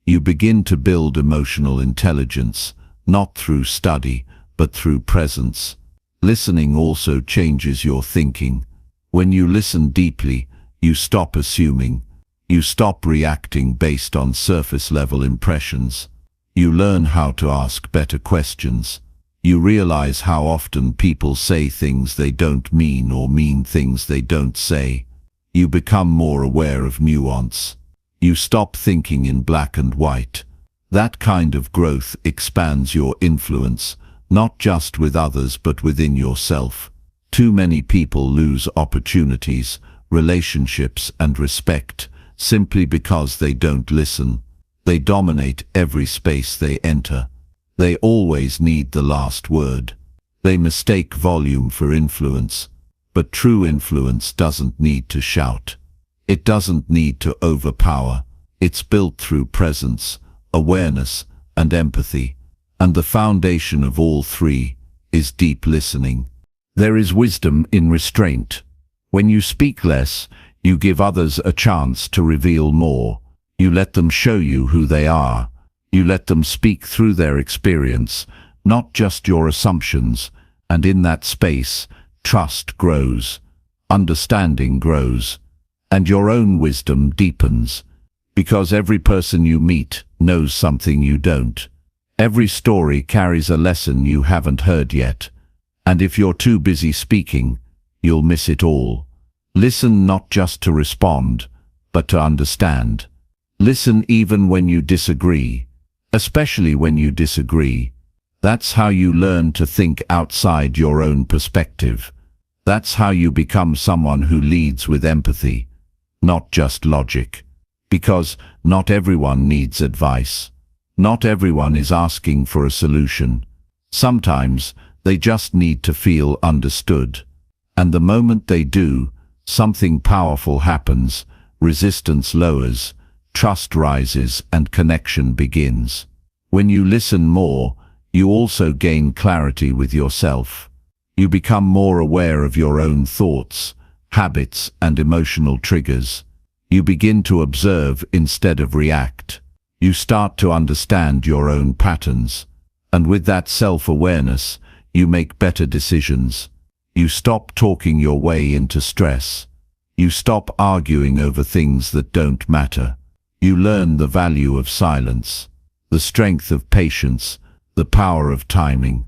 You begin to build emotional intelligence, not through study, but through presence. Listening also changes your thinking. When you listen deeply, you stop assuming. You stop reacting based on surface-level impressions. You learn how to ask better questions. You realize how often people say things they don't mean or mean things they don't say. You become more aware of nuance. You stop thinking in black and white. That kind of growth expands your influence, not just with others but within yourself. Too many people lose opportunities, relationships, and respect simply because they don't listen. They dominate every space they enter. They always need the last word. They mistake volume for influence. But true influence doesn't need to shout. It doesn't need to overpower. It's built through presence, awareness, and empathy. And the foundation of all three is deep listening. There is wisdom in restraint. When you speak less, you give others a chance to reveal more. You let them show you who they are. You let them speak through their experience, not just your assumptions. And in that space, trust grows, understanding grows, and your own wisdom deepens. Because every person you meet knows something you don't. Every story carries a lesson you haven't heard yet. And if you're too busy speaking, you'll miss it all. Listen not just to respond, but to understand. Listen even when you disagree, especially when you disagree. That's how you learn to think outside your own perspective. That's how you become someone who leads with empathy, not just logic. Because not everyone needs advice. Not everyone is asking for a solution. Sometimes they just need to feel understood. And the moment they do, something powerful happens. Resistance lowers, trust rises, and connection begins. When you listen more, you also gain clarity with yourself. You become more aware of your own thoughts, habits, and emotional triggers. You begin to observe instead of react. You start to understand your own patterns. And with that self-awareness, you make better decisions. You stop talking your way into stress. You stop arguing over things that don't matter. You learn the value of silence, the strength of patience, the power of timing.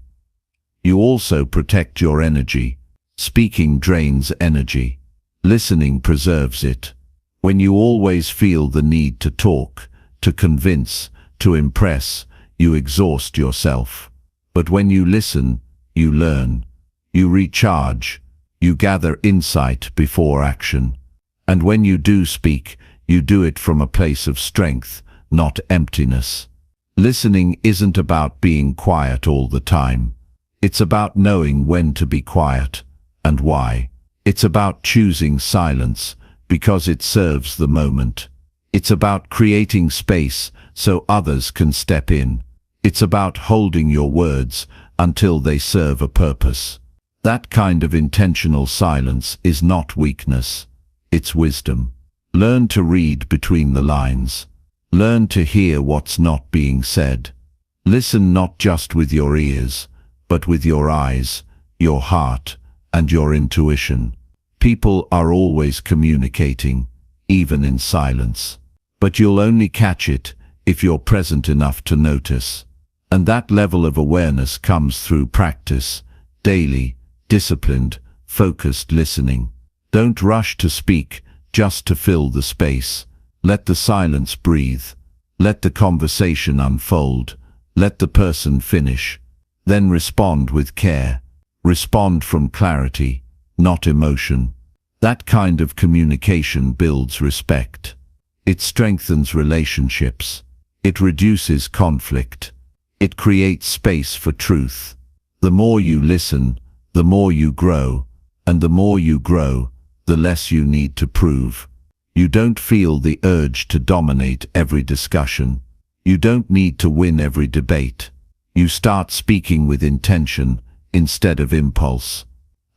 You also protect your energy. Speaking drains energy. Listening preserves it. When you always feel the need to talk, to convince, to impress, you exhaust yourself. But when you listen, you learn. You recharge. You gather insight before action. And when you do speak, you do it from a place of strength, not emptiness. Listening isn't about being quiet all the time. It's about knowing when to be quiet, and why. It's about choosing silence, because it serves the moment. It's about creating space so others can step in. It's about holding your words until they serve a purpose. That kind of intentional silence is not weakness. It's wisdom. Learn to read between the lines. Learn to hear what's not being said. Listen not just with your ears, but with your eyes, your heart, and your intuition. People are always communicating, even in silence. But you'll only catch it if you're present enough to notice. And that level of awareness comes through practice, daily, disciplined, focused listening. Don't rush to speak just to fill the space. Let the silence breathe. Let the conversation unfold. Let the person finish. Then respond with care. Respond from clarity, not emotion. That kind of communication builds respect. It strengthens relationships. It reduces conflict. It creates space for truth. The more you listen, the more you grow, and the more you grow, the less you need to prove. You don't feel the urge to dominate every discussion. You don't need to win every debate. You start speaking with intention instead of impulse.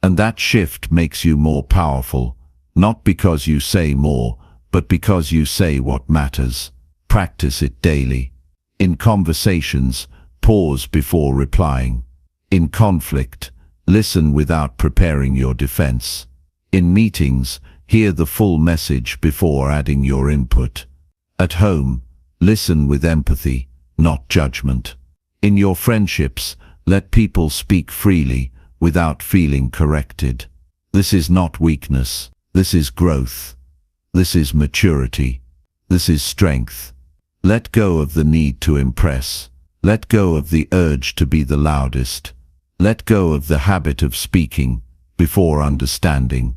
And that shift makes you more powerful, not because you say more, but because you say what matters. Practice it daily. In conversations, pause before replying. In conflict, listen without preparing your defense. In meetings, hear the full message before adding your input. At home, listen with empathy, not judgment. In your friendships, let people speak freely without feeling corrected. This is not weakness. This is growth. This is maturity. This is strength. Let go of the need to impress. Let go of the urge to be the loudest. Let go of the habit of speaking before understanding.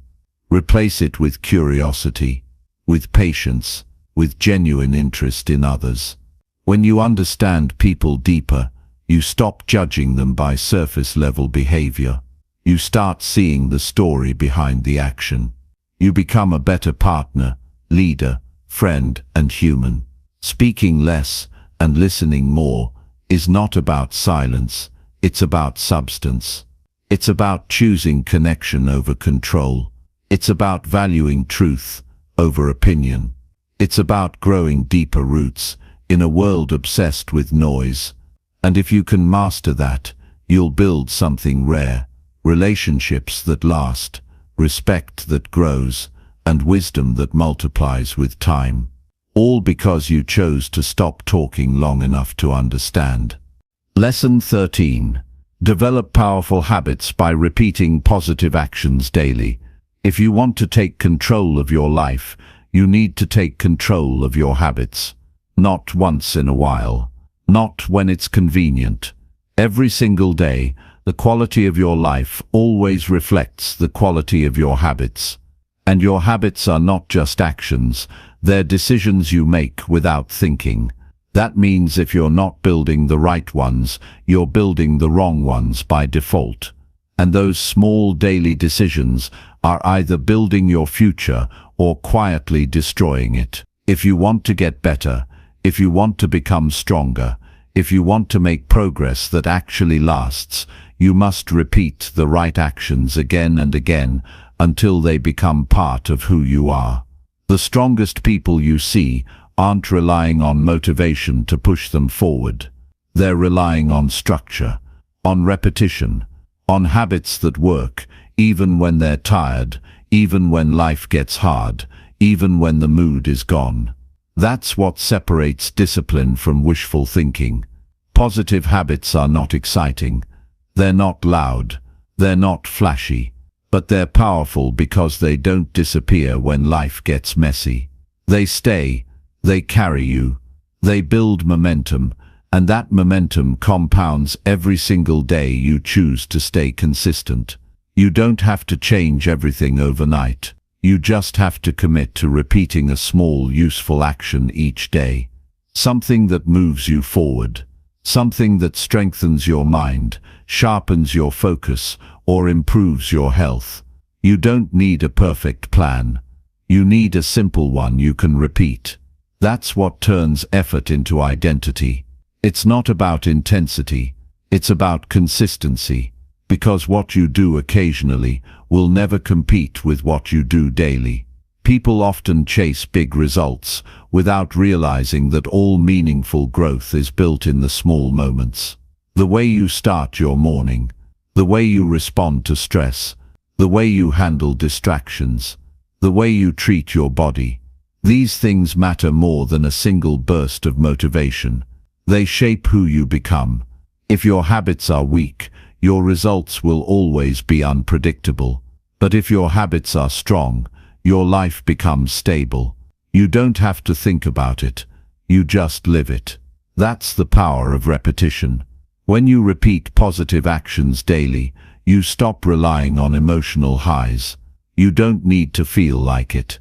Replace it with curiosity, with patience, with genuine interest in others. When you understand people deeper, you stop judging them by surface-level behavior. You start seeing the story behind the action. You become a better partner, leader, friend, and human. Speaking less and listening more is not about silence, it's about substance. It's about choosing connection over control. It's about valuing truth over opinion. It's about growing deeper roots in a world obsessed with noise. And if you can master that, you'll build something rare, relationships that last, respect that grows, and wisdom that multiplies with time. All because you chose to stop talking long enough to understand. Lesson 13. Develop powerful habits by repeating positive actions daily. If you want to take control of your life, you need to take control of your habits. Not once in a while. Not when it's convenient. Every single day, the quality of your life always reflects the quality of your habits. And your habits are not just actions, they're decisions you make without thinking. That means if you're not building the right ones, you're building the wrong ones by default. And those small daily decisions are either building your future or quietly destroying it. If you want to get better, if you want to become stronger, if you want to make progress that actually lasts, you must repeat the right actions again and again until they become part of who you are. The strongest people you see aren't relying on motivation to push them forward. They're relying on structure, on repetition, on habits that work, even when they're tired, even when life gets hard, even when the mood is gone. That's what separates discipline from wishful thinking. Positive habits are not exciting. They're not loud. They're not flashy. But they're powerful because they don't disappear when life gets messy. They stay. They carry you. They build momentum, and that momentum compounds every single day you choose to stay consistent. You don't have to change everything overnight. You just have to commit to repeating a small, useful action each day. Something that moves you forward. Something that strengthens your mind, sharpens your focus, or improves your health. You don't need a perfect plan. You need a simple one you can repeat. That's what turns effort into identity. It's not about intensity. It's about consistency. Because what you do occasionally will never compete with what you do daily. People often chase big results without realizing that all meaningful growth is built in the small moments. The way you start your morning, the way you respond to stress, the way you handle distractions, the way you treat your body. These things matter more than a single burst of motivation. They shape who you become. If your habits are weak, your results will always be unpredictable. But if your habits are strong, your life becomes stable. You don't have to think about it. You just live it. That's the power of repetition. When you repeat positive actions daily, you stop relying on emotional highs. You don't need to feel like it.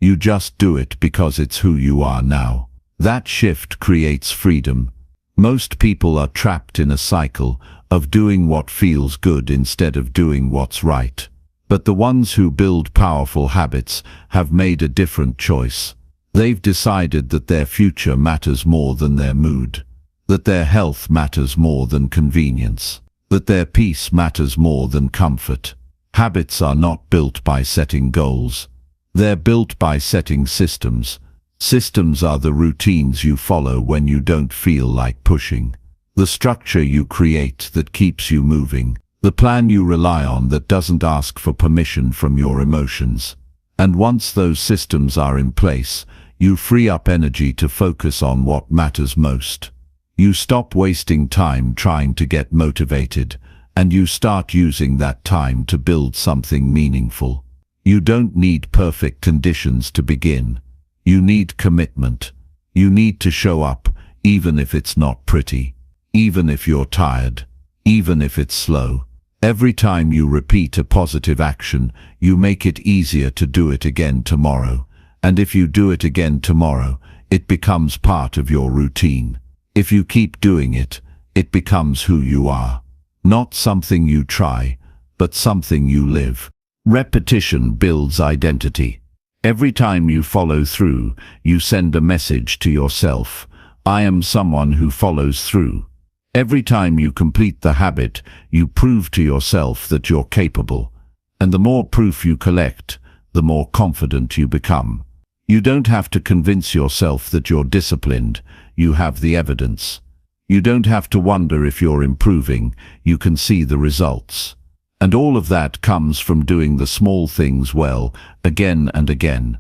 You just do it because it's who you are now. That shift creates freedom. Most people are trapped in a cycle of doing what feels good instead of doing what's right. But the ones who build powerful habits have made a different choice. They've decided that their future matters more than their mood, that their health matters more than convenience, that their peace matters more than comfort. Habits are not built by setting goals. They're built by setting systems. Systems are the routines you follow when you don't feel like pushing. The structure you create that keeps you moving. The plan you rely on that doesn't ask for permission from your emotions. And once those systems are in place, you free up energy to focus on what matters most. You stop wasting time trying to get motivated, and you start using that time to build something meaningful. You don't need perfect conditions to begin. You need commitment. You need to show up, even if it's not pretty, even if you're tired, even if it's slow. Every time you repeat a positive action, you make it easier to do it again tomorrow. And if you do it again tomorrow, it becomes part of your routine. If you keep doing it, it becomes who you are. Not something you try, but something you live. Repetition builds identity. Every time you follow through, you send a message to yourself. I am someone who follows through. Every time you complete the habit, you prove to yourself that you're capable. And the more proof you collect, the more confident you become. You don't have to convince yourself that you're disciplined. You have the evidence. You don't have to wonder if you're improving. You can see the results. And all of that comes from doing the small things well, again and again.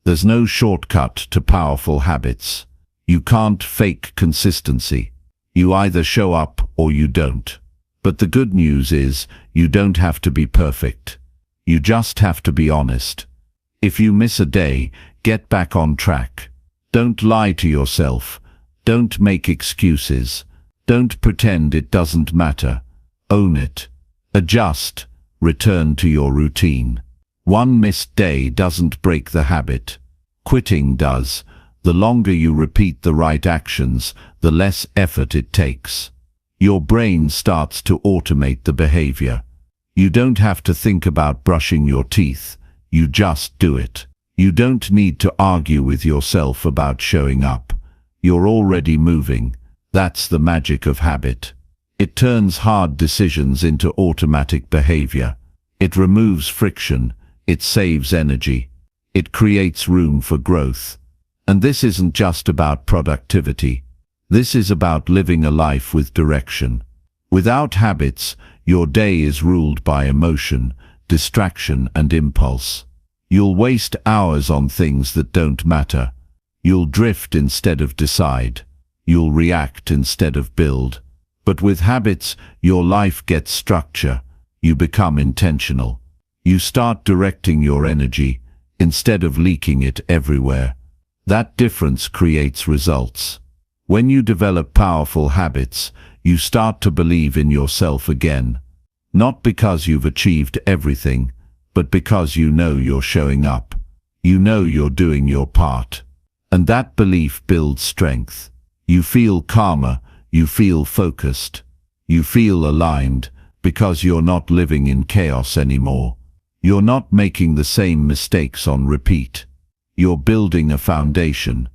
There's no shortcut to powerful habits. You can't fake consistency. You either show up or you don't. But the good news is, you don't have to be perfect. You just have to be honest. If you miss a day, get back on track. Don't lie to yourself. Don't make excuses. Don't pretend it doesn't matter. Own it. Adjust. Return to your routine. One missed day doesn't break the habit. Quitting does. The longer you repeat the right actions, the less effort it takes. Your brain starts to automate the behavior. You don't have to think about brushing your teeth. You just do it. You don't need to argue with yourself about showing up. You're already moving. That's the magic of habit. It turns hard decisions into automatic behavior. It removes friction. It saves energy. It creates room for growth. And this isn't just about productivity. This is about living a life with direction. Without habits, your day is ruled by emotion, distraction and impulse. You'll waste hours on things that don't matter. You'll drift instead of decide. You'll react instead of build. But with habits, your life gets structure. You become intentional. You start directing your energy instead of leaking it everywhere. That difference creates results. When you develop powerful habits, you start to believe in yourself again. Not because you've achieved everything, but because you know you're showing up. You know you're doing your part. And that belief builds strength. You feel calmer, you feel focused, you feel aligned, because you're not living in chaos anymore. You're not making the same mistakes on repeat. You're building a foundation.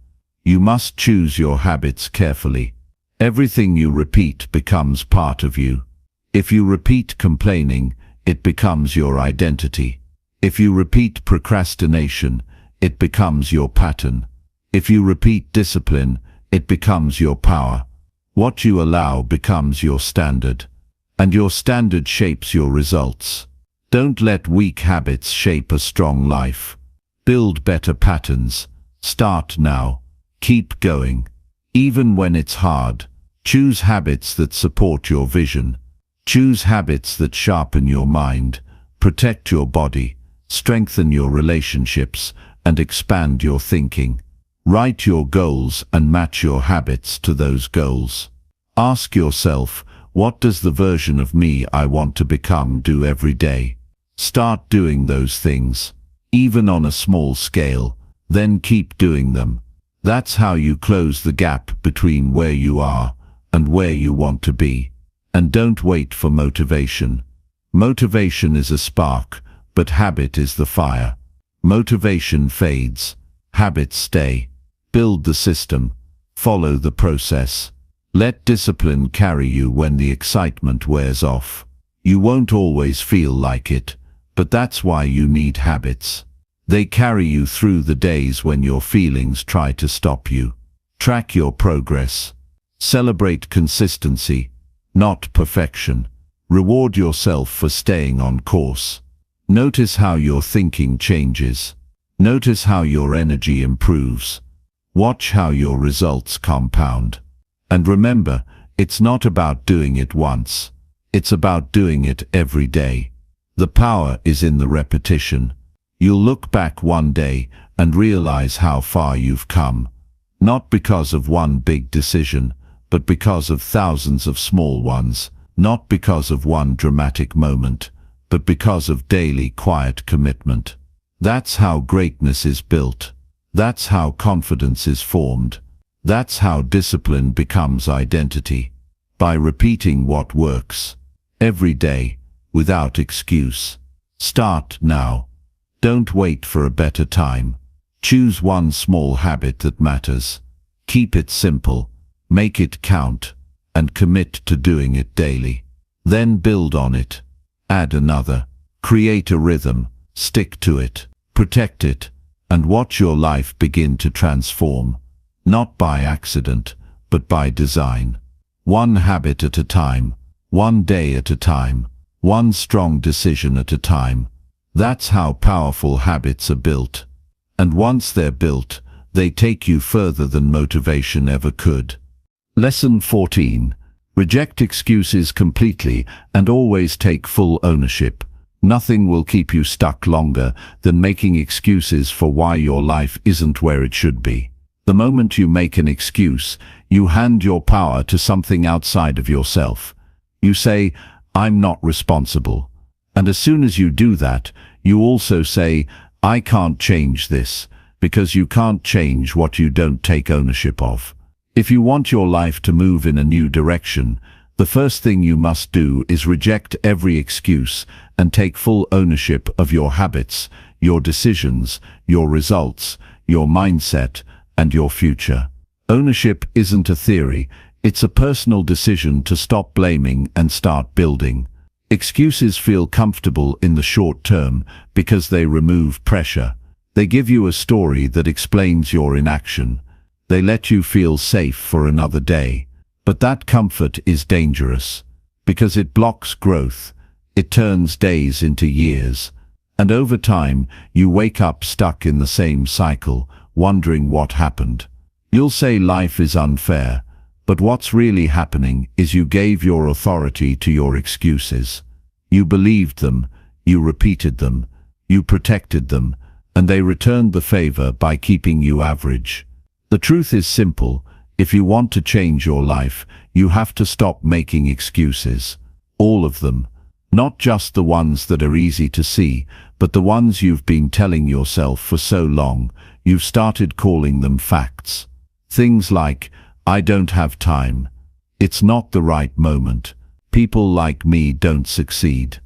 You must choose your habits carefully. Everything you repeat becomes part of you. If you repeat complaining, it becomes your identity. If you repeat procrastination, it becomes your pattern. If you repeat discipline, it becomes your power. What you allow becomes your standard. And your standard shapes your results. Don't let weak habits shape a strong life. Build better patterns. Start now. Keep going. Even when it's hard, choose habits that support your vision. Choose habits that sharpen your mind, protect your body, strengthen your relationships, and expand your thinking. Write your goals and match your habits to those goals. Ask yourself, what does the version of me I want to become do every day? Start doing those things, even on a small scale, then keep doing them. That's how you close the gap between where you are and where you want to be. And don't wait for motivation. Motivation is a spark, but habit is the fire. Motivation fades, habits stay. Build the system, follow the process. Let discipline carry you when the excitement wears off. You won't always feel like it, but that's why you need habits. They carry you through the days when your feelings try to stop you. Track your progress. Celebrate consistency, not perfection. Reward yourself for staying on course. Notice how your thinking changes. Notice how your energy improves. Watch how your results compound. And remember, it's not about doing it once. It's about doing it every day. The power is in the repetition. You'll look back one day and realize how far you've come. Not because of one big decision, but because of thousands of small ones. Not because of one dramatic moment, but because of daily quiet commitment. That's how greatness is built. That's how confidence is formed. That's how discipline becomes identity. By repeating what works. Every day, without excuse. Start now. Don't wait for a better time. Choose one small habit that matters. Keep it simple. Make it count. And commit to doing it daily. Then build on it. Add another. Create a rhythm. Stick to it. Protect it. And watch your life begin to transform. Not by accident, but by design. One habit at a time. One day at a time. One strong decision at a time. That's how powerful habits are built. And once they're built, they take you further than motivation ever could. Lesson 14. Reject excuses completely and always take full ownership. Nothing will keep you stuck longer than making excuses for why your life isn't where it should be. The moment you make an excuse, you hand your power to something outside of yourself. You say, I'm not responsible. And as soon as you do that, you also say, I can't change this, because you can't change what you don't take ownership of. If you want your life to move in a new direction, the first thing you must do is reject every excuse and take full ownership of your habits, your decisions, your results, your mindset, and your future. Ownership isn't a theory, it's a personal decision to stop blaming and start building. Excuses feel comfortable in the short term because they remove pressure. They give you a story that explains your inaction. They let you feel safe for another day. But that comfort is dangerous because it blocks growth. It turns days into years. And over time, you wake up stuck in the same cycle, wondering what happened. You'll say life is unfair, but what's really happening is you gave your authority to your excuses. You believed them, you repeated them, you protected them, and they returned the favor by keeping you average. The truth is simple. If you want to change your life, you have to stop making excuses. All of them. Not just the ones that are easy to see, but the ones you've been telling yourself for so long, you've started calling them facts. Things like, I don't have time. It's not the right moment. People like me don't succeed.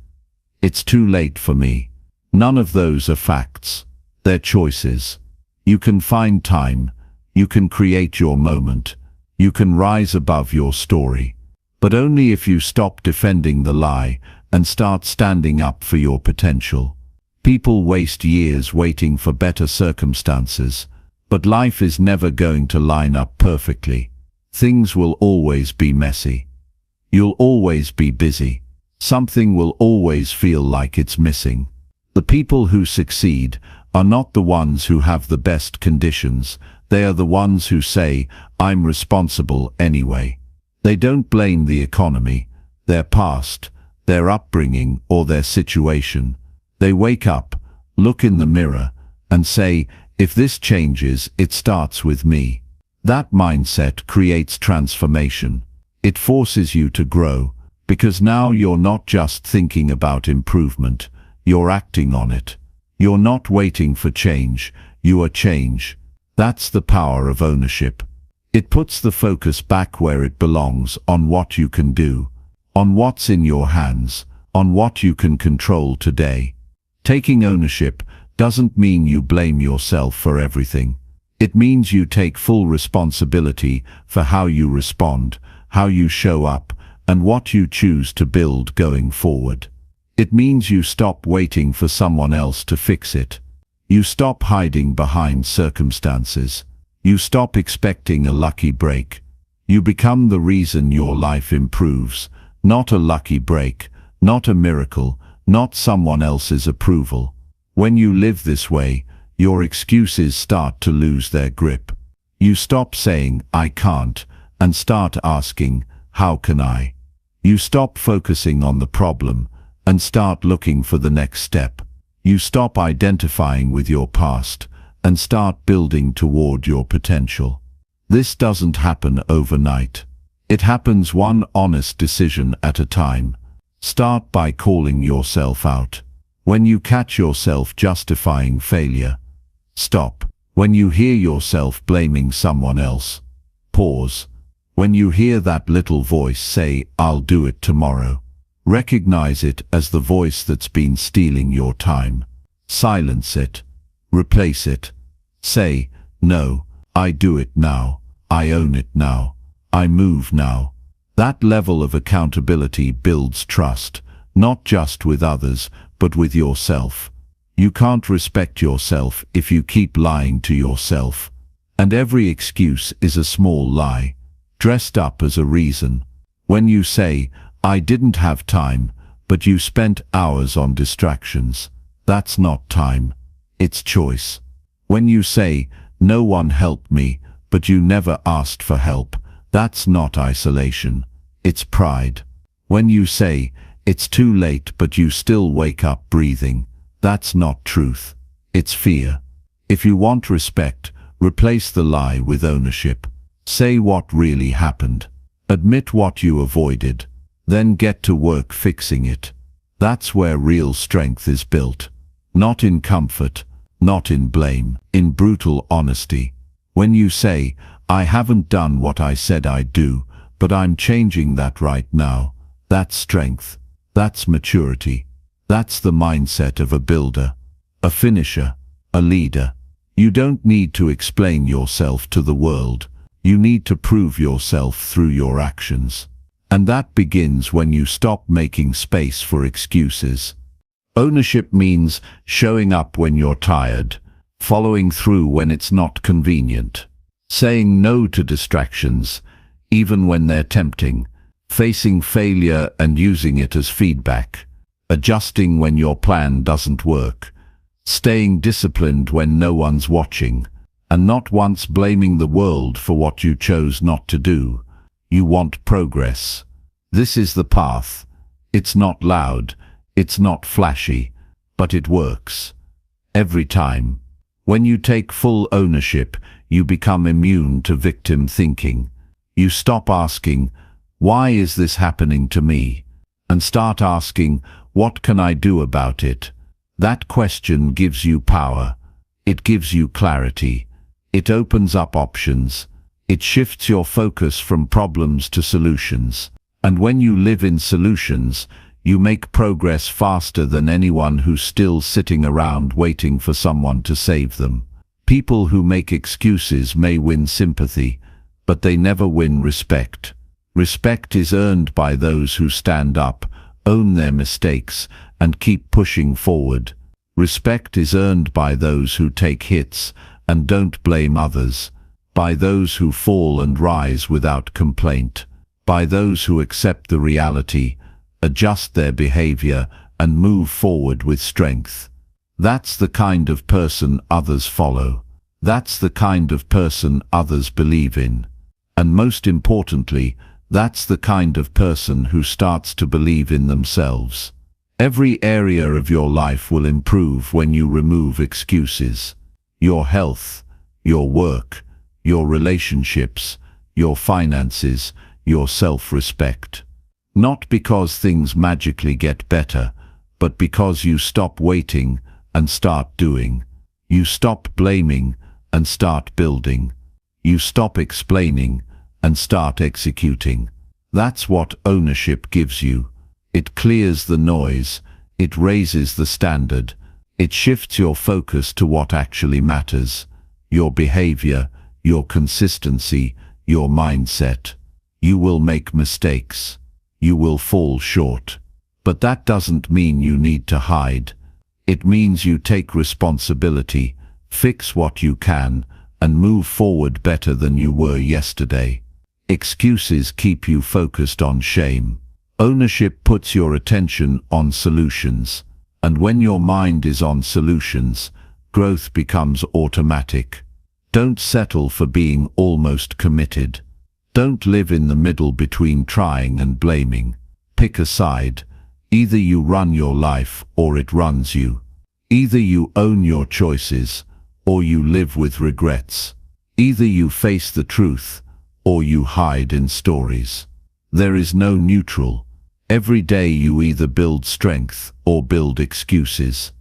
It's too late for me. None of those are facts. They're choices. You can find time. You can create your moment. You can rise above your story. But only if you stop defending the lie and start standing up for your potential. People waste years waiting for better circumstances, but life is never going to line up perfectly. Things will always be messy. You'll always be busy. Something will always feel like it's missing. The people who succeed are not the ones who have the best conditions. They are the ones who say, I'm responsible anyway. They don't blame the economy, their past, their upbringing, or their situation. They wake up, look in the mirror, and say, if this changes, it starts with me. That mindset creates transformation. It forces you to grow, because now you're not just thinking about improvement, you're acting on it. You're not waiting for change, you are change. That's the power of ownership. It puts the focus back where it belongs, on what you can do, on what's in your hands, on what you can control today. Taking ownership doesn't mean you blame yourself for everything. It means you take full responsibility for how you respond, how you show up, and what you choose to build going forward. It means you stop waiting for someone else to fix it. You stop hiding behind circumstances. You stop expecting a lucky break. You become the reason your life improves, not a lucky break, not a miracle, not someone else's approval. When you live this way, your excuses start to lose their grip. You stop saying, I can't, and start asking, how can I? You stop focusing on the problem and start looking for the next step. You stop identifying with your past and start building toward your potential. This doesn't happen overnight. It happens one honest decision at a time. Start by calling yourself out. When you catch yourself justifying failure, stop. When you hear yourself blaming someone else, pause. When you hear that little voice say, I'll do it tomorrow, recognize it as the voice that's been stealing your time. Silence it. Replace it. Say, no, I do it now. I own it now. I move now. That level of accountability builds trust, not just with others, but with yourself. You can't respect yourself if you keep lying to yourself. And every excuse is a small lie, dressed up as a reason. When you say, I didn't have time, but you spent hours on distractions, that's not time. It's choice. When you say, no one helped me, but you never asked for help, that's not isolation. It's pride. When you say, it's too late but you still wake up breathing, that's not truth. It's fear. If you want respect, replace the lie with ownership. Say what really happened. Admit what you avoided. Then get to work fixing it. That's where real strength is built. Not in comfort, not in blame, in brutal honesty. When you say, I haven't done what I said I'd do, but I'm changing that right now, that's strength. That's maturity. That's the mindset of a builder, a finisher, a leader. You don't need to explain yourself to the world. You need to prove yourself through your actions. And that begins when you stop making space for excuses. Ownership means showing up when you're tired, following through when it's not convenient, saying no to distractions, even when they're tempting, facing failure and using it as feedback. adjusting when your plan doesn't work, staying disciplined when no one's watching, and not once blaming the world for what you chose not to do. You want progress. This is the path. It's not loud, it's not flashy, but it works. Every time. When you take full ownership, you become immune to victim thinking. You stop asking, "Why is this happening to me?" and start asking, "What can I do about it?" That question gives you power. It gives you clarity. It opens up options. It shifts your focus from problems to solutions. And when you live in solutions, you make progress faster than anyone who's still sitting around waiting for someone to save them. People who make excuses may win sympathy, but they never win respect. Respect is earned by those who stand up, own their mistakes, and keep pushing forward. Respect is earned by those who take hits and don't blame others, by those who fall and rise without complaint, by those who accept the reality, adjust their behavior, and move forward with strength. That's the kind of person others follow. That's the kind of person others believe in. And most importantly, that's the kind of person who starts to believe in themselves. Every area of your life will improve when you remove excuses. Your health, your work, your relationships, your finances, your self-respect. Not because things magically get better, but because you stop waiting and start doing. You stop blaming and start building. You stop explaining and start executing. That's what ownership gives you. It clears the noise, it raises the standard, it shifts your focus to what actually matters. Your behavior, your consistency, your mindset. You will make mistakes. You will fall short. But that doesn't mean you need to hide. It means you take responsibility, fix what you can, and move forward better than you were yesterday. Excuses keep you focused on shame. Ownership puts your attention on solutions. And when your mind is on solutions, growth becomes automatic. Don't settle for being almost committed. Don't live in the middle between trying and blaming. Pick a side. Either you run your life or it runs you. Either you own your choices or you live with regrets. Either you face the truth or you hide in stories. There is no neutral. Every day you either build strength or build excuses.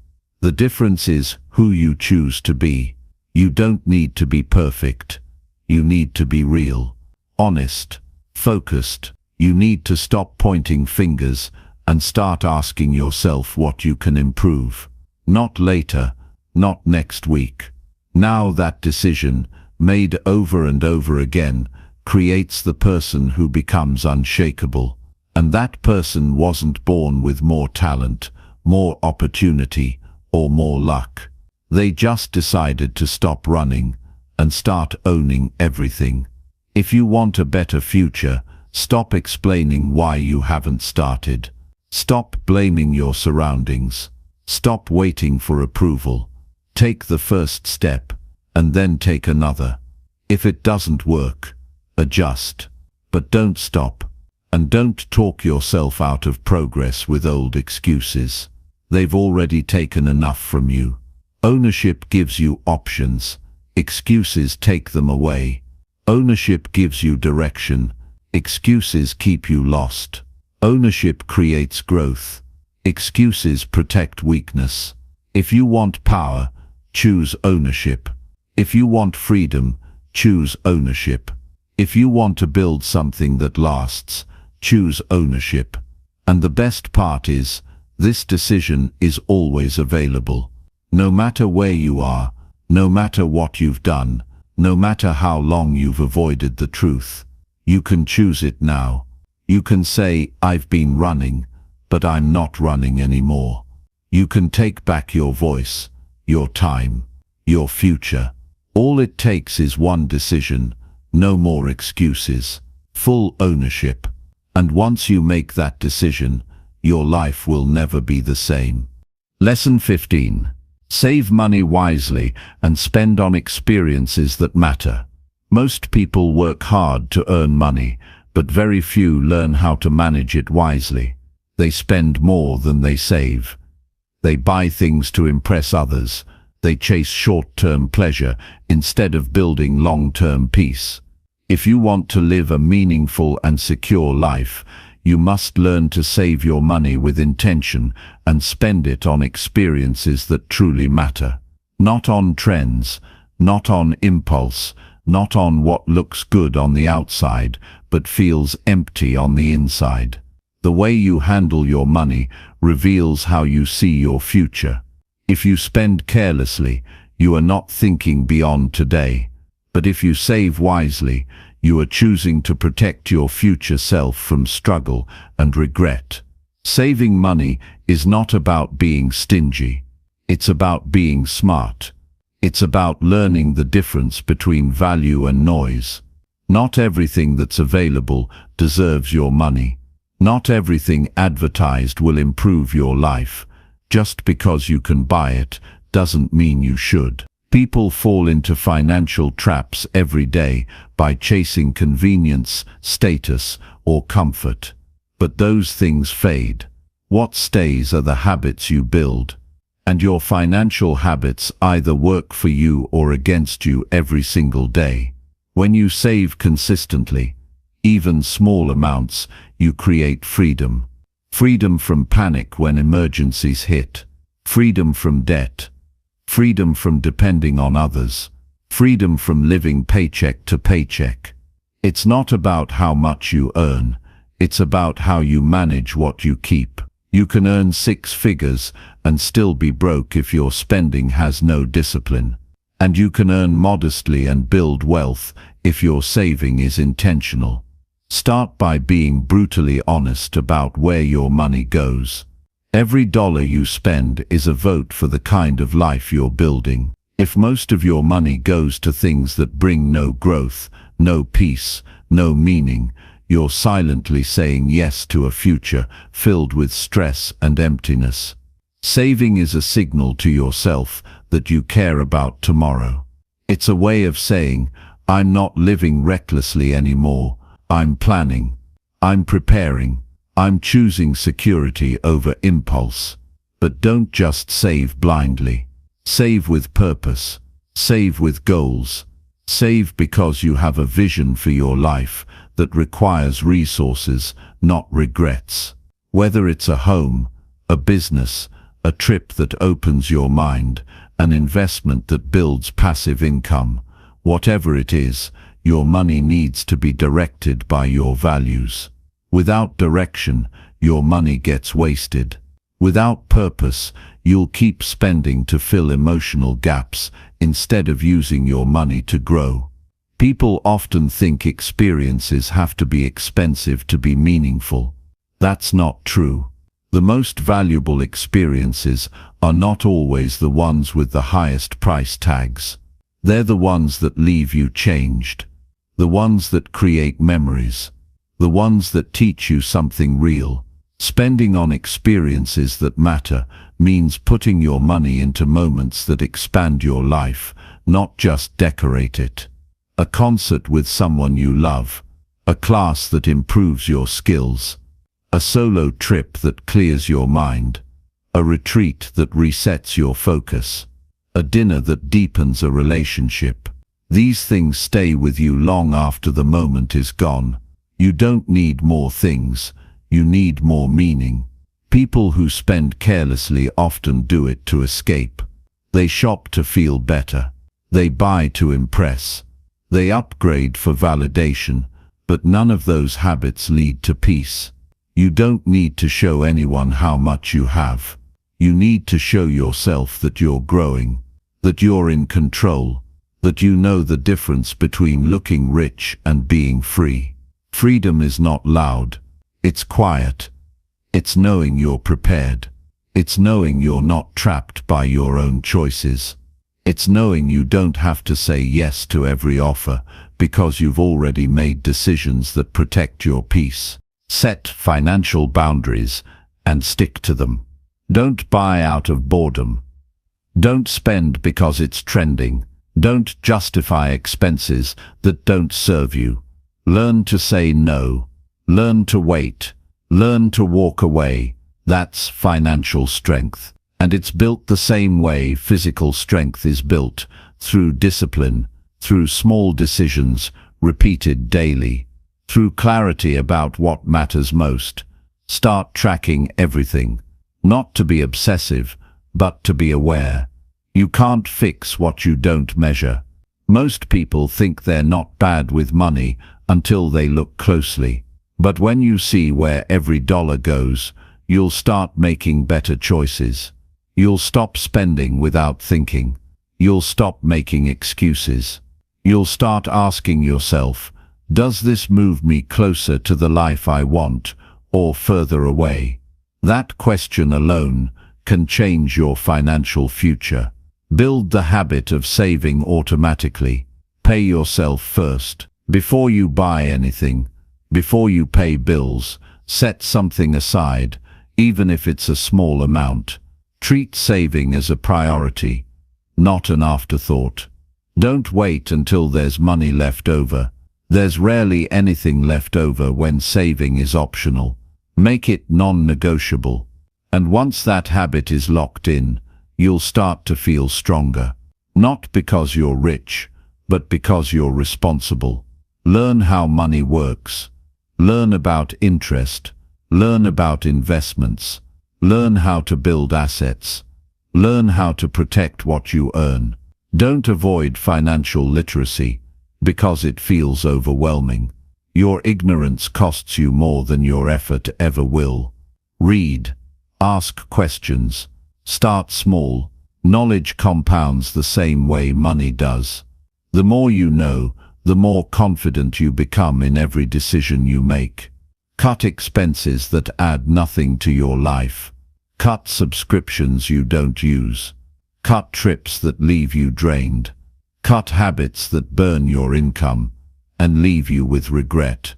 The difference is who you choose to be. You don't need to be perfect. You need to be real, honest, focused. You need to stop pointing fingers and start asking yourself what you can improve. Not later, not next week. Now that decision, made over and over again, creates the person who becomes unshakable. And that person wasn't born with more talent, more opportunity, or more luck. They just decided to stop running and start owning everything. If you want a better future, stop explaining why you haven't started. Stop blaming your surroundings. Stop waiting for approval. Take the first step, and then take another. If it doesn't work, adjust. But don't stop. And don't talk yourself out of progress with old excuses. They've already taken enough from you. Ownership gives you options. Excuses take them away. Ownership gives you direction. Excuses keep you lost. Ownership creates growth. Excuses protect weakness. If you want power, choose ownership. If you want freedom, choose ownership. If you want to build something that lasts, choose ownership. And the best part is, this decision is always available. No matter where you are, no matter what you've done, no matter how long you've avoided the truth, you can choose it now. You can say, I've been running, but I'm not running anymore. You can take back your voice, your time, your future. All it takes is one decision, no more excuses, full ownership. And once you make that decision, your life will never be the same. Lesson 15. Save money wisely and spend on experiences that matter. Most people work hard to earn money, but very few learn how to manage it wisely. They spend more than they save. They buy things to impress others. They chase short-term pleasure instead of building long-term peace. If you want to live a meaningful and secure life, you must learn to save your money with intention and spend it on experiences that truly matter. Not on trends, not on impulse, not on what looks good on the outside, but feels empty on the inside. The way you handle your money reveals how you see your future. If you spend carelessly, you are not thinking beyond today. But if you save wisely, you are choosing to protect your future self from struggle and regret. Saving money is not about being stingy. It's about being smart. It's about learning the difference between value and noise. Not everything that's available deserves your money. Not everything advertised will improve your life. Just because you can buy it doesn't mean you should. People fall into financial traps every day by chasing convenience, status, or comfort. But those things fade. What stays are the habits you build. And your financial habits either work for you or against you every single day. When you save consistently, even small amounts, you create freedom. Freedom from panic when emergencies hit. Freedom from debt. Freedom from depending on others. Freedom from living paycheck to paycheck. It's not about how much you earn. It's about how you manage what you keep. You can earn 6 figures and still be broke if your spending has no discipline. And you can earn modestly and build wealth if your saving is intentional. Start by being brutally honest about where your money goes. Every dollar you spend is a vote for the kind of life you're building. If most of your money goes to things that bring no growth, no peace, no meaning, you're silently saying yes to a future filled with stress and emptiness. Saving is a signal to yourself that you care about tomorrow. It's a way of saying, I'm not living recklessly anymore. I'm planning. I'm preparing. I'm choosing security over impulse. But don't just save blindly. Save with purpose. Save with goals. Save because you have a vision for your life that requires resources, not regrets. Whether it's a home, a business, a trip that opens your mind, an investment that builds passive income, whatever it is, your money needs to be directed by your values. Without direction, your money gets wasted. Without purpose, you'll keep spending to fill emotional gaps instead of using your money to grow. People often think experiences have to be expensive to be meaningful. That's not true. The most valuable experiences are not always the ones with the highest price tags. They're the ones that leave you changed. The ones that create memories. The ones that teach you something real. Spending on experiences that matter means putting your money into moments that expand your life, not just decorate it. A concert with someone you love. A class that improves your skills. A solo trip that clears your mind. A retreat that resets your focus. A dinner that deepens a relationship. These things stay with you long after the moment is gone. You don't need more things, you need more meaning. People who spend carelessly often do it to escape. They shop to feel better. They buy to impress. They upgrade for validation, but none of those habits lead to peace. You don't need to show anyone how much you have. You need to show yourself that you're growing, that you're in control, that you know the difference between looking rich and being free. Freedom is not loud. It's quiet. It's knowing you're prepared. It's knowing you're not trapped by your own choices. It's knowing you don't have to say yes to every offer because you've already made decisions that protect your peace. Set financial boundaries and stick to them. Don't buy out of boredom. Don't spend because it's trending. Don't justify expenses that don't serve you. Learn to say no. Learn to wait. Learn to walk away. That's financial strength. And it's built the same way physical strength is built, through discipline, through small decisions, repeated daily, through clarity about what matters most. Start tracking everything, not to be obsessive, but to be aware. You can't fix what you don't measure. Most people think they're not bad with money until they look closely. But when you see where every dollar goes, you'll start making better choices. You'll stop spending without thinking. You'll stop making excuses. You'll start asking yourself, does this move me closer to the life I want or further away? That question alone can change your financial future. Build the habit of saving automatically. Pay yourself first. Before you buy anything, before you pay bills, set something aside, even if it's a small amount. Treat saving as a priority, not an afterthought. Don't wait until there's money left over. There's rarely anything left over when saving is optional. Make it non-negotiable. And once that habit is locked in, you'll start to feel stronger. Not because you're rich, but because you're responsible. Learn how money works. Learn about interest. Learn about investments. Learn how to build assets. Learn how to protect what you earn. Don't avoid financial literacy because it feels overwhelming. Your ignorance costs you more than your effort ever will. Read. Ask questions. Start small. Knowledge compounds the same way money does. The more you know, the more confident you become in every decision you make. Cut expenses that add nothing to your life. Cut subscriptions you don't use. Cut trips that leave you drained. Cut habits that burn your income and leave you with regret.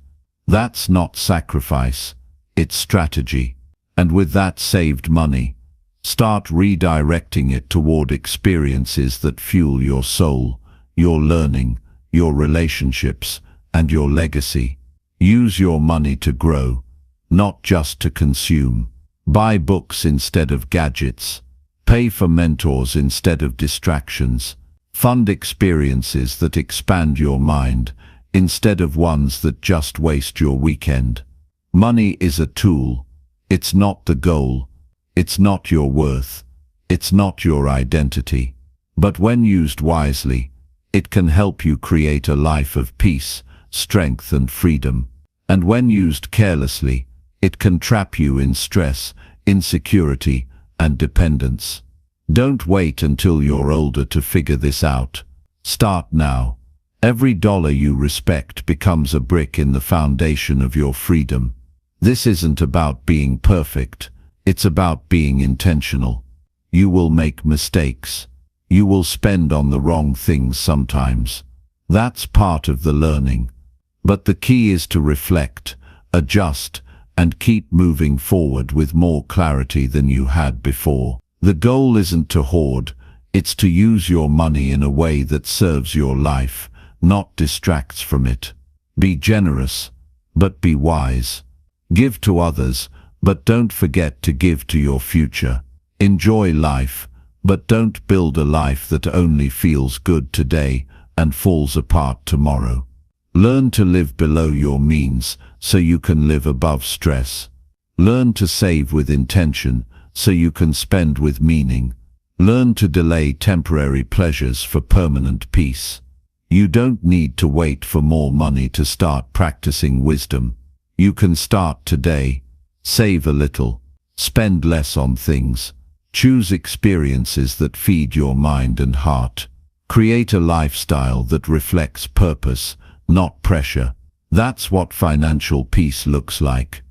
That's not sacrifice, it's strategy. And with that saved money, start redirecting it toward experiences that fuel your soul, your learning, your relationships, and your legacy. Use your money to grow, not just to consume. Buy books instead of gadgets. Pay for mentors instead of distractions. Fund experiences that expand your mind instead of ones that just waste your weekend. Money is a tool. It's not the goal. It's not your worth. It's not your identity. But when used wisely, it can help you create a life of peace, strength, and freedom. And when used carelessly, it can trap you in stress, insecurity, and dependence. Don't wait until you're older to figure this out. Start now. Every dollar you respect becomes a brick in the foundation of your freedom. This isn't about being perfect. It's about being intentional. You will make mistakes. You will spend on the wrong things sometimes. That's part of the learning. But the key is to reflect, adjust, and keep moving forward with more clarity than you had before. The goal isn't to hoard, it's to use your money in a way that serves your life, not distracts from it. Be generous, but be wise. Give to others, but don't forget to give to your future. Enjoy life, but don't build a life that only feels good today and falls apart tomorrow. Learn to live below your means so you can live above stress. Learn to save with intention so you can spend with meaning. Learn to delay temporary pleasures for permanent peace. You don't need to wait for more money to start practicing wisdom. You can start today. Save a little. Spend less on things. Choose experiences that feed your mind and heart. Create a lifestyle that reflects purpose, not pressure. That's what financial peace looks like.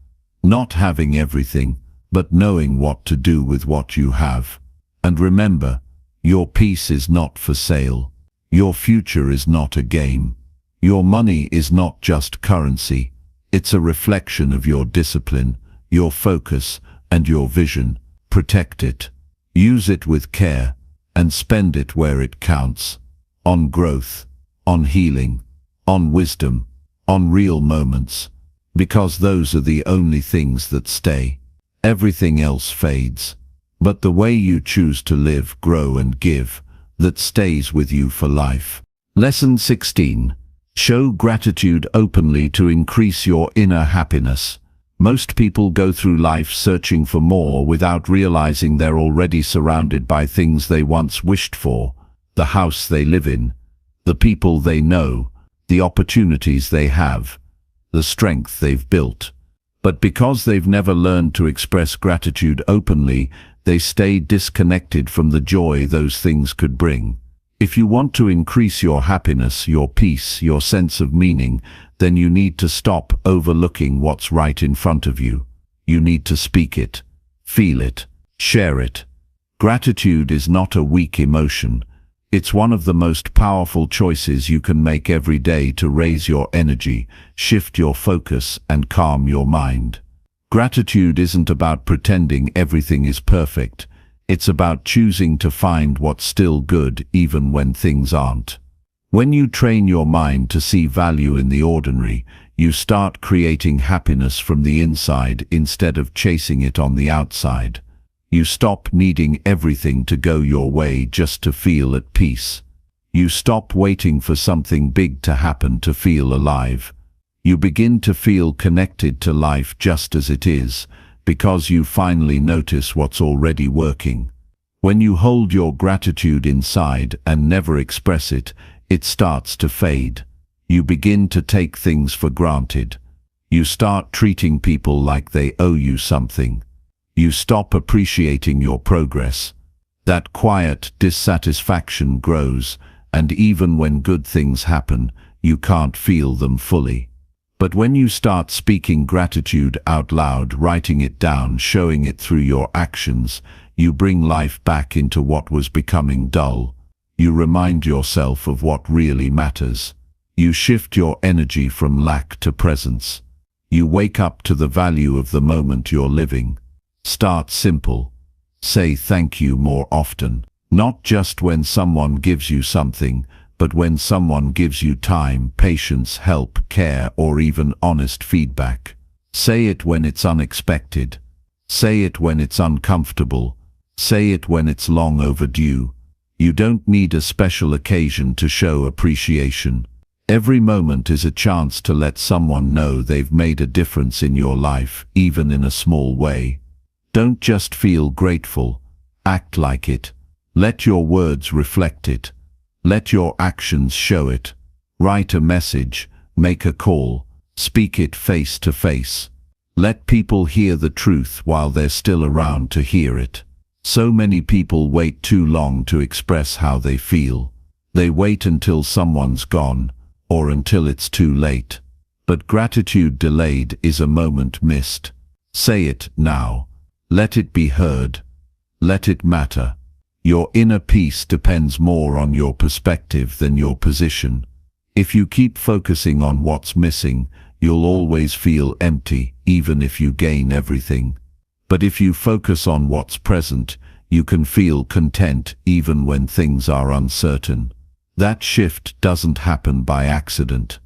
Not having everything, but knowing what to do with what you have. And remember, your peace is not for sale. Your future is not a game. Your money is not just currency. It's a reflection of your discipline, your focus, And your vision, protect it. Use it with care, and spend it where it counts. On growth, on healing, on wisdom, on real moments. Because those are the only things that stay. Everything else fades. But the way you choose to live, grow and give, that stays with you for life. Lesson 16. Show gratitude openly to increase your inner happiness. Most people go through life searching for more without realizing they're already surrounded by things they once wished for. The house they live in, the people they know, the opportunities they have, the strength they've built. But because they've never learned to express gratitude openly, they stay disconnected from the joy those things could bring. If you want to increase your happiness, your peace, your sense of meaning, then you need to stop overlooking what's right in front of you. You need to speak it, feel it, share it. Gratitude is not a weak emotion. It's one of the most powerful choices you can make every day to raise your energy, shift your focus, and calm your mind. Gratitude isn't about pretending everything is perfect. It's about choosing to find what's still good even when things aren't. When you train your mind to see value in the ordinary, you start creating happiness from the inside instead of chasing it on the outside. You stop needing everything to go your way just to feel at peace. You stop waiting for something big to happen to feel alive. You begin to feel connected to life just as it is, because you finally notice what's already working. When you hold your gratitude inside and never express it, it starts to fade. You begin to take things for granted. You start treating people like they owe you something. You stop appreciating your progress. That quiet dissatisfaction grows, and even when good things happen, you can't feel them fully. But when you start speaking gratitude out loud, writing it down, showing it through your actions, you bring life back into what was becoming dull. You remind yourself of what really matters. You shift your energy from lack to presence. You wake up to the value of the moment you're living. Start simple. Say thank you more often. Not just when someone gives you something, but when someone gives you time, patience, help, care, or even honest feedback. Say it when it's unexpected. Say it when it's uncomfortable. Say it when it's long overdue. You don't need a special occasion to show appreciation. Every moment is a chance to let someone know they've made a difference in your life, even in a small way. Don't just feel grateful. Act like it. Let your words reflect it. Let your actions show it. Write a message, make a call, speak it face to face. Let people hear the truth while they're still around to hear it. So many people wait too long to express how they feel. They wait until someone's gone, or until it's too late. But gratitude delayed is a moment missed. Say it now. Let it be heard. Let it matter. Your inner peace depends more on your perspective than your position. If you keep focusing on what's missing, you'll always feel empty, even if you gain everything. But if you focus on what's present, you can feel content even when things are uncertain. That shift doesn't happen by accident.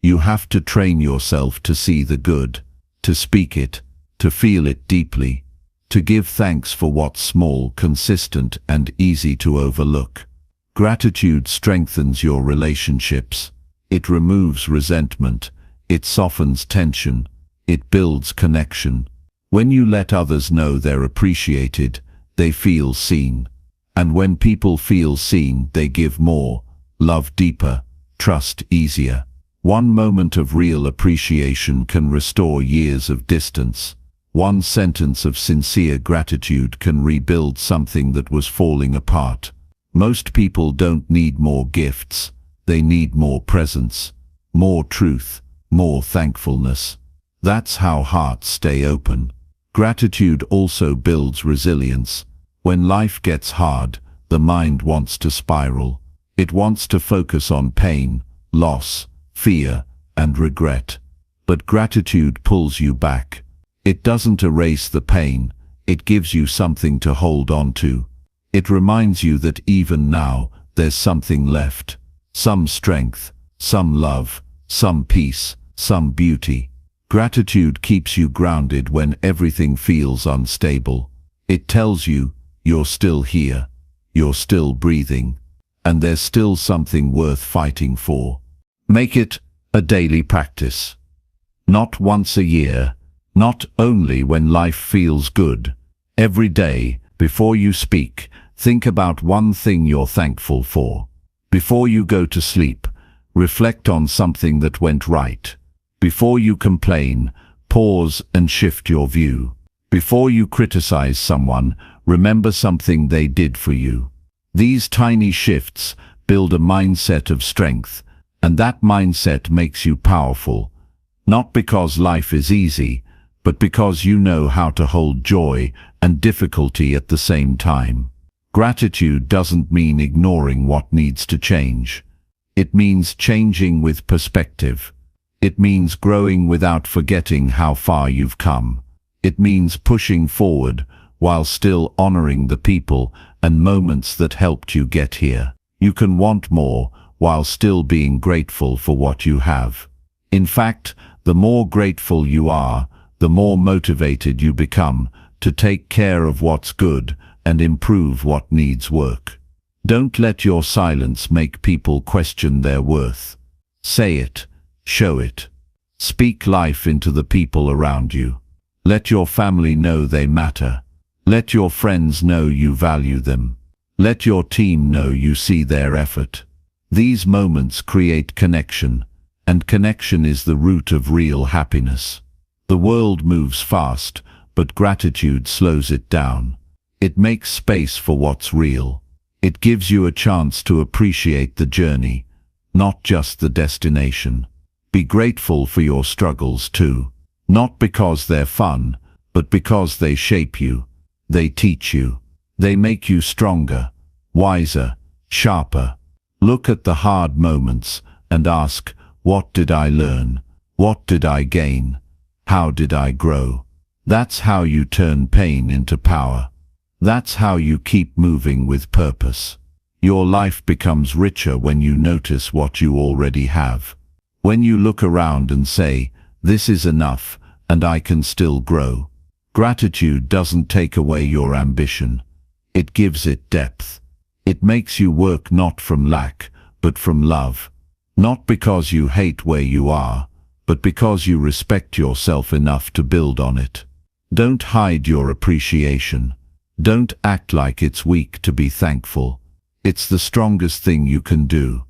You have to train yourself to see the good, to speak it, to feel it deeply, to give thanks for what's small, consistent, and easy to overlook. Gratitude strengthens your relationships. It removes resentment. It softens tension. It builds connection. When you let others know they're appreciated, they feel seen. And when people feel seen, they give more, love deeper, trust easier. One moment of real appreciation can restore years of distance. One sentence of sincere gratitude can rebuild something that was falling apart. Most people don't need more gifts. They need more presence, more truth, more thankfulness. That's how hearts stay open. Gratitude also builds resilience. When life gets hard, the mind wants to spiral. It wants to focus on pain, loss, fear, and regret. But gratitude pulls you back. It doesn't erase the pain, It gives you something to hold on to. It reminds you that even now, there's something left. Some strength, some love, some peace, some beauty. Gratitude keeps you grounded when everything feels unstable. It tells you, you're still here, you're still breathing, and there's still something worth fighting for. Make it a daily practice. Not once a year, not only when life feels good. Every day, before you speak, think about one thing you're thankful for. Before you go to sleep, reflect on something that went right. Before you complain, pause and shift your view. Before you criticize someone, remember something they did for you. These tiny shifts build a mindset of strength, and that mindset makes you powerful. Not because life is easy, but because you know how to hold joy and difficulty at the same time. Gratitude doesn't mean ignoring what needs to change. It means changing with perspective. It means growing without forgetting how far you've come. It means pushing forward while still honoring the people and moments that helped you get here. You can want more while still being grateful for what you have. In fact, the more grateful you are, the more motivated you become to take care of what's good and improve what needs work. Don't let your silence make people question their worth. Say it, show it. Speak life into the people around you. Let your family know they matter. Let your friends know you value them. Let your team know you see their effort. These moments create connection, and connection is the root of real happiness. The world moves fast, but gratitude slows it down. It makes space for what's real. It gives you a chance to appreciate the journey, not just the destination. Be grateful for your struggles too, not because they're fun, but because they shape you. They teach you. They make you stronger, wiser, sharper. Look at the hard moments and ask, what did I learn? What did I gain? How did I grow? That's how you turn pain into power. That's how you keep moving with purpose. Your life becomes richer when you notice what you already have. When you look around and say, this is enough, and I can still grow. Gratitude doesn't take away your ambition. It gives it depth. It makes you work not from lack, but from love. Not because you hate where you are, but because you respect yourself enough to build on it. Don't hide your appreciation. Don't act like it's weak to be thankful. It's the strongest thing you can do.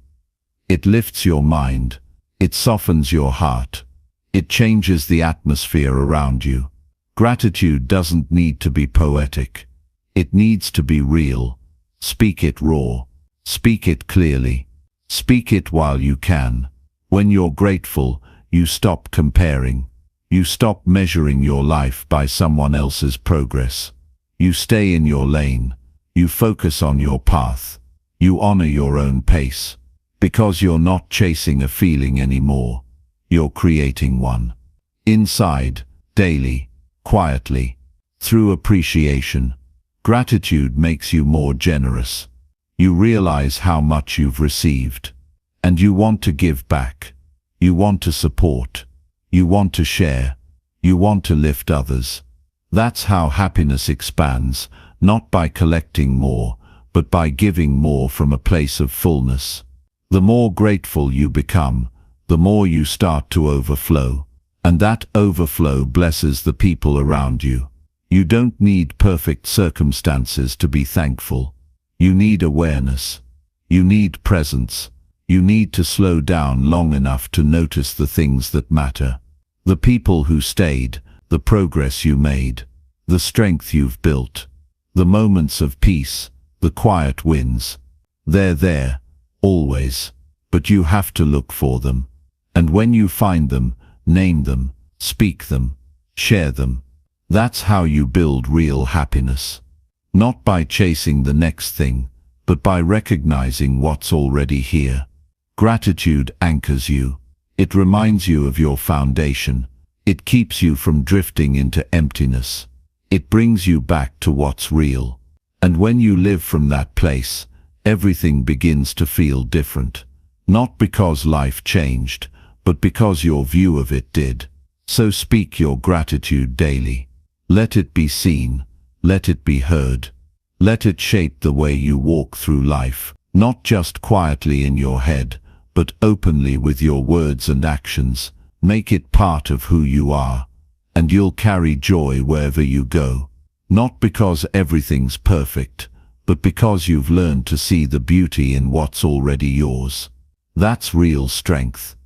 It lifts your mind. It softens your heart. It changes the atmosphere around you. Gratitude doesn't need to be poetic. It needs to be real. Speak it raw. Speak it clearly. Speak it while you can. When you're grateful, you stop comparing. You stop measuring your life by someone else's progress. You stay in your lane. You focus on your path. You honor your own pace. Because you're not chasing a feeling anymore. You're creating one. Inside, daily, quietly, through appreciation. Gratitude makes you more generous. You realize how much you've received. And you want to give back. You want to support. You want to share. You want to lift others. That's how happiness expands, not by collecting more, but by giving more from a place of fullness. The more grateful you become, the more you start to overflow. And that overflow blesses the people around you. You don't need perfect circumstances to be thankful. You need awareness. You need presence. You need to slow down long enough to notice the things that matter. The people who stayed, the progress you made, the strength you've built, the moments of peace, the quiet wins. They're there, always, but you have to look for them. And when you find them, name them, speak them, share them. That's how you build real happiness. Not by chasing the next thing, but by recognizing what's already here. Gratitude anchors you. It reminds you of your foundation. It keeps you from drifting into emptiness. It brings you back to what's real. And when you live from that place, everything begins to feel different. Not because life changed, but because your view of it did. So speak your gratitude daily. Let it be seen. Let it be heard. Let it shape the way you walk through life, not just quietly in your head, but openly with your words and actions. Make it part of who you are, and you'll carry joy wherever you go. Not because everything's perfect, but because you've learned to see the beauty in what's already yours. That's real strength.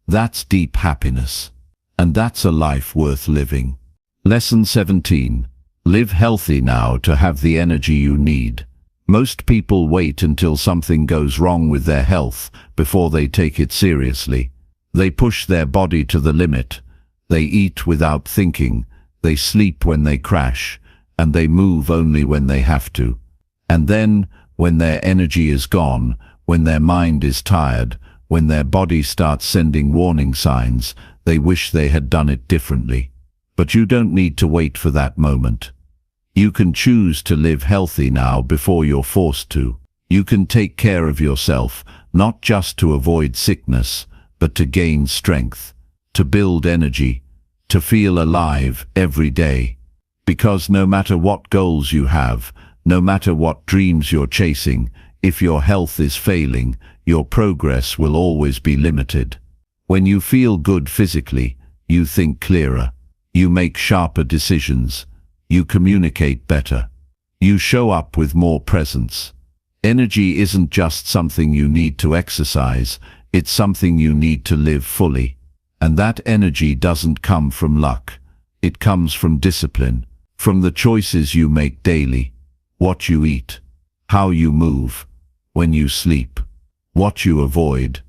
That's deep happiness. And that's a life worth living. Lesson 17. Live healthy now to have the energy you need. Most people wait until something goes wrong with their health before they take it seriously. They push their body to the limit. They eat without thinking. They sleep when they crash. And they move only when they have to. And then, when their energy is gone, when their mind is tired, when their body starts sending warning signs, they wish they had done it differently. But you don't need to wait for that moment. You can choose to live healthy now before you're forced to. You can take care of yourself, not just to avoid sickness, but to gain strength, to build energy, to feel alive every day. Because no matter what goals you have, no matter what dreams you're chasing, if your health is failing, your progress will always be limited. When you feel good physically, you think clearer. You make sharper decisions. You communicate better. You show up with more presence. Energy isn't just something you need to exercise, it's something you need to live fully. And that energy doesn't come from luck. It comes from discipline, from the choices you make daily, what you eat, how you move, when you sleep, what you avoid.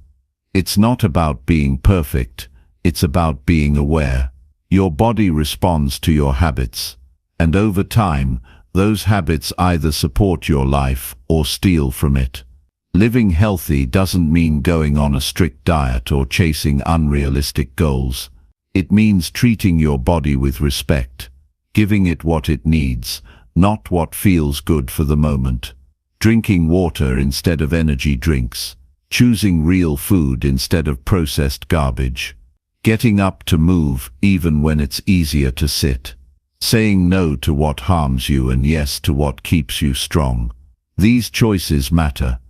It's not about being perfect, it's about being aware. Your body responds to your habits, and over time, those habits either support your life or steal from it. Living healthy doesn't mean going on a strict diet or chasing unrealistic goals. It means treating your body with respect, giving it what it needs, not what feels good for the moment. Drinking water instead of energy drinks. Choosing real food instead of processed garbage. Getting up to move even when it's easier to sit. Saying no to what harms you and yes to what keeps you strong. These choices matter,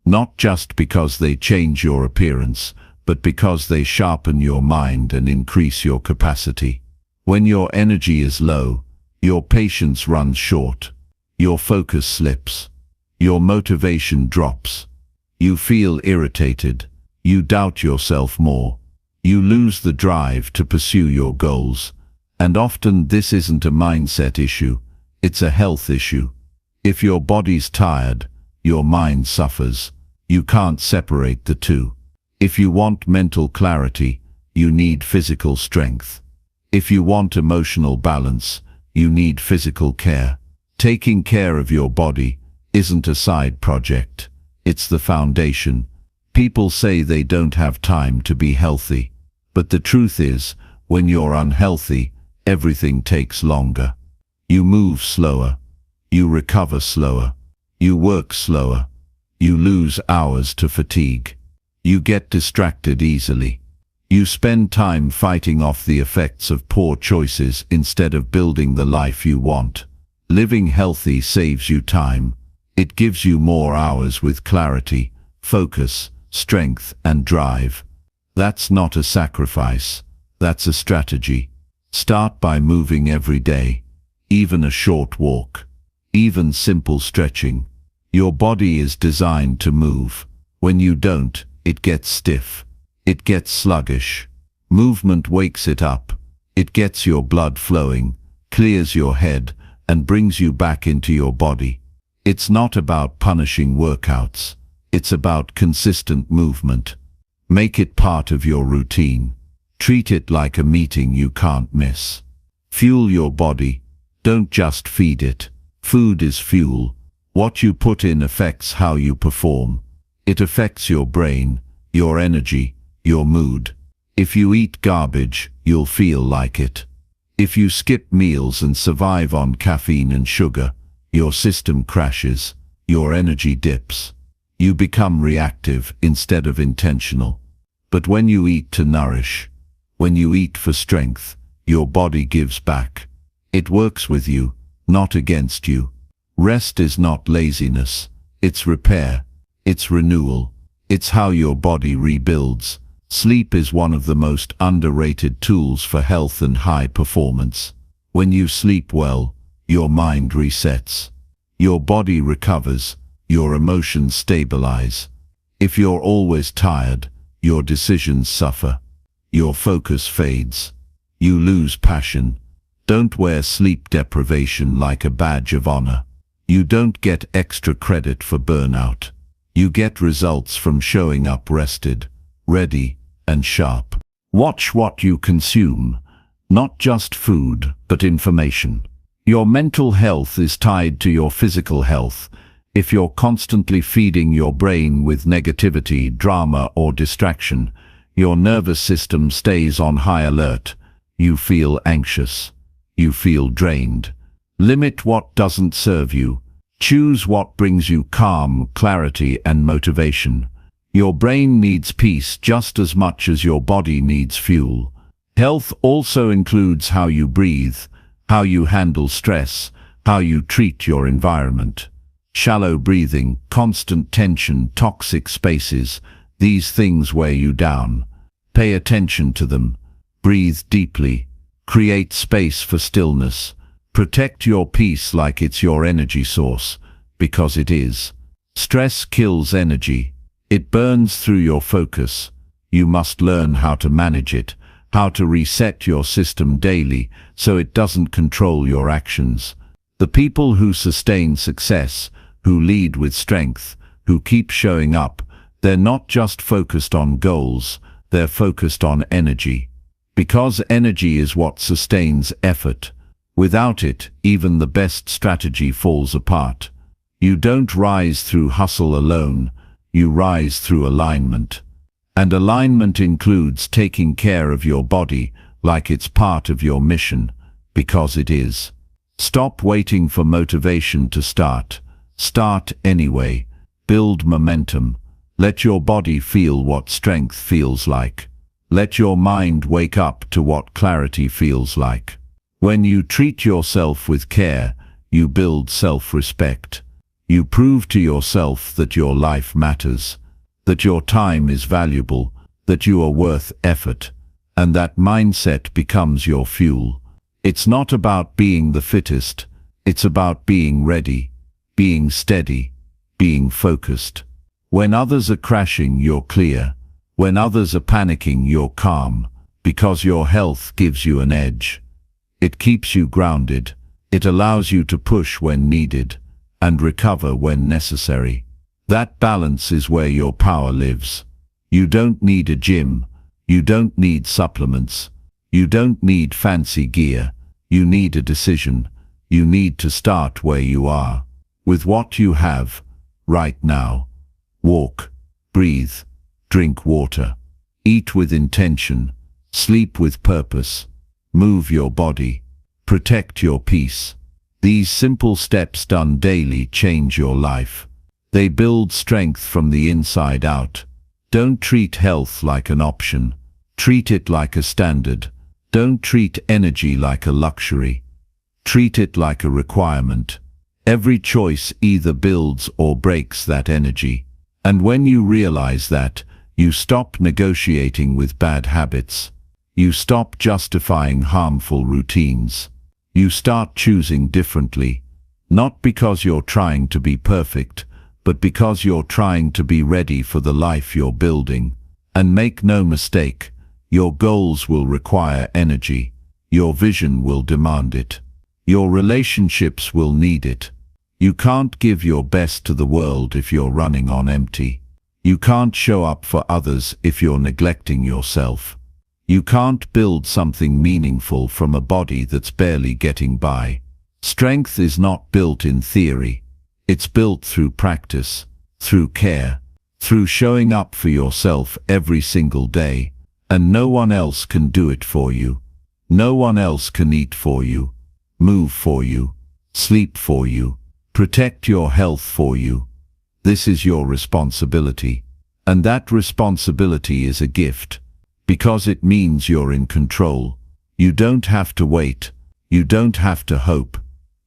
not just because they change your appearance, but because they sharpen your mind and increase your capacity. When your energy is low, your patience runs short, your focus slips, your motivation drops. You feel irritated, you doubt yourself more, you lose the drive to pursue your goals. And often this isn't a mindset issue, it's a health issue. If your body's tired, your mind suffers. You can't separate the two. If you want mental clarity, you need physical strength. If you want emotional balance, you need physical care. Taking care of your body isn't a side project. It's the foundation. People say they don't have time to be healthy. But the truth is, when you're unhealthy, everything takes longer. You move slower. You recover slower. You work slower. You lose hours to fatigue. You get distracted easily. You spend time fighting off the effects of poor choices instead of building the life you want. Living healthy saves you time. It gives you more hours with clarity, focus, strength, and drive. That's not a sacrifice. That's a strategy. Start by moving every day, even a short walk, even simple stretching. Your body is designed to move. When you don't, it gets stiff. It gets sluggish. Movement wakes it up. It gets your blood flowing, clears your head, and brings you back into your body. It's not about punishing workouts. It's about consistent movement. Make it part of your routine. Treat it like a meeting you can't miss. Fuel your body. Don't just feed it. Food is fuel. What you put in affects how you perform. It affects your brain, your energy, your mood. If you eat garbage, you'll feel like it. If you skip meals and survive on caffeine and sugar, your system crashes, your energy dips. You become reactive instead of intentional. But when you eat to nourish, when you eat for strength, your body gives back. It works with you, not against you. Rest is not laziness, it's repair, it's renewal, it's how your body rebuilds. Sleep is one of the most underrated tools for health and high performance. When you sleep well, your mind resets. Your body recovers, your emotions stabilize. If you're always tired, your decisions suffer. Your focus fades. You lose passion. Don't wear sleep deprivation like a badge of honor. You don't get extra credit for burnout. You get results from showing up rested, ready, and sharp. Watch what you consume, not just food, but information. Your mental health is tied to your physical health. If you're constantly feeding your brain with negativity, drama, or distraction, your nervous system stays on high alert. You feel anxious. You feel drained. Limit what doesn't serve you. Choose what brings you calm, clarity, and motivation. Your brain needs peace just as much as your body needs fuel. Health also includes how you breathe, how you handle stress, how you treat your environment. Shallow breathing, constant tension, toxic spaces, these things weigh you down. Pay attention to them. Breathe deeply. Create space for stillness. Protect your peace like it's your energy source, because it is. Stress kills energy. It burns through your focus. You must learn how to manage it, how to reset your system daily so it doesn't control your actions. The people who sustain success, who lead with strength, who keep showing up, they're not just focused on goals, they're focused on energy. Because energy is what sustains effort. Without it, even the best strategy falls apart. You don't rise through hustle alone. You rise through alignment. And alignment includes taking care of your body like it's part of your mission, because it is. Stop waiting for motivation to start. Start anyway. Build momentum. Let your body feel what strength feels like. Let your mind wake up to what clarity feels like. When you treat yourself with care, you build self-respect. You prove to yourself that your life matters, that your time is valuable, that you are worth effort, and that mindset becomes your fuel. It's not about being the fittest, it's about being ready, being steady, being focused. When others are crashing, you're clear. When others are panicking, you're calm, because your health gives you an edge. It keeps you grounded. It allows you to push when needed and recover when necessary. That balance is where your power lives. You don't need a gym. You don't need supplements. You don't need fancy gear. You need a decision. You need to start where you are, with what you have, right now. Walk, breathe, drink water, eat with intention, sleep with purpose, move your body, protect your peace. These simple steps done daily change your life. They build strength from the inside out. Don't treat health like an option. Treat it like a standard. Don't treat energy like a luxury. Treat it like a requirement. Every choice either builds or breaks that energy. And when you realize that, you stop negotiating with bad habits. You stop justifying harmful routines. You start choosing differently, not because you're trying to be perfect, but because you're trying to be ready for the life you're building. And make no mistake, your goals will require energy. Your vision will demand it. Your relationships will need it. You can't give your best to the world if you're running on empty. You can't show up for others if you're neglecting yourself. You can't build something meaningful from a body that's barely getting by. Strength is not built in theory. It's built through practice, through care, through showing up for yourself every single day. And no one else can do it for you. No one else can eat for you, move for you, sleep for you, protect your health for you. This is your responsibility. And that responsibility is a gift, because it means you're in control. You don't have to wait. You don't have to hope.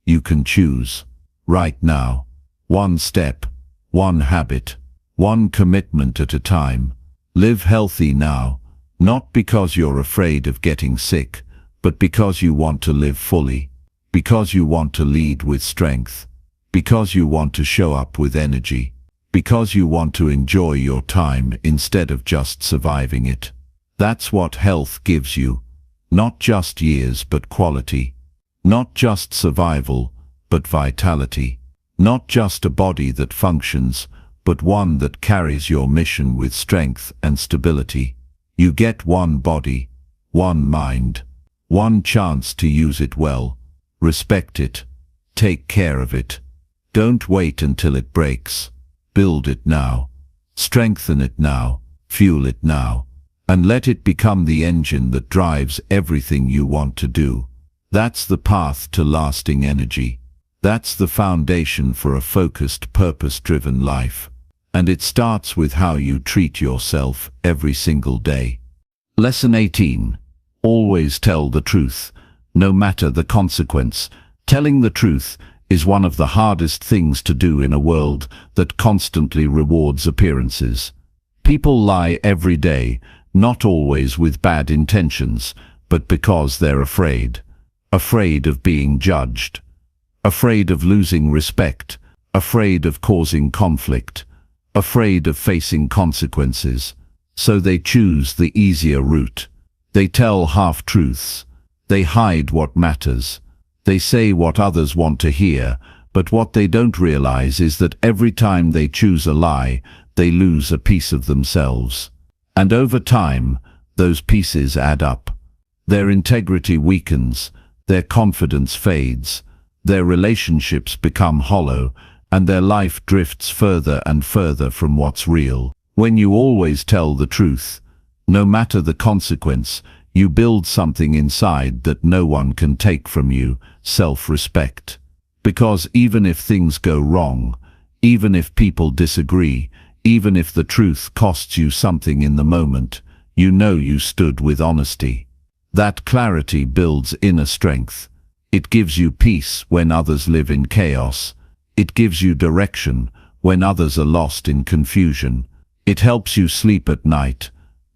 You can choose. Right now. One step, one habit, one commitment at a time. Live healthy now, not because you're afraid of getting sick, but because you want to live fully, because you want to lead with strength, because you want to show up with energy, because you want to enjoy your time instead of just surviving it. That's what health gives you. Not just years but quality. Not just survival but vitality. Not just a body that functions, but one that carries your mission with strength and stability. You get one body, one mind, one chance to use it well. Respect it. Take care of it. Don't wait until it breaks. Build it now. Strengthen it now. Fuel it now. And let it become the engine that drives everything you want to do. That's the path to lasting energy. That's the foundation for a focused, purpose-driven life. And it starts with how you treat yourself every single day. Lesson 18. Always tell the truth, no matter the consequence. Telling the truth is one of the hardest things to do in a world that constantly rewards appearances. People lie every day, not always with bad intentions, but because they're afraid. Afraid of being judged. Afraid of losing respect. Afraid of causing conflict. Afraid of facing consequences. So they choose the easier route. They tell half-truths. They hide what matters. They say what others want to hear, but what they don't realize is that every time they choose a lie, they lose a piece of themselves. And over time, those pieces add up. Their integrity weakens, their confidence fades, their relationships become hollow, and their life drifts further and further from what's real. When you always tell the truth, no matter the consequence, you build something inside that no one can take from you, self-respect. Because even if things go wrong, even if people disagree, even if the truth costs you something in the moment, you know you stood with honesty. That clarity builds inner strength. It gives you peace when others live in chaos. It gives you direction when others are lost in confusion. It helps you sleep at night,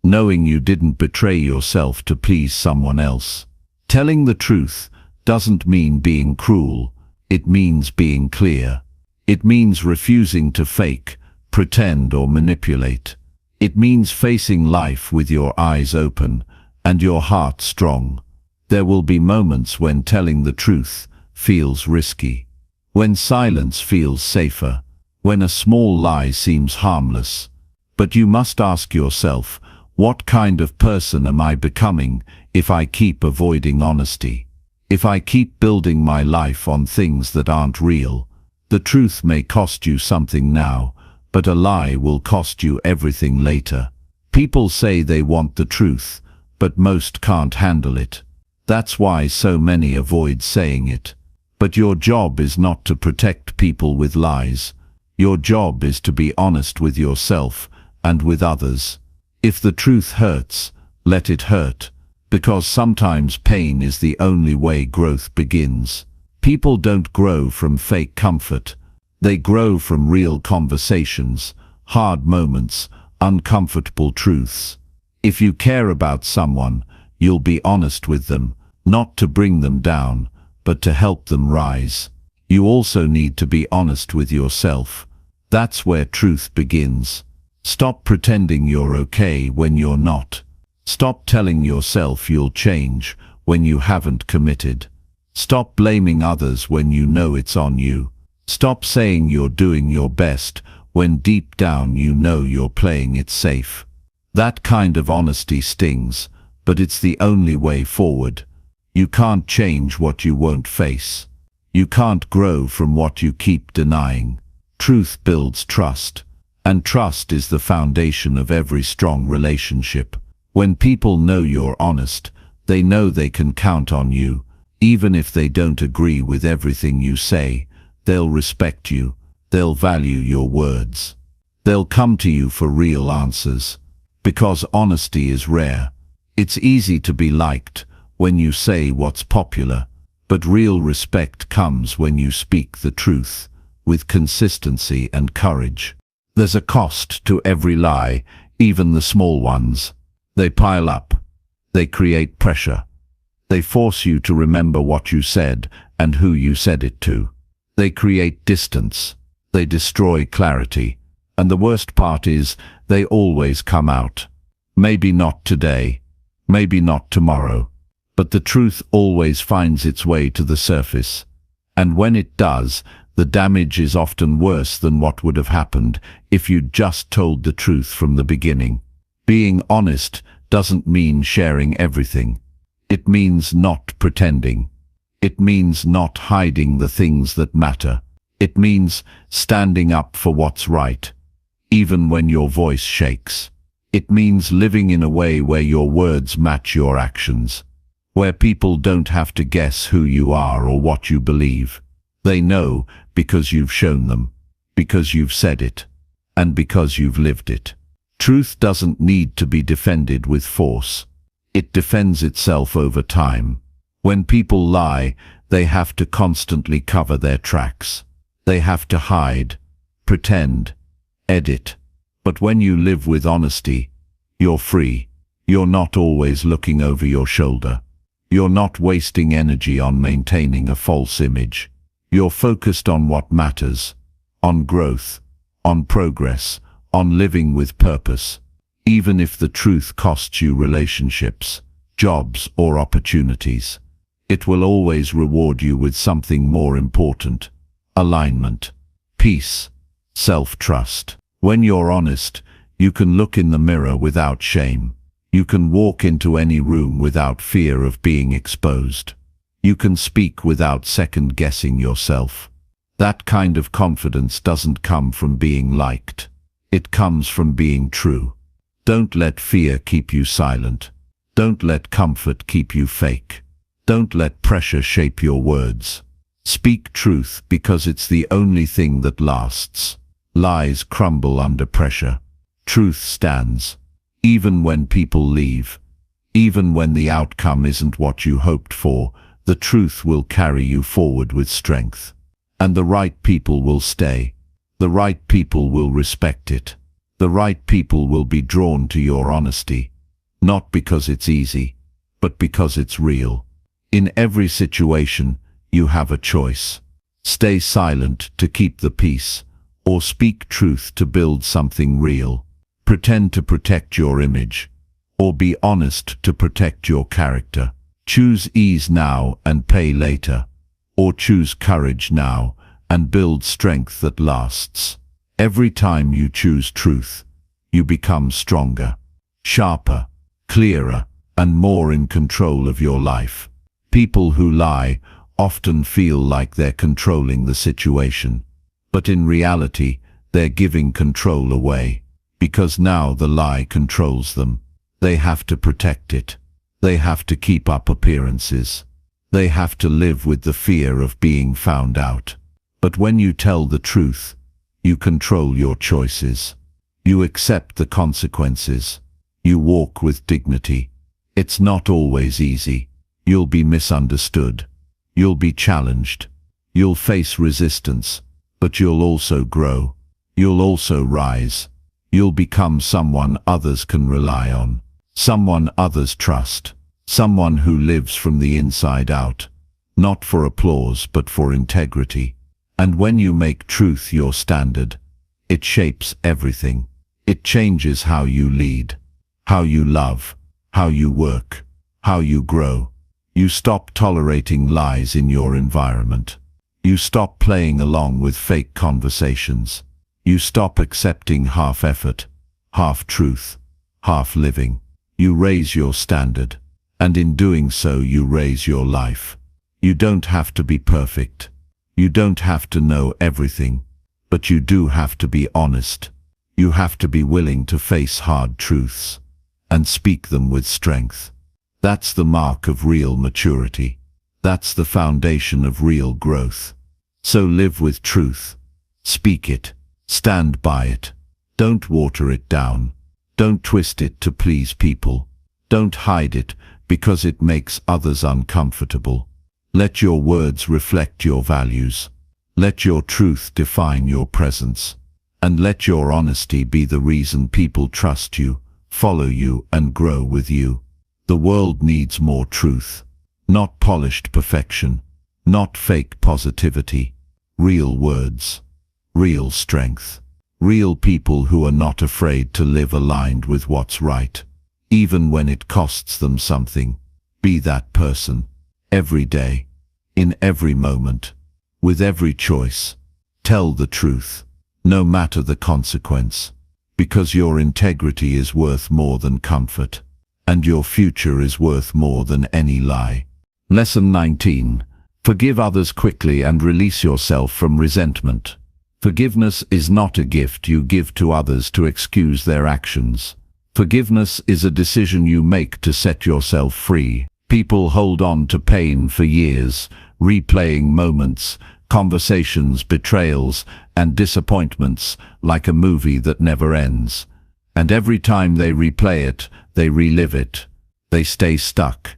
knowing you didn't betray yourself to please someone else. Telling the truth doesn't mean being cruel. It means being clear. It means refusing to fake, pretend, or manipulate. It means facing life with your eyes open and your heart strong. There will be moments when telling the truth feels risky, when silence feels safer, when a small lie seems harmless. But you must ask yourself, what kind of person am I becoming if I keep avoiding honesty? If I keep building my life on things that aren't real? The truth may cost you something now, but a lie will cost you everything later. People say they want the truth, but most can't handle it. That's why so many avoid saying it. But your job is not to protect people with lies. Your job is to be honest with yourself and with others. If the truth hurts, let it hurt, because sometimes pain is the only way growth begins. People don't grow from fake comfort. They grow from real conversations, hard moments, uncomfortable truths. If you care about someone, you'll be honest with them, not to bring them down, but to help them rise. You also need to be honest with yourself. That's where truth begins. Stop pretending you're okay when you're not. Stop telling yourself you'll change when you haven't committed. Stop blaming others when you know it's on you. Stop saying you're doing your best when deep down you know you're playing it safe. That kind of honesty stings, but it's the only way forward. You can't change what you won't face. You can't grow from what you keep denying. Truth builds trust, and trust is the foundation of every strong relationship. When people know you're honest, They know they can count on you. Even if they don't agree with everything you say, they'll respect you. They'll value your words. They'll come to you for real answers. Because honesty is rare. It's easy to be liked when you say what's popular, but real respect comes when you speak the truth, with consistency and courage. There's a cost to every lie, even the small ones. They pile up. They create pressure. They force you to remember what you said and who you said it to. They create distance. They destroy clarity. And the worst part is, they always come out. Maybe not today, maybe not tomorrow, but the truth always finds its way to the surface. And when it does, the damage is often worse than what would have happened if you'd just told the truth from the beginning. Being honest doesn't mean sharing everything. It means not pretending. It means not hiding the things that matter. It means standing up for what's right, even when your voice shakes. It means living in a way where your words match your actions, where people don't have to guess who you are or what you believe. They know because you've shown them, because you've said it, and because you've lived it. Truth doesn't need to be defended with force. It defends itself over time. When people lie, they have to constantly cover their tracks. They have to hide, pretend, edit. But when you live with honesty, you're free. You're not always looking over your shoulder. You're not wasting energy on maintaining a false image. You're focused on what matters, on growth, on progress, on living with purpose. Even if the truth costs you relationships, jobs, or opportunities, it will always reward you with something more important: alignment, peace, self-trust. When you're honest, you can look in the mirror without shame. You can walk into any room without fear of being exposed. You can speak without second-guessing yourself. That kind of confidence doesn't come from being liked. It comes from being true. Don't let fear keep you silent. Don't let comfort keep you fake. Don't let pressure shape your words. Speak truth because it's the only thing that lasts. Lies crumble under pressure. Truth stands. Even when people leave, even when the outcome isn't what you hoped for, the truth will carry you forward with strength. And the right people will stay. The right people will respect it. The right people will be drawn to your honesty, not because it's easy, but because it's real. In every situation, you have a choice. Stay silent to keep the peace, or speak truth to build something real. Pretend to protect your image, or be honest to protect your character. Choose ease now and pay later, or choose courage now and build strength that lasts. Every time you choose truth, you become stronger, sharper, clearer, and more in control of your life. People who lie often feel like they're controlling the situation, but in reality, they're giving control away, because now the lie controls them. They have to protect it. They have to keep up appearances. They have to live with the fear of being found out. But when you tell the truth, you control your choices. You accept the consequences. You walk with dignity. It's not always easy. You'll be misunderstood. You'll be challenged. You'll face resistance. But you'll also grow. You'll also rise. You'll become someone others can rely on. Someone others trust. Someone who lives from the inside out. Not for applause, but for integrity. And when you make truth your standard, it shapes everything. It changes how you lead, how you love, how you work, how you grow. You stop tolerating lies in your environment. You stop playing along with fake conversations. You stop accepting half effort, half truth, half living. You raise your standard, and in doing so you raise your life. You don't have to be perfect. You don't have to know everything, but you do have to be honest. You have to be willing to face hard truths and speak them with strength. That's the mark of real maturity. That's the foundation of real growth. So live with truth. Speak it. Stand by it. Don't water it down. Don't twist it to please people. Don't hide it because it makes others uncomfortable. Let your words reflect your values. Let your truth define your presence. And let your honesty be the reason people trust you, follow you, and grow with you. The world needs more truth. Not polished perfection. Not fake positivity. Real words. Real strength. Real people who are not afraid to live aligned with what's right, even when it costs them something. Be that person. Every day. In every moment. With every choice. Tell the truth. No matter the consequence. Because your integrity is worth more than comfort. And your future is worth more than any lie. Lesson 19. Forgive others quickly and release yourself from resentment. Forgiveness is not a gift you give to others to excuse their actions. Forgiveness is a decision you make to set yourself free. People hold on to pain for years, replaying moments, conversations, betrayals, and disappointments like a movie that never ends. And every time they replay it, they relive it. They stay stuck.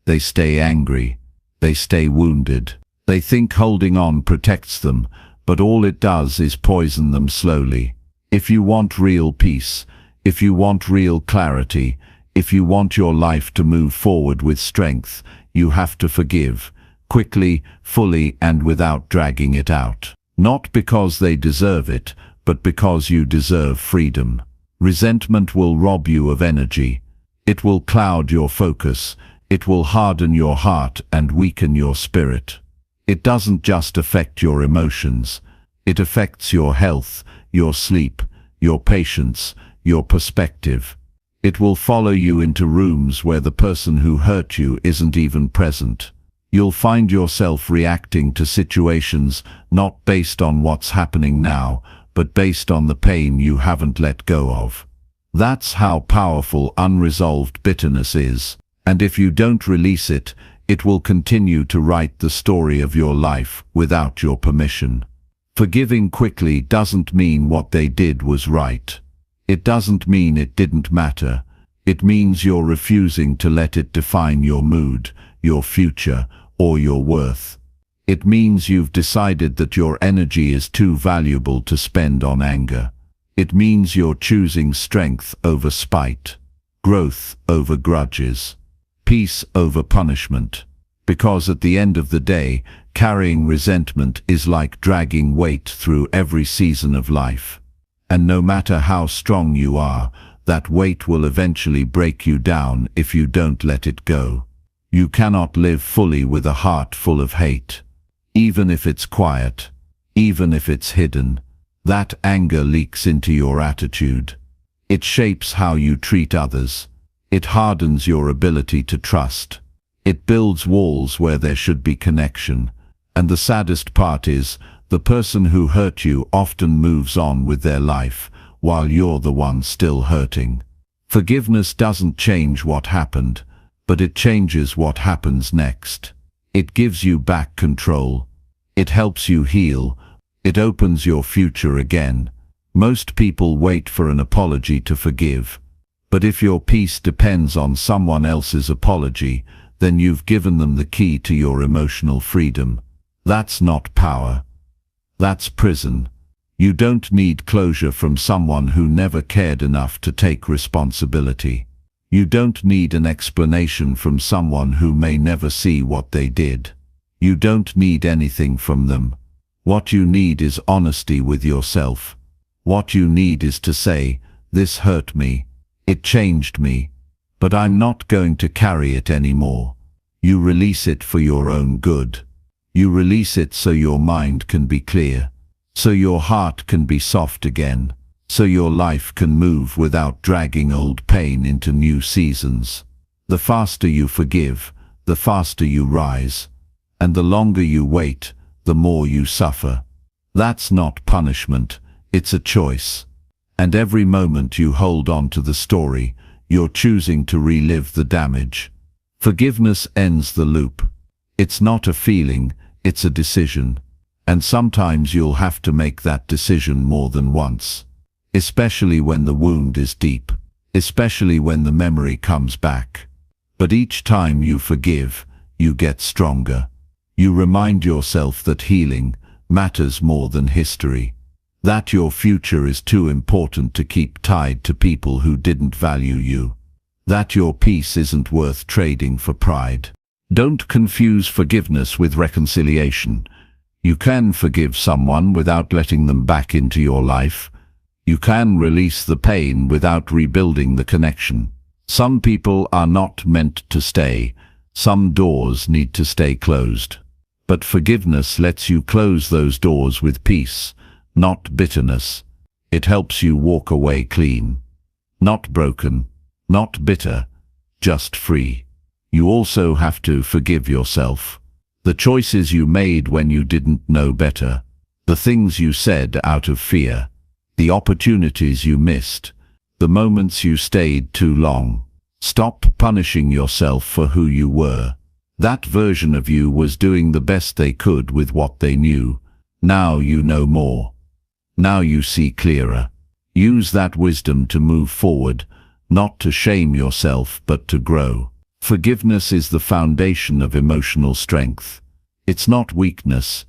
They stay angry. They stay wounded. They think holding on protects them, but all it does is poison them slowly. If you want real peace, if you want real clarity, if you want your life to move forward with strength, you have to forgive, quickly, fully, and without dragging it out. Not because they deserve it, but because you deserve freedom. Resentment will rob you of energy. It will cloud your focus. It will harden your heart and weaken your spirit. It doesn't just affect your emotions. It affects your health, your sleep, your patience, your perspective. It will follow you into rooms where the person who hurt you isn't even present. You'll find yourself reacting to situations not based on what's happening now, but based on the pain you haven't let go of. That's how powerful unresolved bitterness is. And if you don't release it, it will continue to write the story of your life without your permission. Forgiving quickly doesn't mean what they did was right. It doesn't mean it didn't matter. It means you're refusing to let it define your mood, your future, or your worth. It means you've decided that your energy is too valuable to spend on anger. It means you're choosing strength over spite, growth over grudges, peace over punishment. Because at the end of the day, carrying resentment is like dragging weight through every season of life. And no matter how strong you are, that weight will eventually break you down if you don't let it go. You cannot live fully with a heart full of hate. Even if it's quiet, even if it's hidden, that anger leaks into your attitude. It shapes how you treat others. It hardens your ability to trust. It builds walls where there should be connection. And the saddest part is, the person who hurt you often moves on with their life, while you're the one still hurting. Forgiveness doesn't change what happened, but it changes what happens next. It gives you back control. It helps you heal. It opens your future again. Most people wait for an apology to forgive. But if your peace depends on someone else's apology, then you've given them the key to your emotional freedom. That's not power. That's prison. You don't need closure from someone who never cared enough to take responsibility. You don't need an explanation from someone who may never see what they did. You don't need anything from them. What you need is honesty with yourself. What you need is to say, "This hurt me. It changed me. But I'm not going to carry it anymore." You release it for your own good. You release it so your mind can be clear, so your heart can be soft again, so your life can move without dragging old pain into new seasons. The faster you forgive, the faster you rise. And the longer you wait, the more you suffer. That's not punishment, it's a choice. And every moment you hold on to the story, you're choosing to relive the damage. Forgiveness ends the loop. It's not a feeling, it's a decision. And sometimes you'll have to make that decision more than once. Especially when the wound is deep. Especially when the memory comes back. But each time you forgive, you get stronger. You remind yourself that healing matters more than history. That your future is too important to keep tied to people who didn't value you. That your peace isn't worth trading for pride. Don't confuse forgiveness with reconciliation. You can forgive someone without letting them back into your life. You can release the pain without rebuilding the connection. Some people are not meant to stay. Some doors need to stay closed. But forgiveness lets you close those doors with peace, not bitterness. It helps you walk away clean. Not broken, not bitter, just free. You also have to forgive yourself. The choices you made when you didn't know better. The things you said out of fear. The opportunities you missed. The moments you stayed too long. Stop punishing yourself for who you were. That version of you was doing the best they could with what they knew. Now you know more. Now you see clearer. Use that wisdom to move forward, not to shame yourself but to grow. Forgiveness is the foundation of emotional strength. It's not weakness.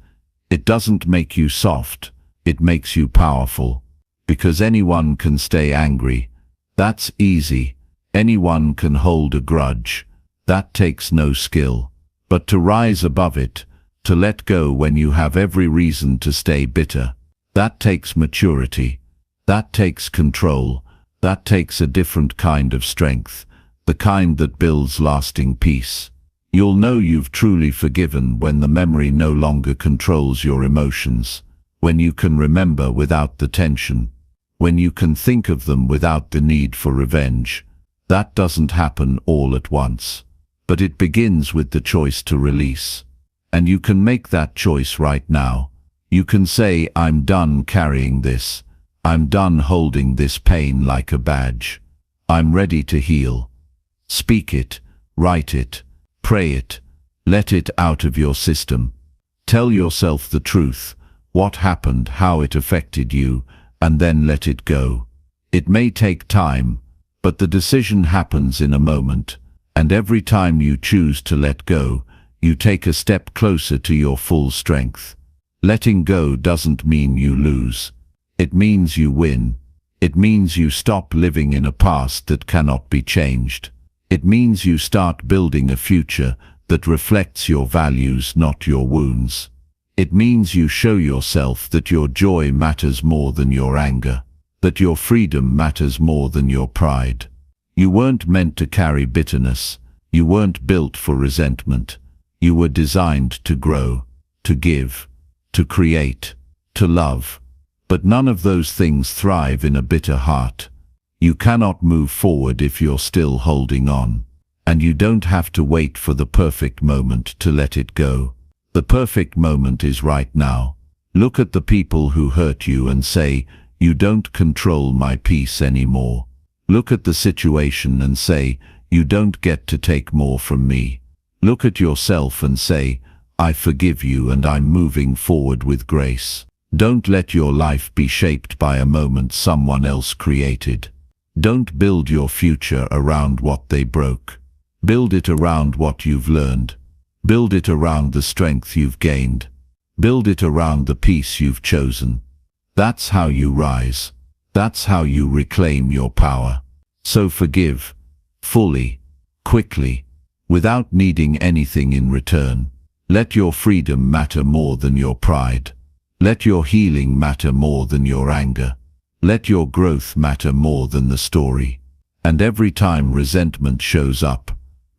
It doesn't make you soft. It makes you powerful. Because anyone can stay angry. That's easy. Anyone can hold a grudge. That takes no skill. But to rise above it, to let go when you have every reason to stay bitter, that takes maturity. That takes control. That takes a different kind of strength, the kind that builds lasting peace. You'll know you've truly forgiven when the memory no longer controls your emotions, when you can remember without the tension, when you can think of them without the need for revenge. That doesn't happen all at once, but it begins with the choice to release. And you can make that choice right now. You can say, I'm done carrying this. I'm done holding this pain like a badge. I'm ready to heal. Speak it, write it, pray it, let it out of your system. Tell yourself the truth, what happened, how it affected you, and then let it go. It may take time, but the decision happens in a moment, and every time you choose to let go, you take a step closer to your full strength. Letting go doesn't mean you lose. It means you win. It means you stop living in a past that cannot be changed. It means you start building a future that reflects your values, not your wounds. It means you show yourself that your joy matters more than your anger, that your freedom matters more than your pride. You weren't meant to carry bitterness. You weren't built for resentment. You were designed to grow, to give, to create, to love. But none of those things thrive in a bitter heart. You cannot move forward if you're still holding on. And you don't have to wait for the perfect moment to let it go. The perfect moment is right now. Look at the people who hurt you and say, you don't control my peace anymore. Look at the situation and say, you don't get to take more from me. Look at yourself and say, I forgive you and I'm moving forward with grace. Don't let your life be shaped by a moment someone else created. Don't build your future around what they broke. Build it around what you've learned. Build it around the strength you've gained. Build it around the peace you've chosen. That's how you rise. That's how you reclaim your power. So forgive, fully, quickly, without needing anything in return. Let your freedom matter more than your pride. Let your healing matter more than your anger. Let your growth matter more than the story. And every time resentment shows up,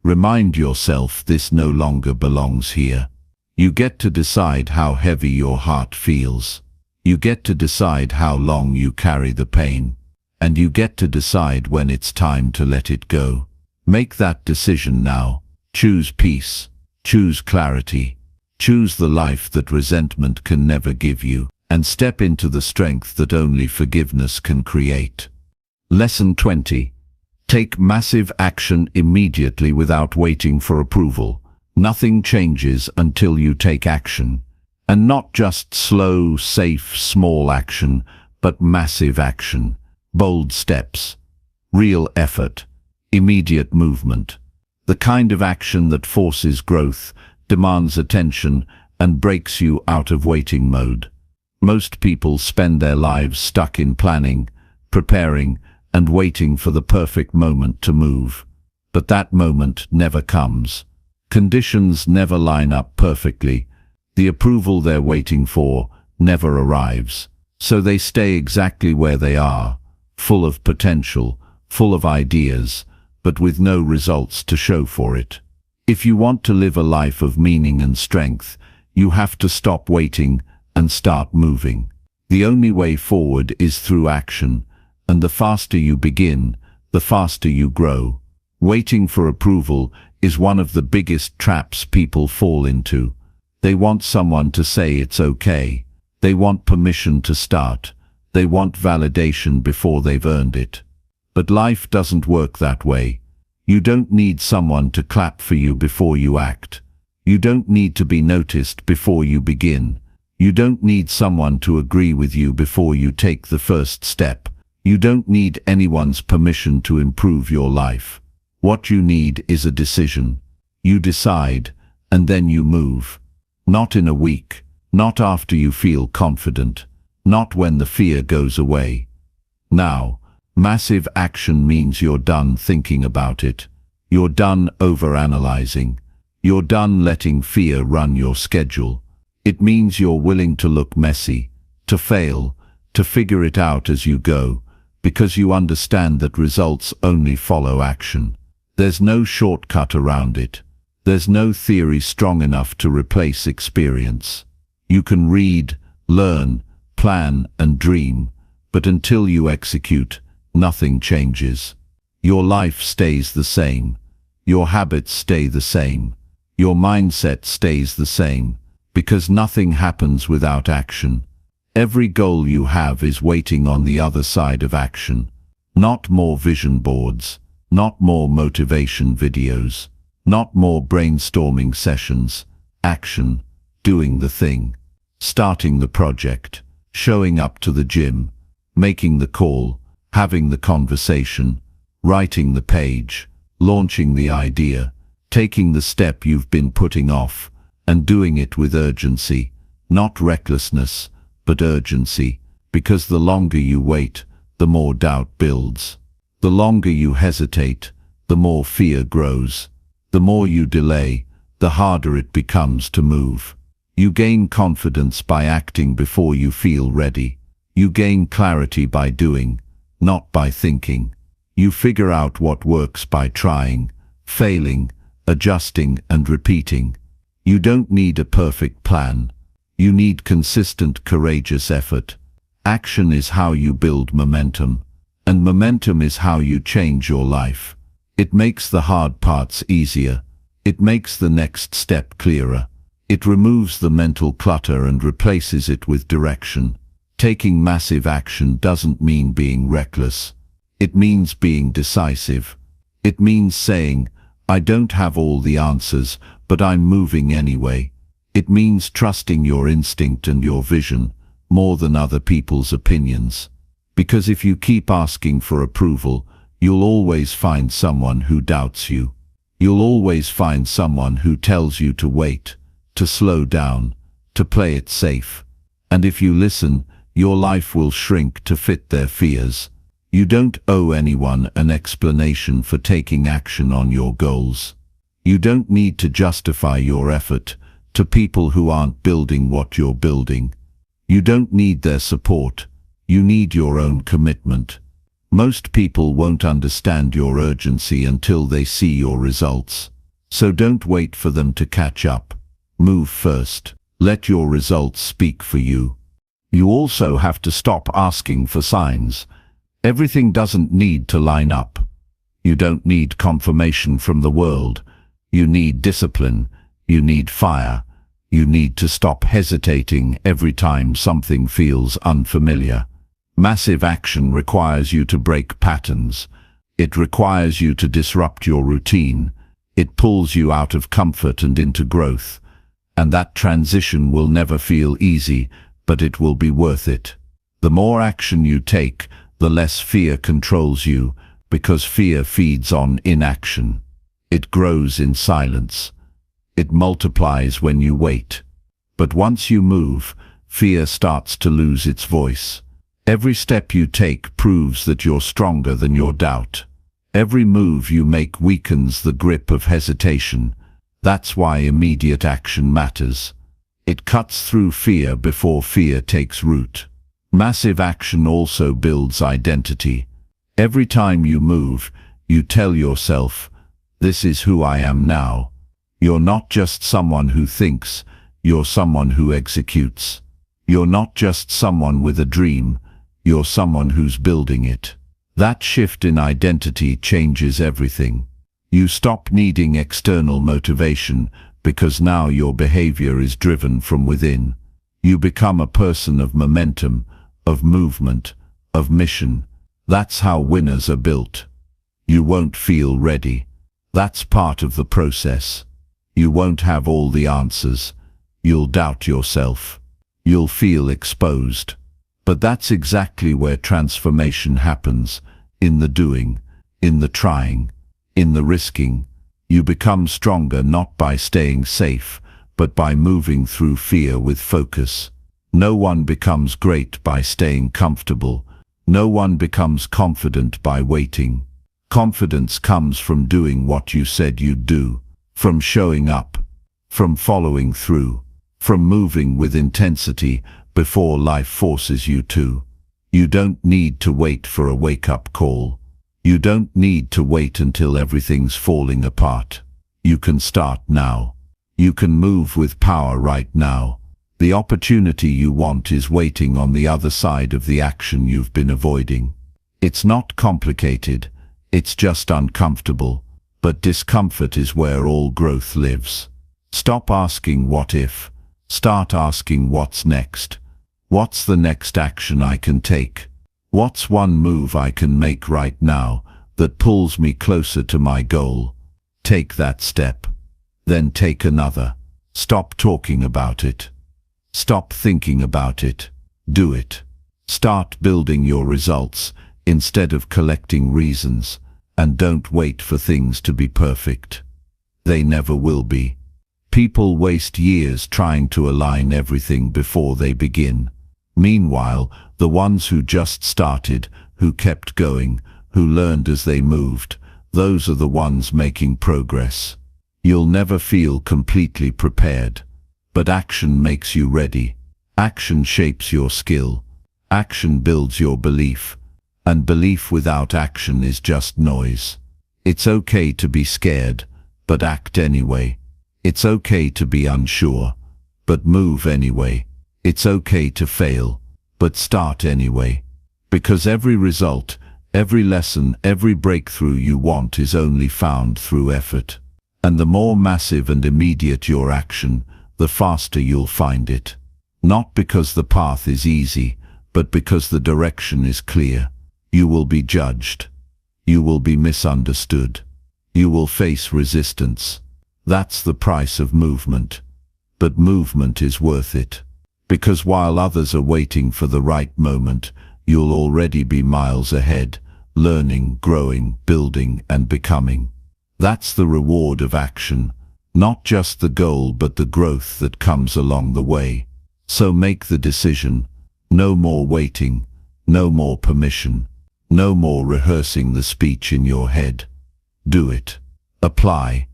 remind yourself this no longer belongs here. You get to decide how heavy your heart feels. You get to decide how long you carry the pain. And you get to decide when it's time to let it go. Make that decision now. Choose peace. Choose clarity. Choose the life that resentment can never give you, and step into the strength that only forgiveness can create. Lesson 20. Take massive action immediately without waiting for approval. Nothing changes until you take action. And not just slow, safe, small action, but massive action. Bold steps. Real effort. Immediate movement. The kind of action that forces growth, demands attention, and breaks you out of waiting mode. Most people spend their lives stuck in planning, preparing, and waiting for the perfect moment to move. But that moment never comes. Conditions never line up perfectly. The approval they're waiting for never arrives. So they stay exactly where they are, full of potential, full of ideas, but with no results to show for it. If you want to live a life of meaning and strength, you have to stop waiting and start moving. The only way forward is through action, and the faster you begin, the faster you grow. Waiting for approval is one of the biggest traps people fall into. They want someone to say it's okay. They want permission to start. They want validation before they've earned it. But life doesn't work that way. You don't need someone to clap for you before you act. You don't need to be noticed before you begin. You don't need someone to agree with you before you take the first step. You don't need anyone's permission to improve your life. What you need is a decision. You decide, and then you move. Not in a week, not after you feel confident, not when the fear goes away. Now, massive action means you're done thinking about it. You're done overanalyzing. You're done letting fear run your schedule. It means you're willing to look messy, to fail, to figure it out as you go, because you understand that results only follow action. There's no shortcut around it. There's no theory strong enough to replace experience. You can read, learn, plan, and dream, but until you execute, nothing changes. Your life stays the same. Your habits stay the same. Your mindset stays the same, because nothing happens without action. Every goal you have is waiting on the other side of action. Not more vision boards, not more motivation videos, not more brainstorming sessions. Action, doing the thing, starting the project, showing up to the gym, making the call, having the conversation, writing the page, launching the idea, taking the step you've been putting off, and doing it with urgency, not recklessness, but urgency, because the longer you wait, the more doubt builds. The longer you hesitate, the more fear grows. The more you delay, the harder it becomes to move. You gain confidence by acting before you feel ready. You gain clarity by doing, not by thinking. You figure out what works by trying, failing, adjusting, and repeating. You don't need a perfect plan. You need consistent, courageous effort. Action is how you build momentum, and momentum is how you change your life. It makes the hard parts easier. It makes the next step clearer. It removes the mental clutter and replaces it with direction. Taking massive action doesn't mean being reckless. It means being decisive. It means saying, I don't have all the answers, but I'm moving anyway. It means trusting your instinct and your vision more than other people's opinions. Because if you keep asking for approval, you'll always find someone who doubts you. You'll always find someone who tells you to wait, to slow down, to play it safe. And if you listen, your life will shrink to fit their fears. You don't owe anyone an explanation for taking action on your goals. You don't need to justify your effort to people who aren't building what you're building. You don't need their support. You need your own commitment. Most people won't understand your urgency until they see your results. So don't wait for them to catch up. Move first. Let your results speak for you. You also have to stop asking for signs. Everything doesn't need to line up. You don't need confirmation from the world. You need discipline. You need fire. You need to stop hesitating every time something feels unfamiliar. Massive action requires you to break patterns. It requires you to disrupt your routine. It pulls you out of comfort and into growth. And that transition will never feel easy, but it will be worth it. The more action you take, the less fear controls you, because fear feeds on inaction. It grows in silence. It multiplies when you wait. But once you move, fear starts to lose its voice. Every step you take proves that you're stronger than your doubt. Every move you make weakens the grip of hesitation. That's why immediate action matters. It cuts through fear before fear takes root. Massive action also builds identity. Every time you move, you tell yourself, "This is who I am now." You're not just someone who thinks, you're someone who executes. You're not just someone with a dream, you're someone who's building it. That shift in identity changes everything. You stop needing external motivation because now your behavior is driven from within. You become a person of momentum, of movement, of mission. That's how winners are built. You won't feel ready. That's part of the process. You won't have all the answers. You'll doubt yourself. You'll feel exposed. But that's exactly where transformation happens. In the doing, in the trying, in the risking. You become stronger not by staying safe, but by moving through fear with focus. No one becomes great by staying comfortable. No one becomes confident by waiting. Confidence comes from doing what you said you'd do, from showing up, from following through, from moving with intensity before life forces you to. You don't need to wait for a wake-up call. You don't need to wait until everything's falling apart. You can start now. You can move with power right now. The opportunity you want is waiting on the other side of the action you've been avoiding. It's not complicated, it's just uncomfortable, but discomfort is where all growth lives. Stop asking what if, start asking what's next. What's the next action I can take? What's one move I can make right now that pulls me closer to my goal? Take that step. Then take another. Stop talking about it. Stop thinking about it. Do it. Start building your results instead of collecting reasons, and don't wait for things to be perfect. They never will be. People waste years trying to align everything before they begin. Meanwhile, the ones who just started, who kept going, who learned as they moved, those are the ones making progress. You'll never feel completely prepared, but action makes you ready. Action shapes your skill. Action builds your belief, and belief without action is just noise. It's okay to be scared, but act anyway. It's okay to be unsure, but move anyway. It's okay to fail, but start anyway. Because every result, every lesson, every breakthrough you want is only found through effort. And the more massive and immediate your action, the faster you'll find it. Not because the path is easy, but because the direction is clear. You will be judged. You will be misunderstood. You will face resistance. That's the price of movement. But movement is worth it. Because while others are waiting for the right moment, you'll already be miles ahead, learning, growing, building, and becoming. That's the reward of action, not just the goal but the growth that comes along the way. So make the decision. No more waiting, no more permission, no more rehearsing the speech in your head. Do it. Apply,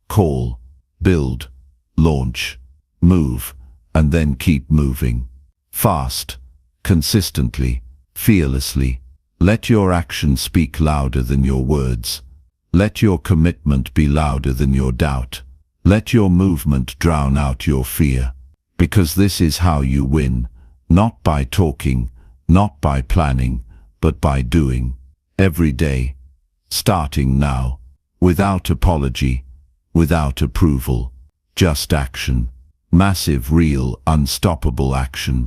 call, build, launch, move, and then keep moving. Fast, consistently, fearlessly. Let your actions speak louder than your words. Let your commitment be louder than your doubt. Let your movement drown out your fear. Because this is how you win, not by talking, not by planning, but by doing. Every day. Starting now. Without apology, without approval. Just action. Massive, real, unstoppable action.